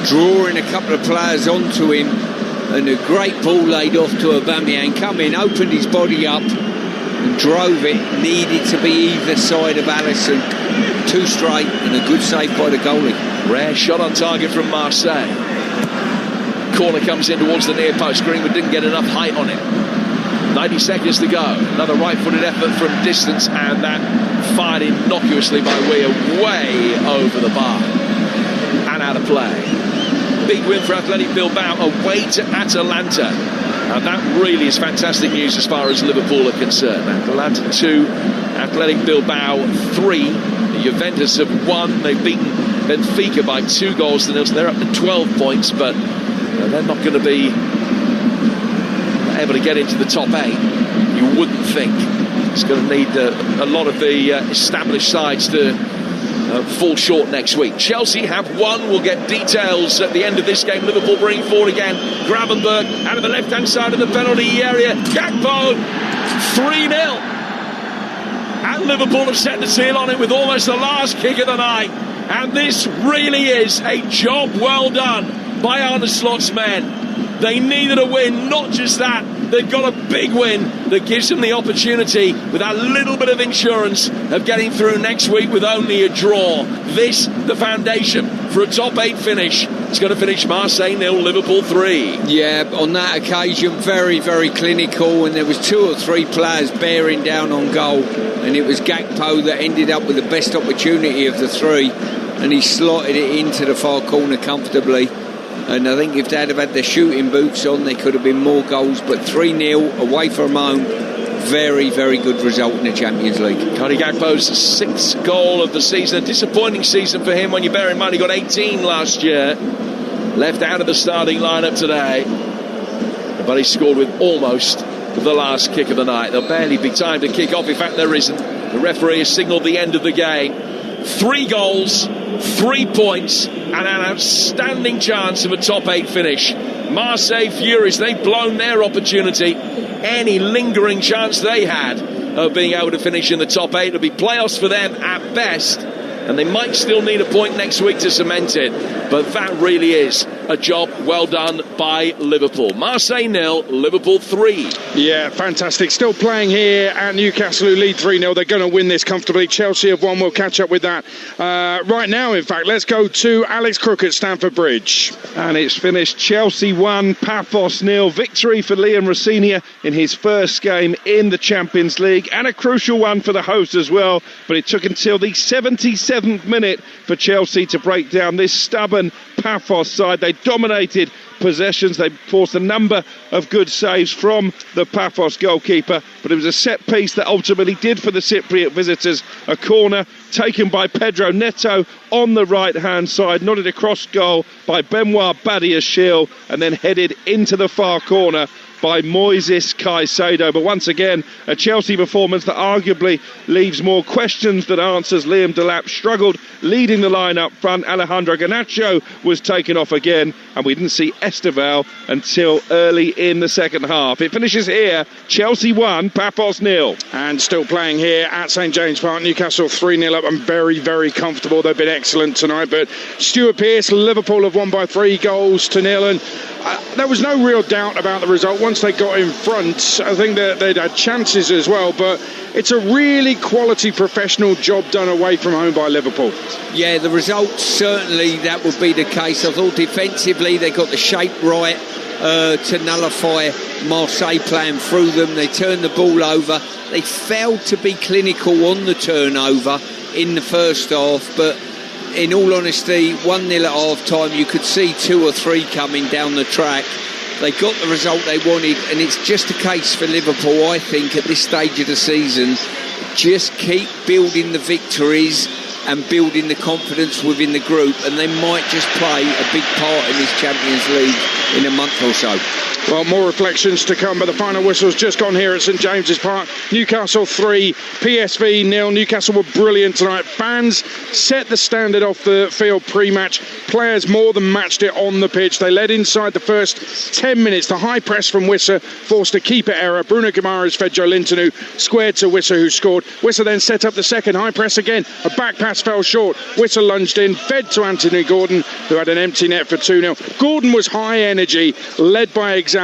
drawing a couple of players onto him, and a great ball laid off to Aubameyang. Come in, opened his body up, and drove it. Needed to be either side of Alisson. Too straight, and a good save by the goalie. Rare shot on target from Marseille. Corner comes in towards the near post. Greenwood didn't get enough height on it. 90 seconds to go. Another right-footed effort from distance, and that fired innocuously by Weah way over the bar and out of play. Big win for Athletic Bilbao away to Atalanta, and that really is fantastic news as far as Liverpool are concerned. Atalanta 2, Athletic Bilbao 3. The Juventus have won. They've beaten Benfica by 2 goals to 0. So they're up to 12 points, but they're not going to be able to get into the top 8. You wouldn't think. It's going to need a lot of the established sides to fall short next week. Chelsea have won. We'll get details at the end of this game. Liverpool bring forward again. Gravenberg out of the left-hand side of the penalty area. Gakpo 3-0. And Liverpool have set the seal on it with almost the last kick of the night. And this really is a job well done by Arne Slot's men. They needed a win, not just that, they've got a big win that gives them the opportunity with a little bit of insurance of getting through next week with only a draw. This, the foundation for a top 8 finish. It's going to finish Marseille 0, Liverpool 3. Yeah, on that occasion, very, very clinical, and there was 2 or 3 players bearing down on goal, and it was Gakpo that ended up with the best opportunity of the 3, and he slotted it into the far corner comfortably. And I think if they'd have had their shooting boots on, there could have been more goals. But 3-0 away from home, very, very good result in the Champions League. Cody Gakpo's 6th goal of the season. A disappointing season for him when you bear in mind he got 18 last year. Left out of the starting lineup today. But he scored with almost the last kick of the night. There'll barely be time to kick off. In fact, there isn't. The referee has signalled the end of the game. 3 goals, 3 points, and an outstanding chance of a top 8 finish. Marseille furious, they've blown their opportunity. Any lingering chance they had of being able to finish in the top 8, it'll be playoffs for them at best, and they might still need a point next week to cement it. But that really is a job well done by Liverpool. Marseille 0, Liverpool 3. Yeah, fantastic. Still playing here at Newcastle, who lead 3-0. They're going to win this comfortably. Chelsea have won. We'll catch up with that right now, in fact. Let's go to Alex Crook at Stamford Bridge. And it's finished Chelsea 1, Paphos 0. Victory for Liam Rosenior in his first game in the Champions League, and a crucial one for the hosts as well. But it took until the 77th minute for Chelsea to break down this stubborn Paphos side. They dominated possessions. They forced a number of good saves from the Paphos goalkeeper, but it was a set piece that ultimately did for the Cypriot visitors. A corner taken by Pedro Neto on the right hand side, nodded across goal by Benoit Badiashile, and then headed into the far corner by Moises Caicedo. But once again, a Chelsea performance that arguably leaves more questions than answers. Liam Delap struggled leading the line up front. Alejandro Garnacho was taken off again, and we didn't see Esteval until early in the second half. It finishes here, Chelsea 1, Paphos 0. And still playing here at St James Park, Newcastle 3-0 up and very, very comfortable. They've been excellent tonight, but Stuart Pearce, Liverpool have won by 3-0, and there was no real doubt about the result once they got in front. I think that they'd had chances as well, but it's a really quality professional job done away from home by Liverpool. Yeah, the result, certainly that would be the case. I thought defensively they got the shape right to nullify Marseille playing through them. They turned the ball over. They failed to be clinical on the turnover in the first half, but in all honesty, 1-0 at half-time, you could see 2 or 3 coming down the track. They got the result they wanted, and it's just a case for Liverpool, I think, at this stage of the season. Just keep building the victories and building the confidence within the group, and they might just play a big part in this Champions League in a month or so. Well, more reflections to come, but the final whistle's just gone here at St James's Park. Newcastle 3, PSV 0. Newcastle were brilliant tonight. Fans set the standard off the field pre-match. Players more than matched it on the pitch. They led inside the first 10 minutes. The high press from Wissa forced a keeper error. Bruno Guimaraes fed Joe Linton, who squared to Wissa, who scored. Wissa then set up the second high press again. A back pass fell short. Wissa lunged in, fed to Anthony Gordon, who had an empty net for 2-0. Gordon was high energy, led by example.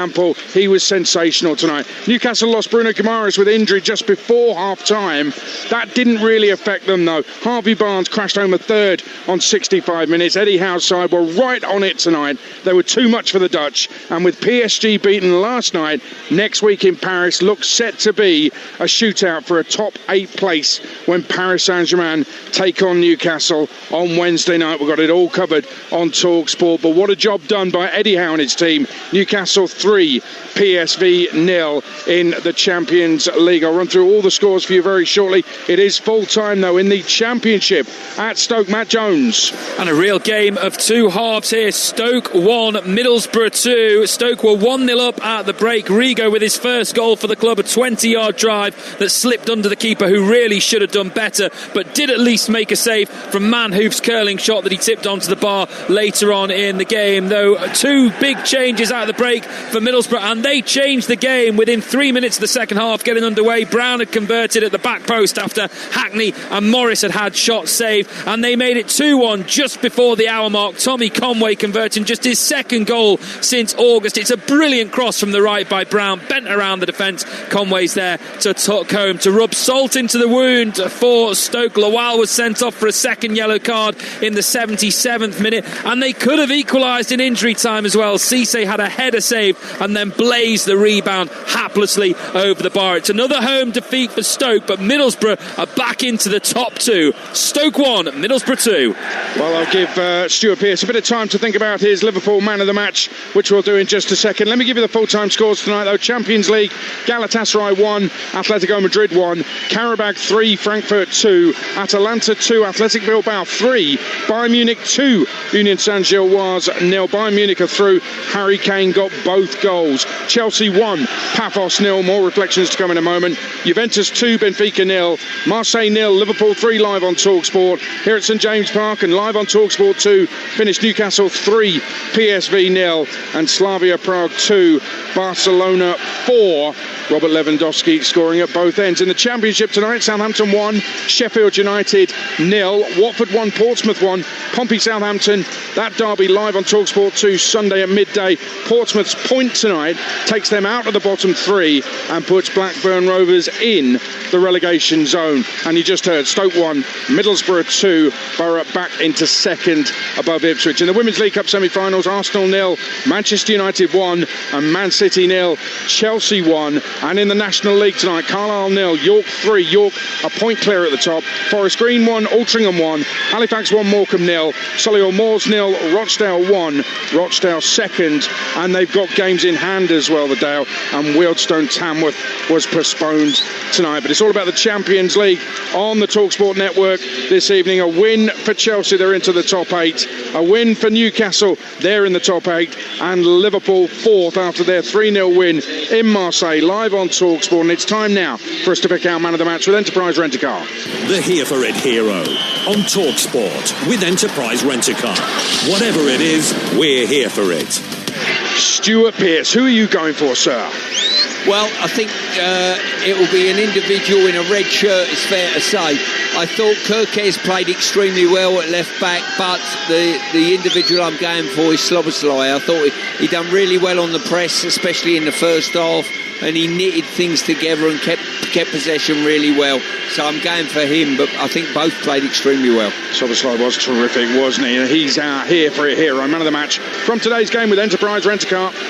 He was sensational tonight. Newcastle lost Bruno Guimaraes with injury just before half-time. That didn't really affect them, though. Harvey Barnes crashed home a third on 65 minutes. Eddie Howe's side were right on it tonight. They were too much for the Dutch. And with PSG beaten last night, next week in Paris looks set to be a shootout for a top 8 place when Paris Saint-Germain take on Newcastle on Wednesday night. We've got it all covered on Talksport. But what a job done by Eddie Howe and his team. Newcastle 3, PSV 0 in the Champions League. I'll run through all the scores for you very shortly. It is full time though in the Championship at Stoke. Matt Jones. And a real game of 2 halves here. Stoke 1, Middlesbrough 2. Stoke were 1-0 up at the break. Rigo with his first goal for the club, a 20-yard drive that slipped under the keeper, who really should have done better, but did at least make a save from Manhoof's curling shot that he tipped onto the bar later on in the game. Though 2 big changes at the break for Middlesbrough, and they changed the game within 3 minutes of the second half getting underway. Brown had converted at the back post after Hackney and Morris had shots saved, and they made it 2-1 just before the hour mark. Tommy Conway converting just his second goal since August. It's a brilliant cross from the right by Brown, bent around the defence. Conway's there to tuck home, to rub salt into the wound for Stoke. Lawal was sent off for a second yellow card in the 77th minute, and they could have equalised in injury time as well. Cisse had a header save and then blazed the rebound haplessly over the bar. It's another home defeat for Stoke, but Middlesbrough are back into the top 2. Stoke 1, Middlesbrough 2. Well, I'll give Stuart Pearce a bit of time to think about his Liverpool man of the match, which we'll do in just a second. Let me give you the full-time scores tonight, though. Champions League, Galatasaray 1, Atletico Madrid 1, Karabakh 3, Frankfurt 2, Atalanta 2, Athletic Bilbao 3, Bayern Munich 2, Union Saint-Gilloise 0. Bayern Munich are through. Harry Kane got both goals. Chelsea 1, Paphos 0. More reflections to come in a moment. Juventus 2, Benfica 0. Marseille 0, Liverpool 3, live on Talksport here at St James Park, and live on Talksport 2 finished Newcastle 3, PSV 0, and Slavia Prague 2, Barcelona 4. Robert Lewandowski scoring at both ends. In the Championship tonight, Southampton 1, Sheffield United 0, Watford 1, Portsmouth 1, Pompey Southampton. That derby live on Talksport 2 Sunday at midday. Portsmouth's point tonight takes them out of the bottom 3 and puts Blackburn Rovers in the relegation zone. And you just heard Stoke 1, Middlesbrough 2, Borough back into second above Ipswich. In the Women's League Cup semi-finals, Arsenal 0, Manchester United 1, and Man City 0, Chelsea 1. And in the National League tonight, Carlisle 0, York 3, York a point clear at the top, Forest Green 1, Altrincham 1, Halifax 1, Morecambe 0, Solihull Moors 0, Rochdale 1, Rochdale second, and they've got games in hand as well, the Dale, and Wealdstone Tamworth was postponed tonight. But it's all about the Champions League on the Talksport network this evening. A win for Chelsea, they're into the top 8. A win for Newcastle, they're in the top 8. And Liverpool 4th after their 3-0 win in Marseille, live on Talksport. And it's time now for us to pick out man of the match with Enterprise Rent-A-Car. The Here For It hero on Talksport with Enterprise Rent-A-Car. Whatever it is, we're here for it. Stuart Pearce, who are you going for, sir? Well, I think it will be an individual in a red shirt, it's fair to say. I thought Kirkes played extremely well at left back, but the individual I'm going for is Sloboslai. I thought he done really well on the press, especially in the first half, and he knitted things together and kept possession really well. So I'm going for him, but I think both played extremely well. Sloboslai was terrific, wasn't he? He's our Here For It hero, man of the match from today's game with Enterprise Rent-A-Car.